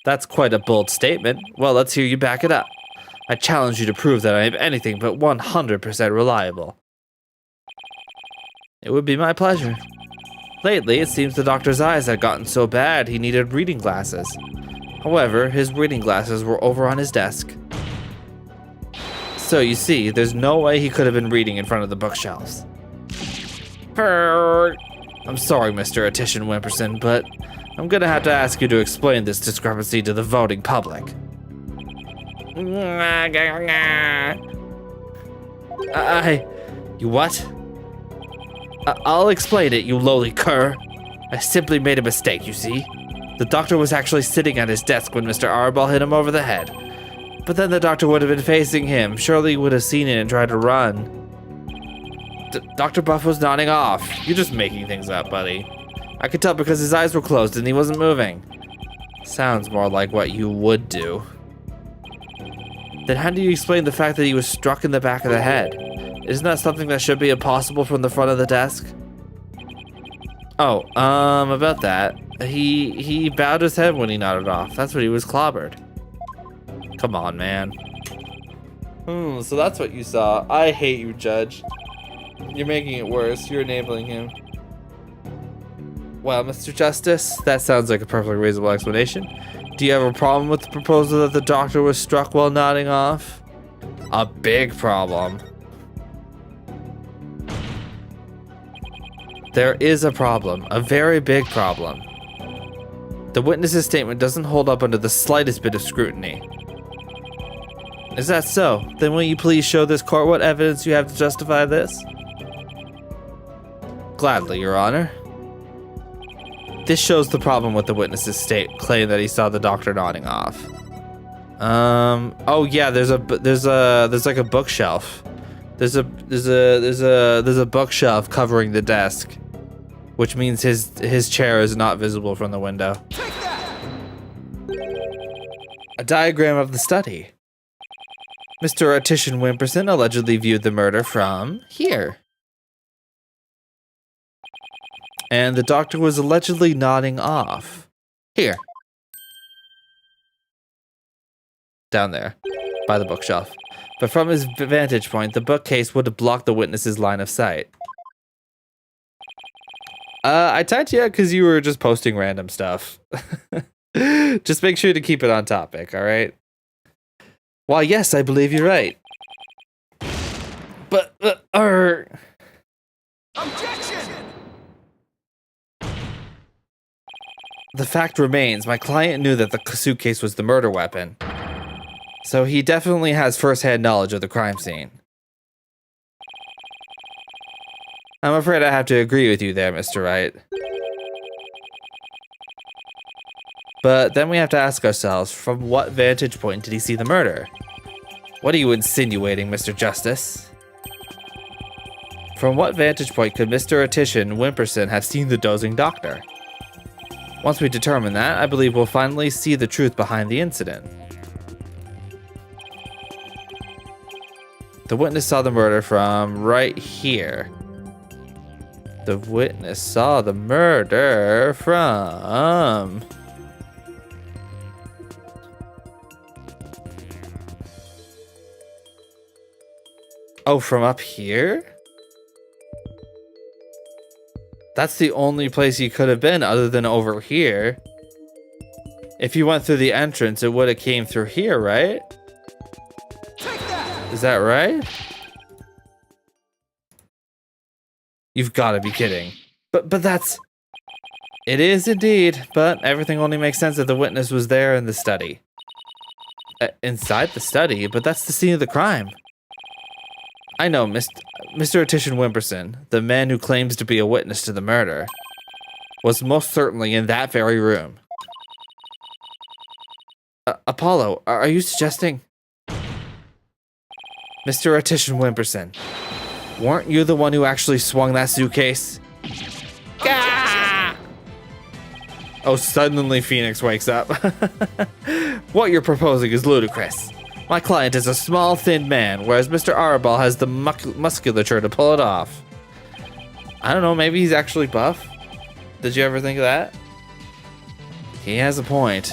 That's quite a bold statement. Well, let's hear you back it up. I challenge you to prove that I am anything but 100% reliable. It would be my pleasure. Lately, it seems the doctor's eyes had gotten so bad he needed reading glasses. However, his reading glasses were over on his desk. So you see, there's no way he could have been reading in front of the bookshelves. I'm sorry, Mr. Artisan Wimperson, but I'm gonna have to ask you to explain this discrepancy to the voting public. You what? I'll explain it, you lowly cur. I simply made a mistake, you see. The doctor was actually sitting at his desk when Mr. Arbol hit him over the head. But then the doctor would have been facing him. Surely he would have seen it and tried to run. Dr. Buff was nodding off. You're just making things up, buddy. I could tell because his eyes were closed and he wasn't moving. Sounds more like what you would do. Then how do you explain the fact that he was struck in the back of the head? Isn't that something that should be impossible from the front of the desk? Oh, about that. He bowed his head when he nodded off. That's what he was clobbered. Come on, man. So that's what you saw. I hate you, Judge. You're making it worse. You're enabling him. Well, Mr. Justice, that sounds like a perfectly reasonable explanation. Do you have a problem with the proposal that the doctor was struck while nodding off? A big problem. There is a problem. A very big problem. The witness's statement doesn't hold up under the slightest bit of scrutiny. Is that so? Then will you please show this court what evidence you have to justify this? Gladly, Your Honor. This shows the problem with the witness's claim that he saw the doctor nodding off. Oh yeah, there's like a bookshelf. There's a bookshelf covering the desk, which means his chair is not visible from the window. Take that! A diagram of the study. Mr. Artisan Wimperson allegedly viewed the murder from here. And the doctor was allegedly nodding off. Here. Down there, by the bookshelf. But from his vantage point, the bookcase would have blocked the witness's line of sight. I tagged you because you were just posting random stuff. Just make sure to keep it on topic, alright? Why, yes, I believe you're right. But, Objection! The fact remains, my client knew that the suitcase was the murder weapon. So he definitely has first-hand knowledge of the crime scene. I'm afraid I have to agree with you there, Mr. Wright. But then we have to ask ourselves, from what vantage point did he see the murder? What are you insinuating, Mr. Justice? From what vantage point could Mr. Attition Wimperson have seen the dozing doctor? Once we determine that, I believe we'll finally see the truth behind the incident. The witness saw the murder from right here. The witness saw the murder from... Oh, from up here? That's the only place he could have been other than over here. If he went through the entrance, it would have came through here, right? Is that right? You've got to be kidding. But that's... It is indeed, but everything only makes sense if the witness was there in the study. Inside the study? But that's the scene of the crime. I know, Mr. Attition Wimperson, the man who claims to be a witness to the murder, was most certainly in that very room. Apollo, are you suggesting... Mr. Attition Wimperson, weren't you the one who actually swung that suitcase? Gah! Oh, suddenly Phoenix wakes up. What you're proposing is ludicrous. My client is a small, thin man, whereas Mr. Arabal has the musculature to pull it off. I don't know, maybe he's actually buff? Did you ever think of that? He has a point.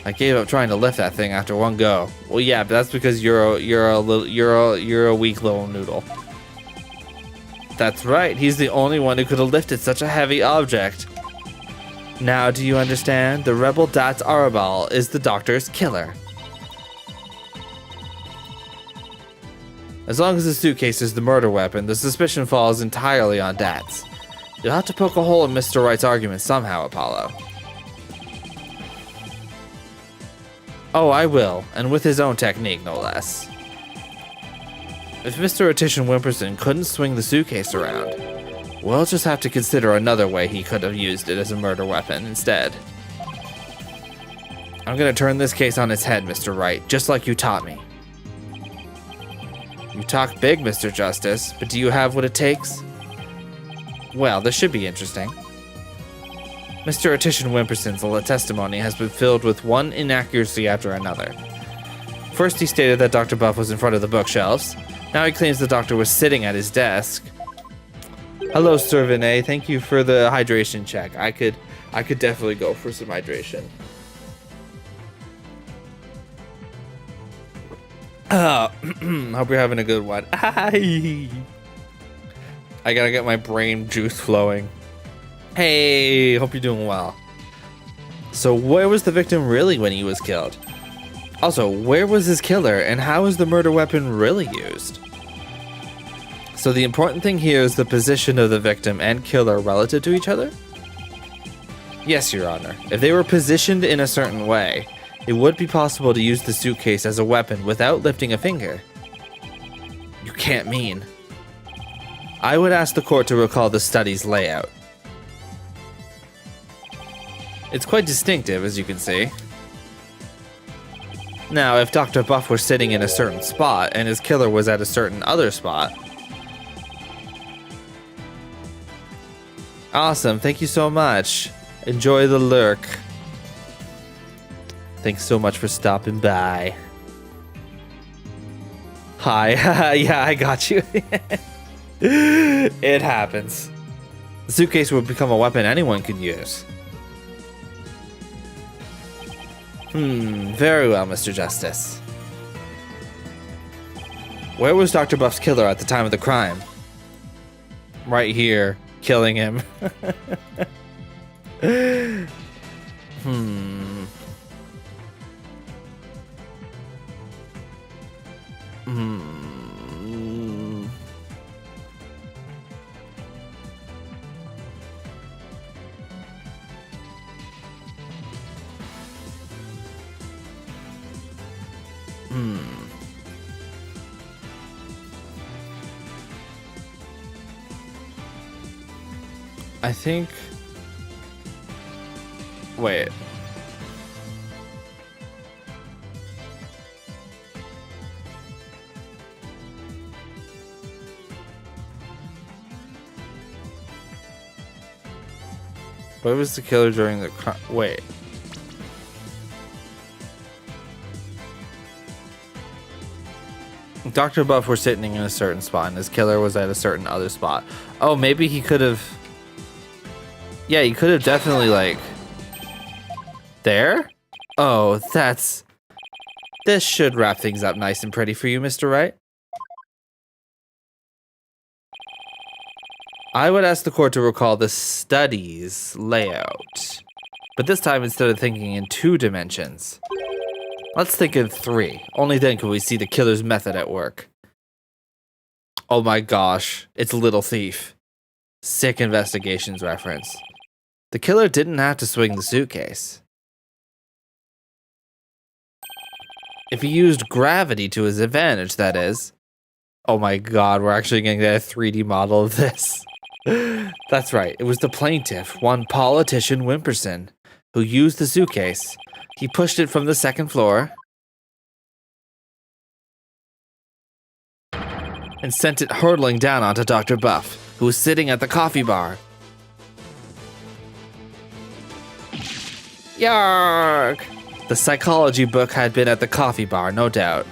I gave up trying to lift that thing after one go. Well, yeah, but that's because you're a weak little noodle. That's right. He's the only one who could have lifted such a heavy object. Now, do you understand? The rebel Dats Arabal is the doctor's killer. As long as the suitcase is the murder weapon, the suspicion falls entirely on Dats. You'll have to poke a hole in Mr. Wright's argument somehow, Apollo. Oh, I will, and with his own technique, no less. If Mr. Attition Wimperson couldn't swing the suitcase around, we'll just have to consider another way he could have used it as a murder weapon instead. I'm gonna turn this case on its head, Mr. Wright, just like you taught me. You talk big, Mr. Justice, but do you have what it takes? Well, this should be interesting. Mr. Attition Wimperson's testimony has been filled with one inaccuracy after another. First, he stated that Dr. Buff was in front of the bookshelves. Now he claims the doctor was sitting at his desk. Hello, Sir Vinay. Thank you for the hydration check. I could definitely go for some hydration. Hope you're having a good one. I gotta get my brain juice flowing. Hey, hope you're doing well. So where was the victim really when he was killed? Also, where was his killer and how was the murder weapon really used? So the important thing here is the position of the victim and killer relative to each other? Yes, Your Honor. If they were positioned in a certain way, it would be possible to use the suitcase as a weapon without lifting a finger. You can't mean. I would ask the court to recall the study's layout. It's quite distinctive, as you can see. Now, if Dr. Buff were sitting in a certain spot and his killer was at a certain other spot... Awesome, thank you so much. Enjoy the lurk. Thanks so much for stopping by. Hi, yeah, I got you. It happens. The suitcase would become a weapon anyone could use. Very well, Mr. Justice. Where was Dr. Buff's killer at the time of the crime? Right here, killing him. I think... Wait. Where was the killer during the crime? Wait. Dr. Buff was sitting in a certain spot, and his killer was at a certain other spot. Oh, maybe he could have... Yeah, he could have definitely, like... There? Oh, that's... This should wrap things up nice and pretty for you, Mr. Wright. I would ask the court to recall the study's layout. But this time, instead of thinking in 2 dimensions, let's think in 3. Only then can we see the killer's method at work. Oh my gosh, it's Little Thief. Sick Investigations reference. The killer didn't have to swing the suitcase. If he used gravity to his advantage, that is. Oh my god, we're actually going to get a 3D model of this. That's right, it was the plaintiff, one politician Wimperson, who used the suitcase. He pushed it from the 2nd floor and sent it hurtling down onto Dr. Buff, who was sitting at the coffee bar. Yarg! The psychology book had been at the coffee bar, no doubt.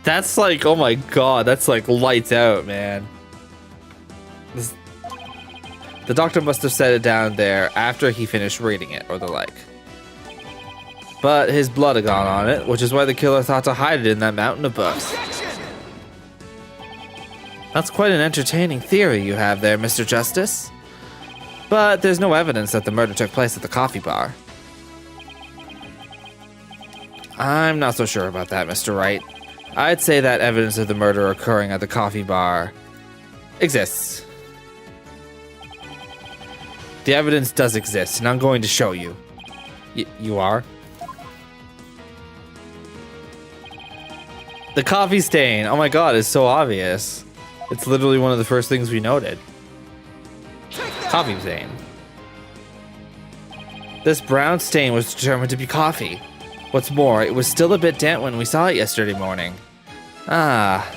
That's like, oh my god, that's like lights out, man. The doctor must have set it down there after he finished reading it, or the like. But his blood had gone on it, which is why the killer thought to hide it in that mountain of books. That's quite an entertaining theory you have there, Mr. Justice. But there's no evidence that the murder took place at the coffee bar. I'm not so sure about that, Mr. Wright. I'd say that evidence of the murder occurring at the coffee bar exists. The evidence does exist, and I'm going to show you. You are? The coffee stain. Oh my god, it's so obvious. It's literally one of the first things we noted. Coffee stain. This brown stain was determined to be coffee. What's more, it was still a bit damp when we saw it yesterday morning. Ah.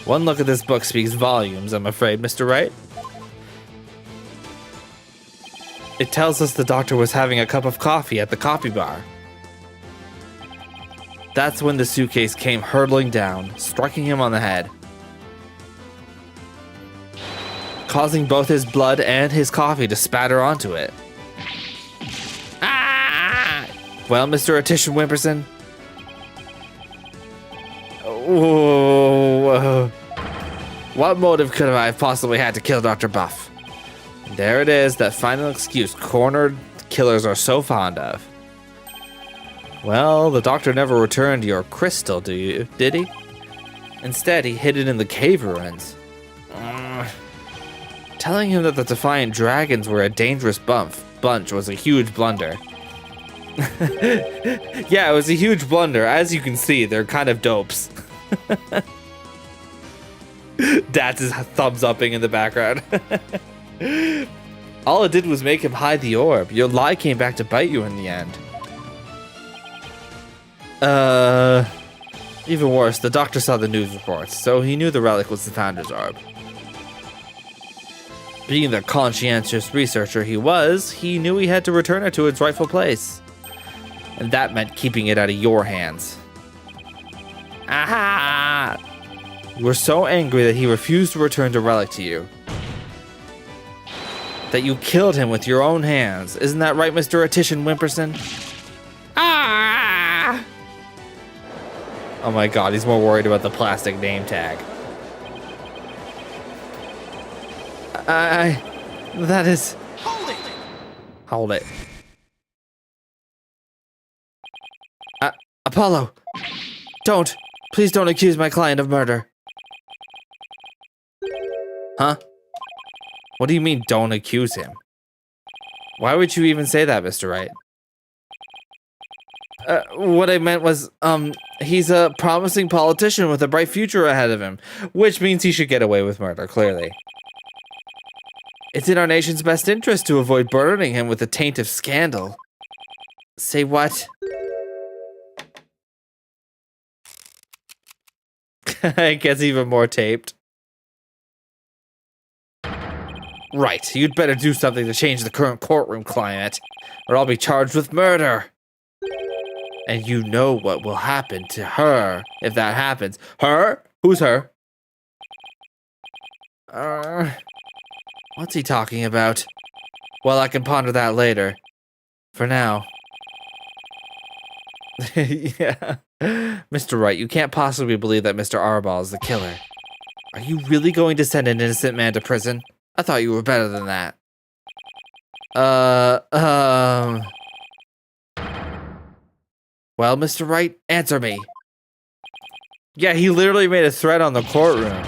One look at this book speaks volumes, I'm afraid, Mr. Wright. It tells us the doctor was having a cup of coffee at the coffee bar. That's when the suitcase came hurtling down, striking him on the head, causing both his blood and his coffee to spatter onto it. Ah! Well, Mr. Attition Wimperson? Whoa. What motive could I have possibly had to kill Dr. Buff? There it is, that final excuse cornered killers are so fond of. Well, the doctor never returned your crystal, did he? Instead, he hid it in the cave ruins. Telling him that the Defiant Dragons were a dangerous bunch was a huge blunder. Yeah, it was a huge blunder. As you can see, they're kind of dopes. That's his thumbs upping in the background. All it did was make him hide the orb. Your lie came back to bite you in the end. Even worse, the doctor saw the news reports, so he knew the relic was the Founder's orb. Being the conscientious researcher he was, he knew he had to return it to its rightful place. And that meant keeping it out of your hands. Aha! You were so angry that he refused to return the relic to you, that you killed him with your own hands. Isn't that right, Mr. Attition Wimperson? Ah! Oh my god, he's more worried about the plastic name tag. That is... Hold it! Hold it. Apollo! Don't! Please don't accuse my client of murder. Huh? What do you mean, don't accuse him? Why would you even say that, Mr. Wright? What I meant was, he's a promising politician with a bright future ahead of him, which means he should get away with murder, clearly. It's in our nation's best interest to avoid burdening him with the taint of scandal. Say what? It gets even more taped. Right, you'd better do something to change the current courtroom climate, or I'll be charged with murder. And you know what will happen to her if that happens. Her? Who's her? What's he talking about? Well, I can ponder that later. For now. Yeah. Mr. Wright, you can't possibly believe that Mr. Arball is the killer. Are you really going to send an innocent man to prison? I thought you were better than that. Well, Mr. Wright, answer me. Yeah, he literally made a threat on the courtroom.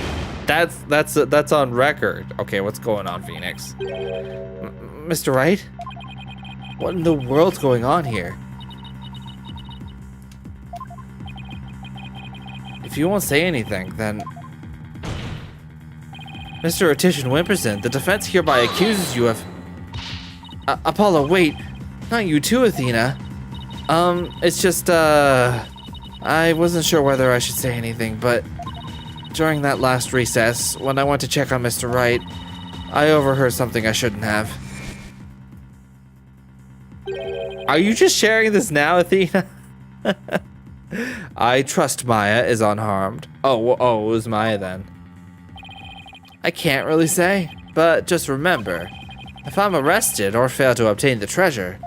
That's on record. Okay, what's going on, Phoenix? Mr. Wright? What in the world's going on here? If you won't say anything, then... Mr. Ortician Wimperson, the defense hereby accuses you of... Apollo, wait. Not you too, Athena. It's just, I wasn't sure whether I should say anything, but... During that last recess, when I went to check on Mr. Wright, I overheard something I shouldn't have. Are you just sharing this now, Athena? I trust Maya is unharmed. Oh, it was Maya then. I can't really say, but just remember, if I'm arrested or fail to obtain the treasure,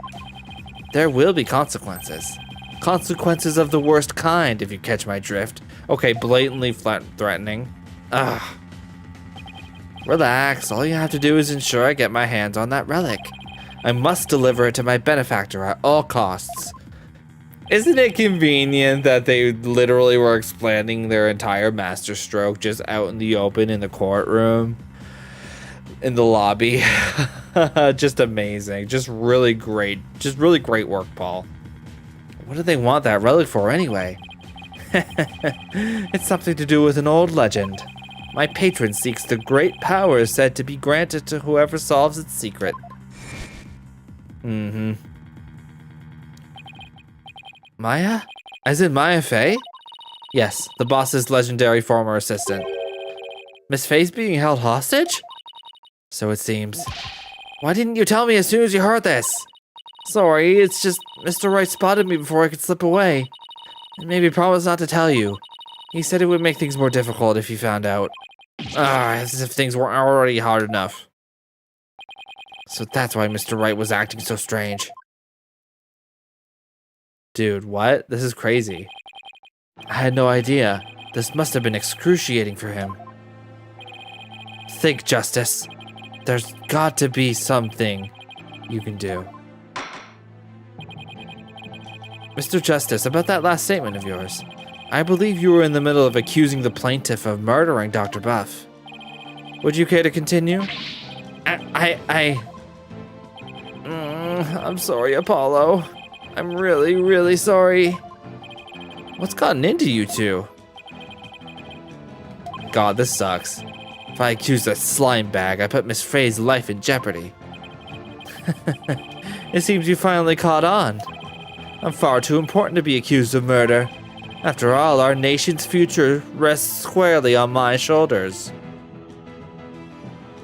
there will be consequences. Consequences of the worst kind, if you catch my drift. Okay, blatantly threatening. Ugh. Relax, all you have to do is ensure I get my hands on that relic. I must deliver it to my benefactor at all costs. Isn't it convenient that they literally were explaining their entire masterstroke just out in the open in the courtroom? In the lobby. Just amazing. Just really great. Just really great work, Paul. What do they want that relic for anyway? It's something to do with an old legend. My patron seeks the great power said to be granted to whoever solves its secret. Maya? As in Maya Fey? Yes, the boss's legendary former assistant. Miss Fey's being held hostage? So it seems. Why didn't you tell me as soon as you heard this? Sorry, it's just Mr. Wright spotted me before I could slip away. And maybe promised not to tell you. He said it would make things more difficult if he found out. As if things weren't already hard enough. So that's why Mr. Wright was acting so strange. Dude, what? This is crazy. I had no idea. This must have been excruciating for him. Think, Justice. There's got to be something you can do. Mr. Justice, about that last statement of yours. I believe you were in the middle of accusing the plaintiff of murdering Dr. Buff. Would you care to continue? I'm sorry, Apollo. I'm really, really sorry. What's gotten into you two? God, this sucks. If I accuse that slime bag, I put Miss Frey's life in jeopardy. It seems you finally caught on. I'm far too important to be accused of murder. After all, our nation's future rests squarely on my shoulders.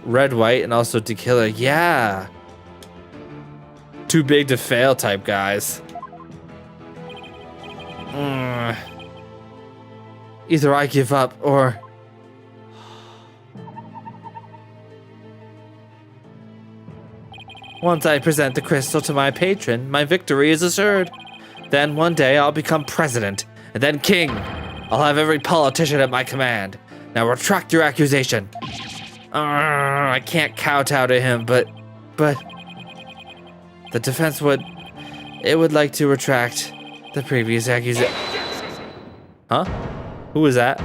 Red, white, and also to killer. Yeah. Too big to fail type guys. Either I give up or... Once I present the crystal to my patron, my victory is assured. Then one day I'll become president, and then king. I'll have every politician at my command. Now retract your accusation. I can't kowtow to him, but the defense would like to retract the previous accusation. Huh? Who was that?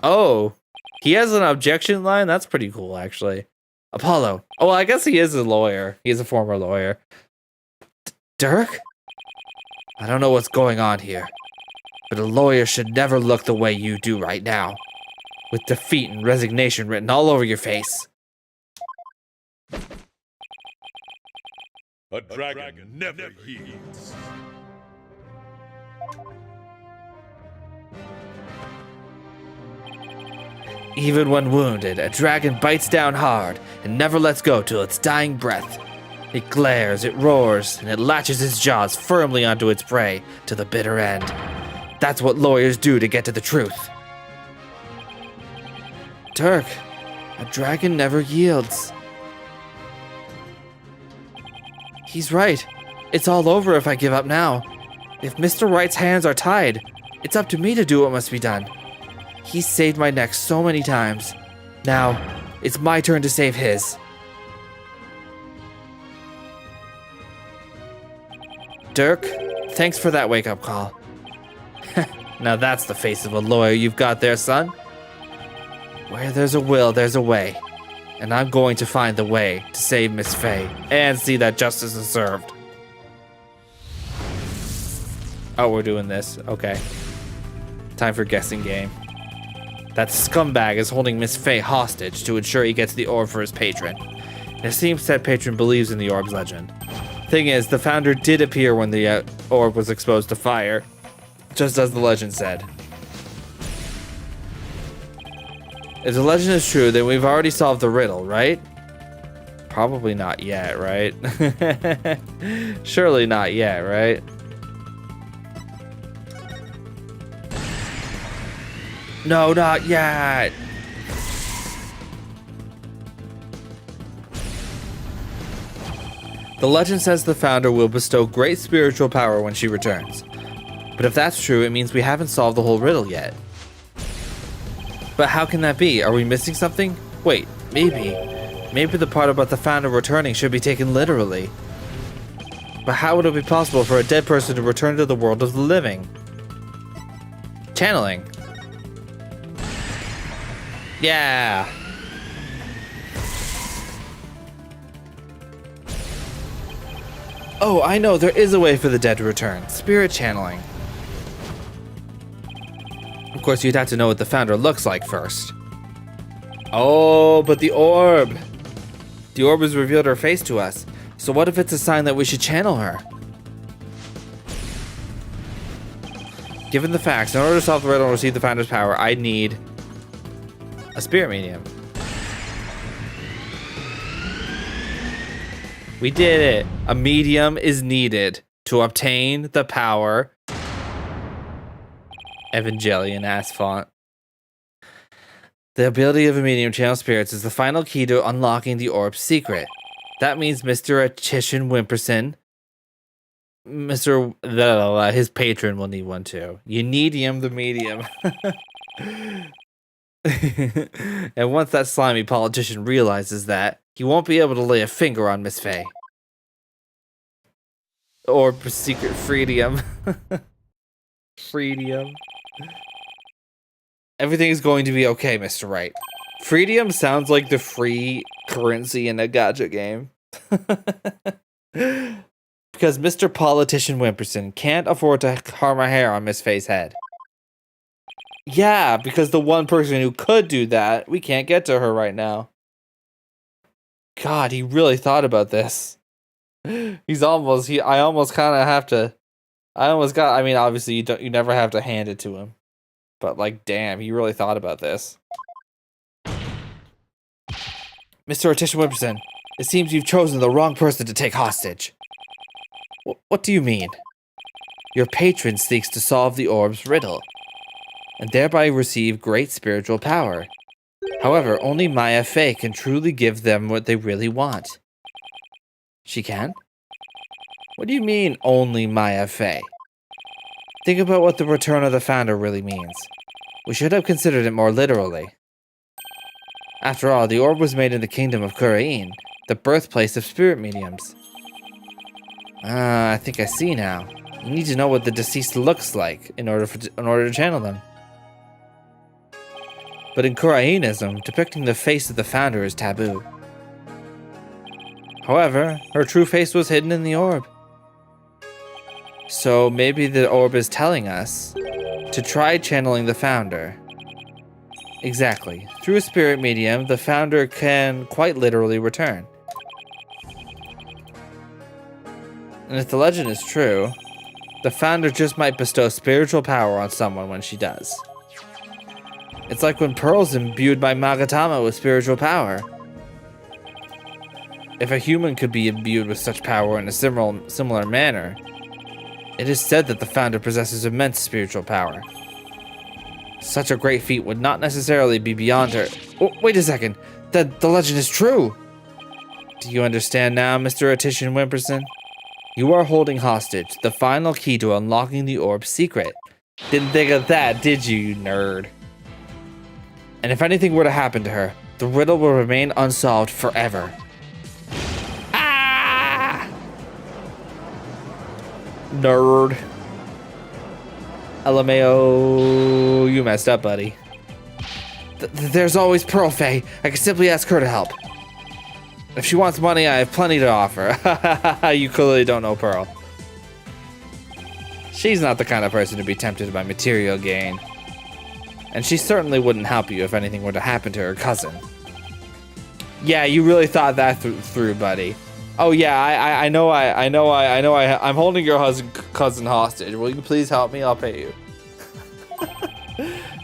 Oh, he has an objection line? That's pretty cool, actually. Apollo. Oh, well, I guess he is a lawyer. He's a former lawyer. Dirk? I don't know what's going on here, but a lawyer should never look the way you do right now, with defeat and resignation written all over your face. A dragon never heeds. Even when wounded, a dragon bites down hard and never lets go till its dying breath. It glares, it roars, and it latches its jaws firmly onto its prey to the bitter end. That's what lawyers do to get to the truth. Dirk, a dragon never yields. He's right. It's all over if I give up now. If Mr. Wright's hands are tied, it's up to me to do what must be done. He's saved my neck so many times. Now, it's my turn to save his. Dirk, thanks for that wake-up call. Now that's the face of a lawyer you've got there, son. Where there's a will, there's a way. And I'm going to find the way to save Miss Fay and see that justice is served. Oh, we're doing this. Okay. Time for guessing game. That scumbag is holding Miss Fay hostage to ensure he gets the orb for his patron. It seems said patron believes in the orb's legend. Thing is, the founder did appear when the orb was exposed to fire, just as the legend said. If the legend is true, then we've already solved the riddle, right? Probably not yet, right? Surely not yet, right? No, not yet! The legend says the founder will bestow great spiritual power when she returns. But if that's true, it means we haven't solved the whole riddle yet. But how can that be? Are we missing something? Wait, maybe. Maybe the part about the founder returning should be taken literally. But how would it be possible for a dead person to return to the world of the living? Channeling. Yeah. Oh, I know, there is a way for the dead to return. Spirit channeling. Of course, you'd have to know what the founder looks like first. Oh, but the orb. The orb has revealed her face to us. So what if it's a sign that we should channel her? Given the facts, in order to solve the riddle and receive the founder's power, I need a spirit medium. We did it. A medium is needed to obtain the power. Evangelion ass font. The ability of a medium to channel spirits is the final key to unlocking the orb's secret. That means Mr. Attition Wimperson, his patron will need one too. You need him, the medium. And once that slimy politician realizes that, he won't be able to lay a finger on Miss Fay. Or secret freedom. Freedom. Everything is going to be okay, Mr. Wright. Freedom sounds like the free currency in a gacha game. Because Mr. Politician Wimperson can't afford to harm a hair on Miss Fay's head. Yeah, because the one person who could do that, we can't get to her right now. God, he really thought about this. I almost kind of have to. I mean, obviously you never have to hand it to him. But like, damn, he really thought about this. Mr. Attition Wimperson, it seems you've chosen the wrong person to take hostage. What do you mean? Your patron seeks to solve the orb's riddle, and thereby receive great spiritual power. However, only Maya Fey can truly give them what they really want. She can? What do you mean, only Maya Fey? Think about what the return of the founder really means. We should have considered it more literally. After all, the orb was made in the kingdom of Kurain, the birthplace of spirit mediums. I think I see now. You need to know what the deceased looks like in order to channel them. But in Kurainism, depicting the face of the founder is taboo. However, her true face was hidden in the orb. So maybe the orb is telling us to try channeling the founder. Exactly. Through a spirit medium, the founder can quite literally return. And if the legend is true, the founder just might bestow spiritual power on someone when she does. It's like when Pearl's imbued by Magatama with spiritual power. If a human could be imbued with such power in a similar manner, it is said that the founder possesses immense spiritual power. Such a great feat would not necessarily be beyond her. Oh, wait a second. The legend is true. Do you understand now, Mr. Attition Wimperson? You are holding hostage the final key to unlocking the orb's secret. Didn't think of that, did you, you nerd? And if anything were to happen to her, the riddle will remain unsolved forever. Ah! Nerd. LMAO, you messed up, buddy. There's always Pearl Faye. I can simply ask her to help. If she wants money, I have plenty to offer. You clearly don't know Pearl. She's not the kind of person to be tempted by material gain. And she certainly wouldn't help you if anything were to happen to her cousin. Yeah, you really thought that through, buddy. Oh yeah, I'm holding your cousin hostage. Will you please help me? I'll pay you.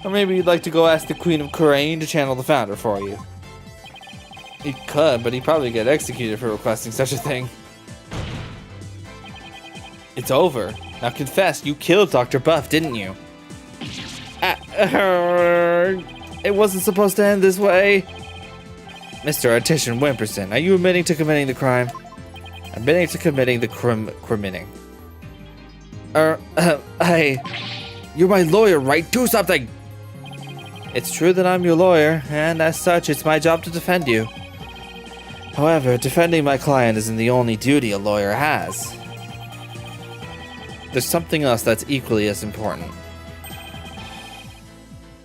Or maybe you'd like to go ask the Queen of Kurain to channel the founder for you. He could, but he'd probably get executed for requesting such a thing. It's over. Now confess, you killed Dr. Buff, didn't you? It wasn't supposed to end this way. Mr. Attition Wimperson, are you admitting to committing the crime? Admitting to committing the criminning. Hey, you're my lawyer, right? Do something! It's true that I'm your lawyer, and as such, it's my job to defend you. However, defending my client isn't the only duty a lawyer has. There's something else that's equally as important.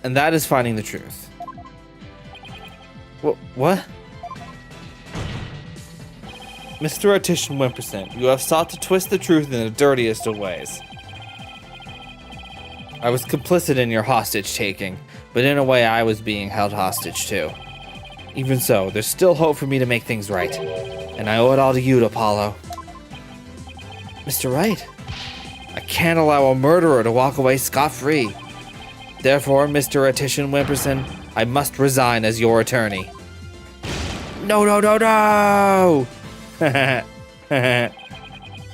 And that is finding the truth. What? Mr. Attition Wimperson, you have sought to twist the truth in the dirtiest of ways. I was complicit in your hostage taking, but in a way I was being held hostage too. Even so, there's still hope for me to make things right. And I owe it all to you, Apollo. Mr. Wright, I can't allow a murderer to walk away scot-free. Therefore, Mr. Attition Wimperson, I must resign as your attorney. No!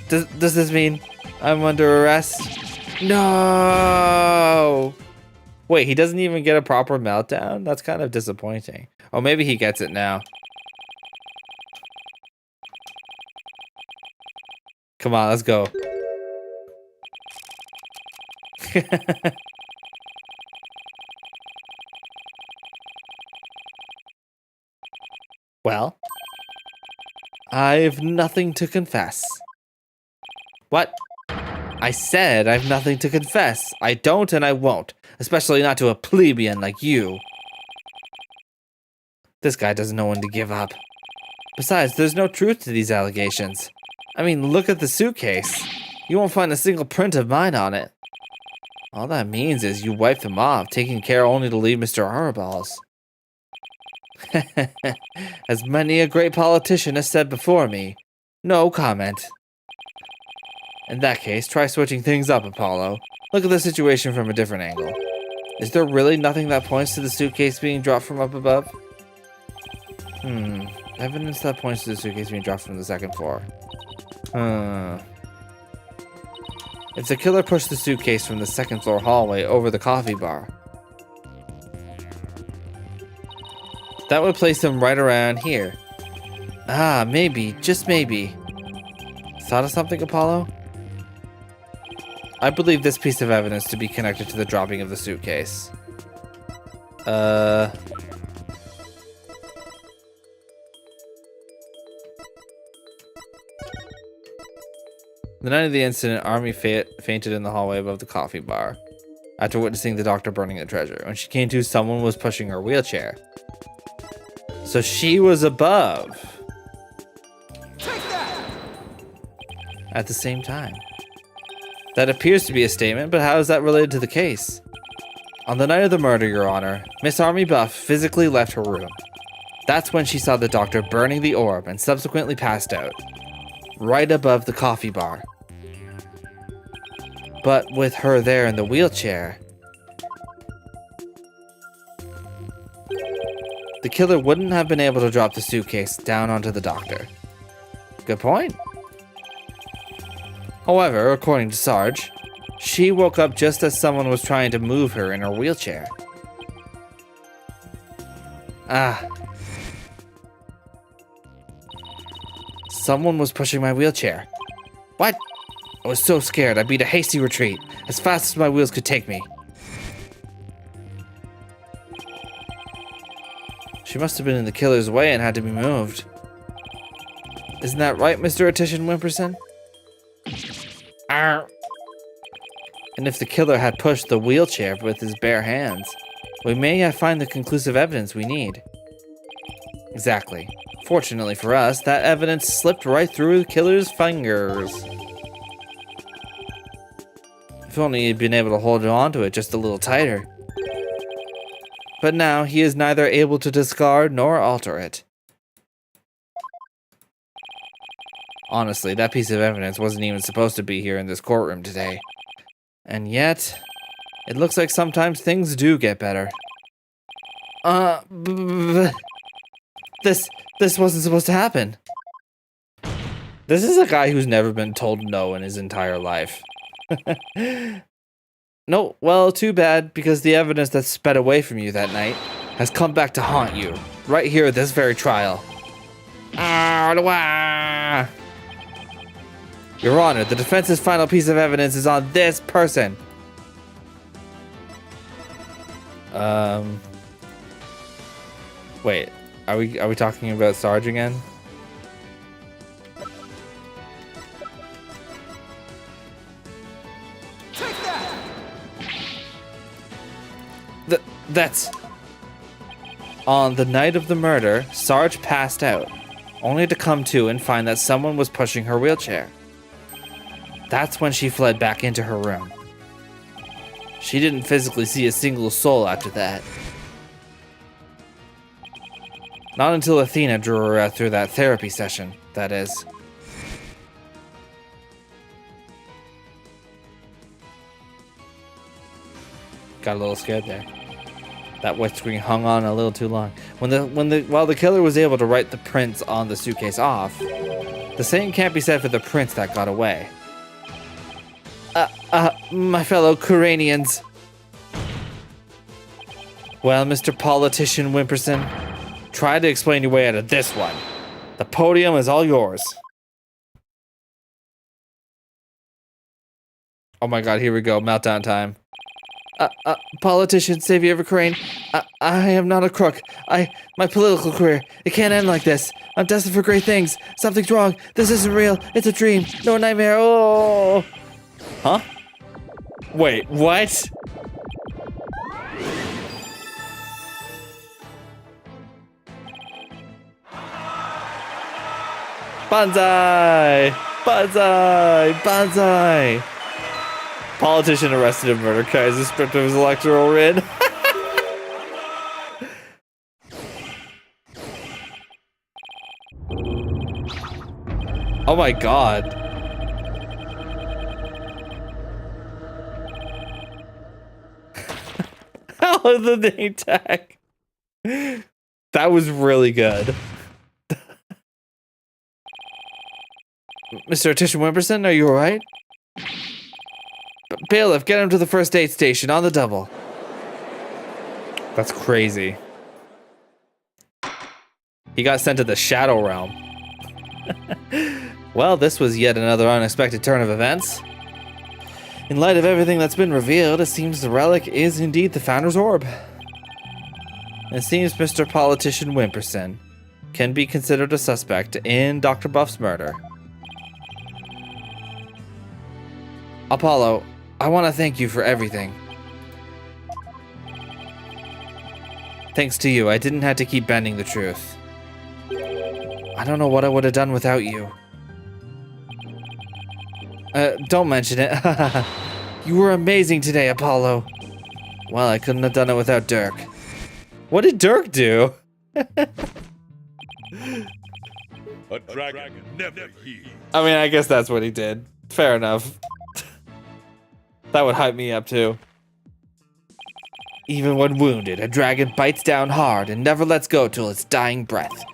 Does this mean I'm under arrest? No! Wait, he doesn't even get a proper meltdown? That's kind of disappointing. Oh, maybe he gets it now. Come on, let's go. Well, I've nothing to confess. What? I said I've nothing to confess. I don't and I won't, especially not to a plebeian like you. This guy doesn't know when to give up. Besides, there's no truth to these allegations. I mean, look at the suitcase. You won't find a single print of mine on it. All that means is you wiped them off, taking care only to leave Mr. Arabal's. As many a great politician has said before me, no comment. In that case, try switching things up, Apollo. Look at the situation from a different angle. Is there really nothing that points to the suitcase being dropped from up above? Evidence that points to the suitcase being dropped from the second floor. If the killer pushed the suitcase from the second floor hallway over the coffee bar, that would place him right around here. Ah, maybe, just maybe. Thought of something, Apollo? I believe this piece of evidence to be connected to the dropping of the suitcase. The night of the incident, Army fainted in the hallway above the coffee bar after witnessing the doctor burning the treasure. When she came to, someone was pushing her wheelchair. So she was above. Take that! At the same time. That appears to be a statement, but how is that related to the case? On the night of the murder, Your Honor, Miss Army Buff physically left her room. That's when she saw the doctor burning the orb and subsequently passed out. Right above the coffee bar. But with her there in the wheelchair, the killer wouldn't have been able to drop the suitcase down onto the doctor. Good point. However, according to Sarge, she woke up just as someone was trying to move her in her wheelchair. Someone was pushing my wheelchair. What? I was so scared I beat a hasty retreat as fast as my wheels could take me. She must have been in the killer's way and had to be moved. Isn't that right, Mr. Attition Wimperson? Arr. And if the killer had pushed the wheelchair with his bare hands, we may yet find the conclusive evidence we need. Exactly. Fortunately for us, that evidence slipped right through the killer's fingers. If only he'd been able to hold on to it just a little tighter. But now he is neither able to discard nor alter it. Honestly, that piece of evidence wasn't even supposed to be here in this courtroom today. And yet, it looks like sometimes things do get better. This wasn't supposed to happen. This is a guy who's never been told no in his entire life. No, well, too bad, because the evidence that sped away from you that night has come back to haunt you, right here at this very trial. Your Honor, the defense's final piece of evidence is on this person. Wait, are we talking about Sarge again? Take that! That's... On the night of the murder, Sarge passed out, only to come to and find that someone was pushing her wheelchair. That's when she fled back into her room. She didn't physically see a single soul after that. Not until Athena drew her out through that therapy session, that is. Got a little scared there. That white screen hung on a little too long. While the killer was able to write the prints on the suitcase off, the same can't be said for the prints that got away. My fellow Kuranians. Well, Mr. Politician Wimperson, try to explain your way out of this one. The podium is all yours. Oh my god, here we go, meltdown time. Politician, savior of Ukraine, I am not a crook. My political career, it can't end like this. I'm destined for great things. Something's wrong. This isn't real. It's a dream. No nightmare. Oh. Huh? Wait, what? Banzai! Banzai! Banzai! Politician arrested in murder carries the script of his electoral writ. Oh my god. How is the name tag? That was really good. Mr. Attition Wimperson, are you alright? Bailiff, get him to the first aid station on the double. That's crazy. He got sent to the Shadow Realm. Well, this was yet another unexpected turn of events. In light of everything that's been revealed, it seems the relic is indeed the Founder's Orb. It seems Mr. Politician Wimperson can be considered a suspect in Dr. Buff's murder. Apollo, I want to thank you for everything. Thanks to you, I didn't have to keep bending the truth. I don't know what I would have done without you. Don't mention it. You were amazing today, Apollo. Well, I couldn't have done it without Dirk. What did Dirk do? A dragon never heeds. I mean, I guess that's what he did. Fair enough. That would hype me up too. Even when wounded, a dragon bites down hard and never lets go till its dying breath.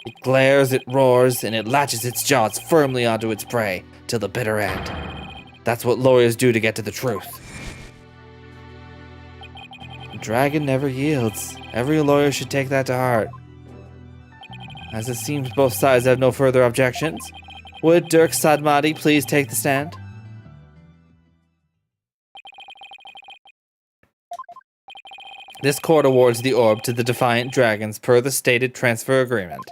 It glares, it roars, and it latches its jaws firmly onto its prey till the bitter end. That's what lawyers do to get to the truth. A dragon never yields. Every lawyer should take that to heart. As it seems both sides have no further objections, would Dirk Sadmati please take the stand? This court awards the orb to the Defiant Dragons per the stated transfer agreement.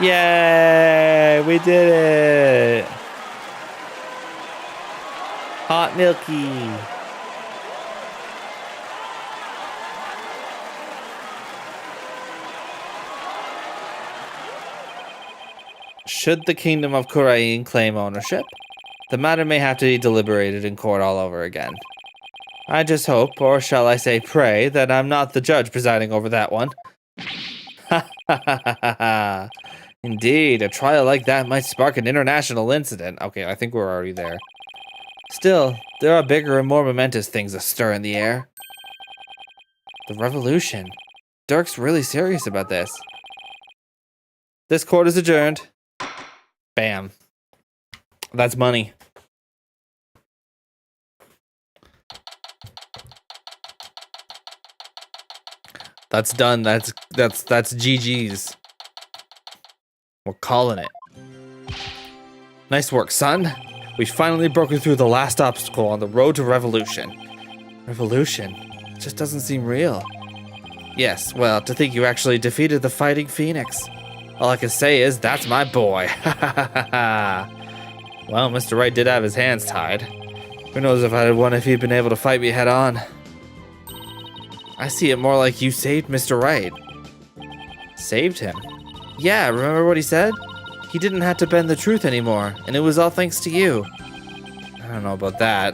Yay! We did it! Hot milky. Should the Kingdom of Kurain claim ownership, the matter may have to be deliberated in court all over again. I just hope, or shall I say pray, that I'm not the judge presiding over that one. Ha ha ha ha ha. Indeed, a trial like that might spark an international incident. Okay, I think we're already there. Still, there are bigger and more momentous things astir in the air. The revolution. Dirk's really serious about this. This court is adjourned. Bam. That's money. That's done. That's GG's. We're calling it. Nice work, son. We've finally broken through the last obstacle on the road to revolution. Revolution? It just doesn't seem real. Yes, well, to think you actually defeated the Fighting Phoenix. All I can say is, that's my boy. Well, Mr. Wright did have his hands tied. Who knows if I'd have won if he'd been able to fight me head on. I see it more like you saved Mr. Wright. Saved him? Yeah, remember what he said? He didn't have to bend the truth anymore, and it was all thanks to you. I don't know about that.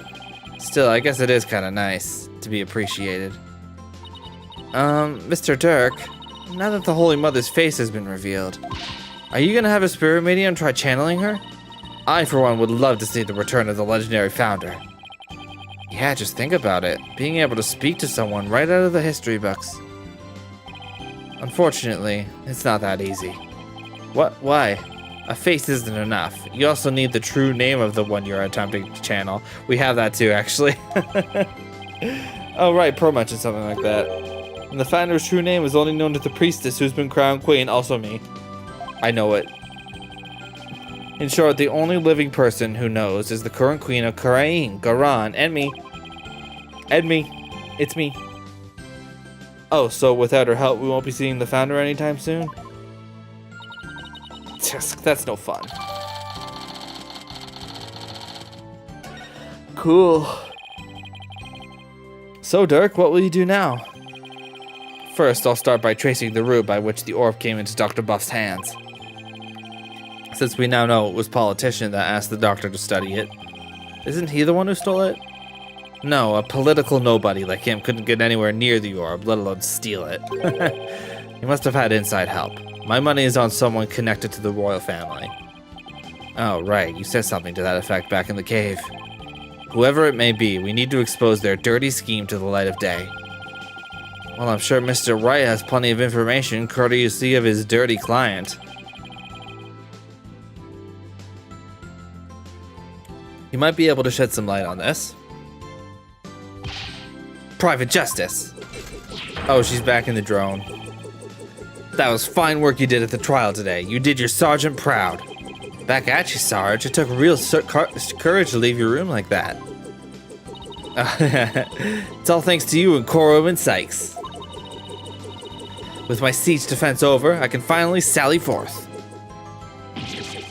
Still, I guess it is kind of nice to be appreciated. Mr. Dirk, now that the Holy Mother's face has been revealed, are you gonna have a spirit medium try channeling her? I, for one, would love to see the return of the legendary founder. Yeah, just think about it. Being able to speak to someone right out of the history books. Unfortunately, it's not that easy. What? Why? A face isn't enough. You also need the true name of the one you're attempting to channel. We have that too, actually. Oh, right, Pro mentioned something like that. And the founder's true name is only known to the priestess who's been crowned queen, also me. I know it. In short, the only living person who knows is the current queen of Karain, Garan, and me. And me. It's me. Oh, so without her help, we won't be seeing the founder anytime soon? That's no fun. Cool. So, Dirk, what will you do now? First, I'll start by tracing the route by which the orb came into Dr. Buff's hands. Since we now know it was a politician that asked the doctor to study it. Isn't he the one who stole it? No, a political nobody like him couldn't get anywhere near the orb, let alone steal it. He must have had inside help. My money is on someone connected to the royal family. Oh, right, you said something to that effect back in the cave. Whoever it may be, we need to expose their dirty scheme to the light of day. Well, I'm sure Mr. Wright has plenty of information courtesy of his dirty client. You might be able to shed some light on this. Private Justice! Oh, she's back in the drone. That was fine work you did at the trial today. You did your sergeant proud. Back at you, Sarge. It took real courage to leave your room like that. It's all thanks to you and Koro and Sykes. With my siege defense over, I can finally sally forth.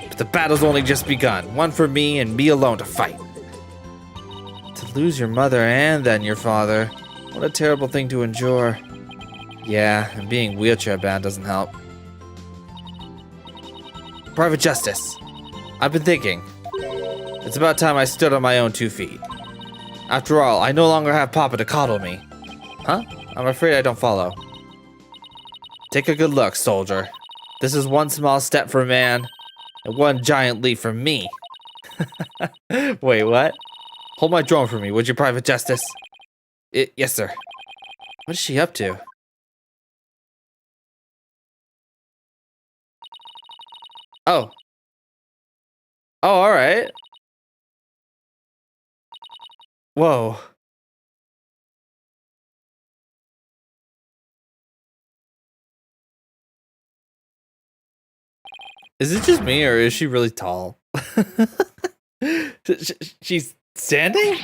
But the battle's only just begun. One for me and me alone to fight. To lose your mother and then your father. What a terrible thing to endure. Yeah, and being wheelchair bound doesn't help. Private Justice. I've been thinking. It's about time I stood on my own 2 feet. After all, I no longer have Papa to coddle me. Huh? I'm afraid I don't follow. Take a good look, soldier. This is one small step for man, and one giant leap for me. Wait, what? Hold my drone for me, would you, Private Justice? Yes, sir. What is she up to? Oh. Oh, all right. Whoa. Is it just me, or is she really tall? She's standing?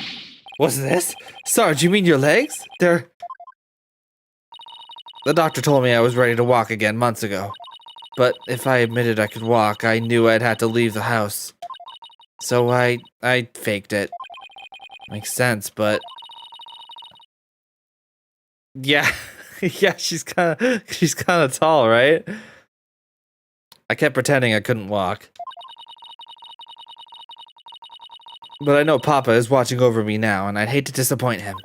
What's this? Sarge, you mean your legs? They're... The doctor told me I was ready to walk again months ago. But if I admitted I could walk, I knew I'd have to leave the house. So I faked it. Makes sense, but... Yeah. Yeah, she's kind of tall, right? I kept pretending I couldn't walk. But I know Papa is watching over me now, and I'd hate to disappoint him.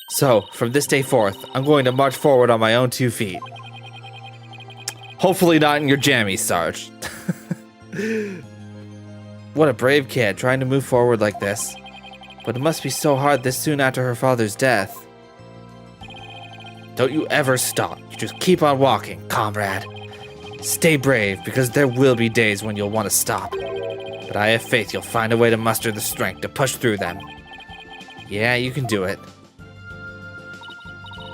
So, from this day forth, I'm going to march forward on my own 2 feet. Hopefully not in your jammies, Sarge. What a brave kid, trying to move forward like this. But it must be so hard this soon after her father's death. Don't you ever stop. You just keep on walking, comrade. Stay brave, because there will be days when you'll want to stop. But I have faith you'll find a way to muster the strength to push through them. Yeah, you can do it.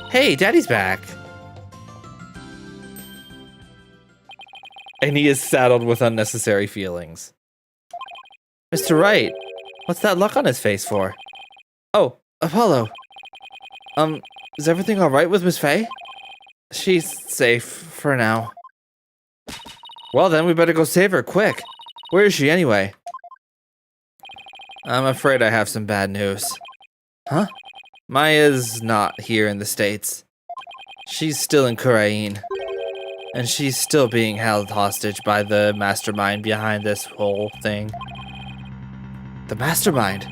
Hey, Daddy's back. And he is saddled with unnecessary feelings. Mr. Wright, what's that look on his face for? Oh, Apollo. Is everything alright with Miss Faye? She's safe for now. Well then, we better go save her, quick. Where is she anyway? I'm afraid I have some bad news. Huh? Maya's not here in the States. She's still in Kurain. And she's still being held hostage by the mastermind behind this whole thing. The mastermind?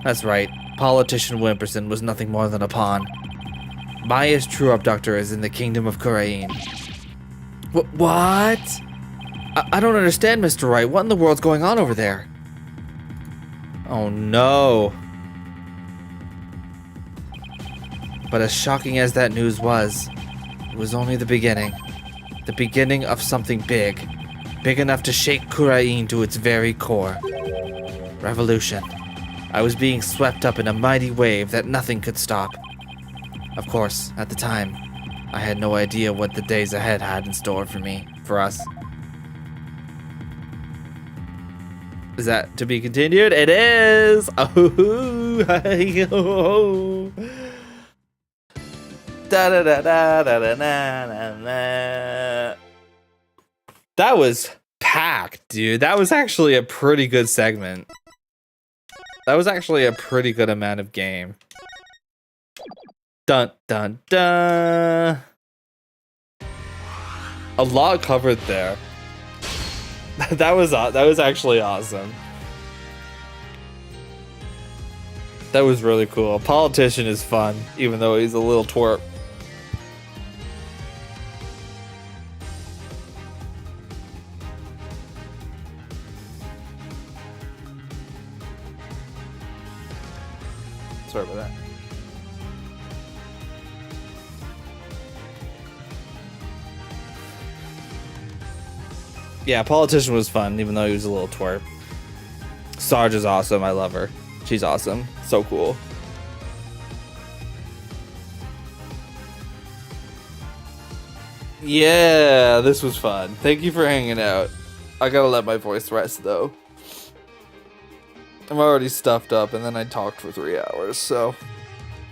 That's right. Politician Wimperson was nothing more than a pawn. Maya's true abductor is in the kingdom of Kurain. What? I don't understand, Mr. Wright. What in the world's going on over there? Oh no. But as shocking as that news was, it was only the beginning. The beginning of something big. Big enough to shake Kurain to its very core. Revolution. I was being swept up in a mighty wave that nothing could stop. Of course, at the time, I had no idea what the days ahead had in store for us. Is that to be continued? It is! Oh, that was packed, dude. That was actually a pretty good segment. That was actually a pretty good amount of game. Dun dun dun. A lot covered there. That was actually awesome. That was really cool. Politician is fun, even though he's a little twerp. Sorry about that. Yeah, Politician was fun, even though he was a little twerp. Sarge is awesome. I love her. She's awesome. So cool. Yeah, this was fun. Thank you for hanging out. I gotta let my voice rest, though. I'm already stuffed up, and then I talked for 3 hours, so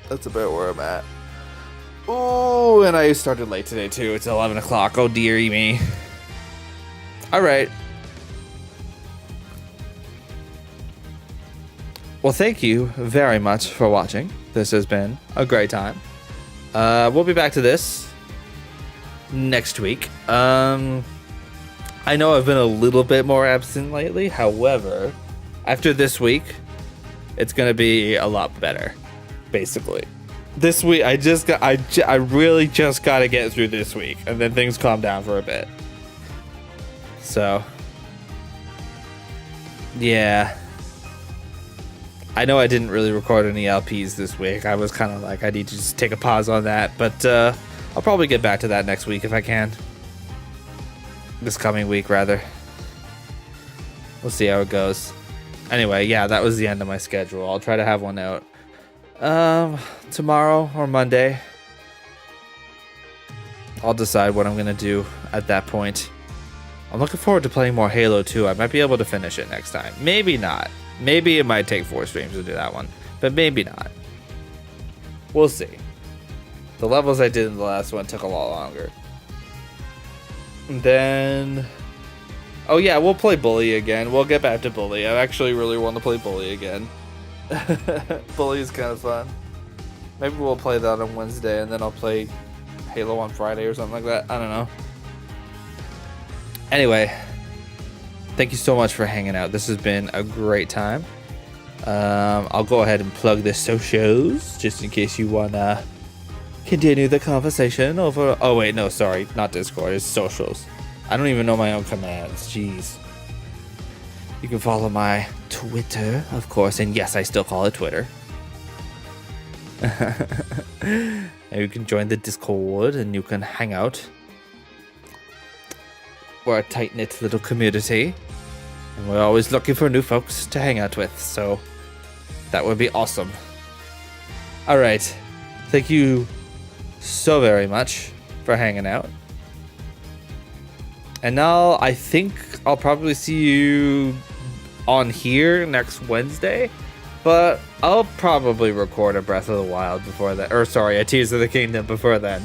that's about where I'm at. Oh, and I started late today, too. It's 11 o'clock. Oh, dearie me. Alright. Well, thank you very much for watching. This has been a great time. We'll be back to this next week. I know I've been a little bit more absent lately. However, after this week, it's gonna be a lot better. Basically, this week I really just gotta get through this week, and then things calm down for a bit. So, yeah. I know I didn't really record any LPs this week. I was kind of like, I need to just take a pause on that. But I'll probably get back to that next week if I can. This coming week, rather. We'll see how it goes. Anyway, yeah, that was the end of my schedule. I'll try to have one out tomorrow or Monday. I'll decide what I'm going to do at that point. I'm looking forward to playing more Halo 2. I might be able to finish it next time. Maybe not. Maybe it might take 4 streams to do that one. But maybe not. We'll see. The levels I did in the last one took a lot longer. And then... oh yeah, we'll play Bully again. We'll get back to Bully. I actually really want to play Bully again. Bully is kind of fun. Maybe we'll play that on Wednesday and then I'll play Halo on Friday or something like that. I don't know. Anyway, thank you so much for hanging out. This has been a great time. I'll go ahead and plug the socials just in case you want to continue the conversation over... oh wait, no, sorry. Not Discord. It's socials. I don't even know my own commands. Jeez. You can follow my Twitter, of course. And yes, I still call it Twitter. And you can join the Discord and you can hang out. We're a tight-knit little community. And we're always looking for new folks to hang out with. So that would be awesome. Alright. Thank you so very much for hanging out. And now I think I'll probably see you on here next Wednesday. But I'll probably record a Breath of the Wild before that. Or sorry, a Tears of the Kingdom before then.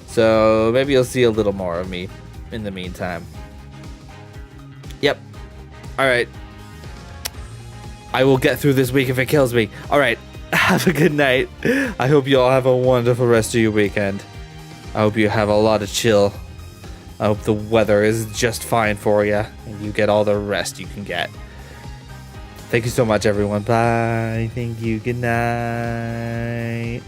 So maybe you'll see a little more of me in the meantime. Yep. Alright. I will get through this week if it kills me. Alright. Have a good night. I hope you all have a wonderful rest of your weekend. I hope you have a lot of chill. I hope the weather is just fine for you and you get all the rest you can get. Thank you so much, everyone. Bye. Thank you. Good night.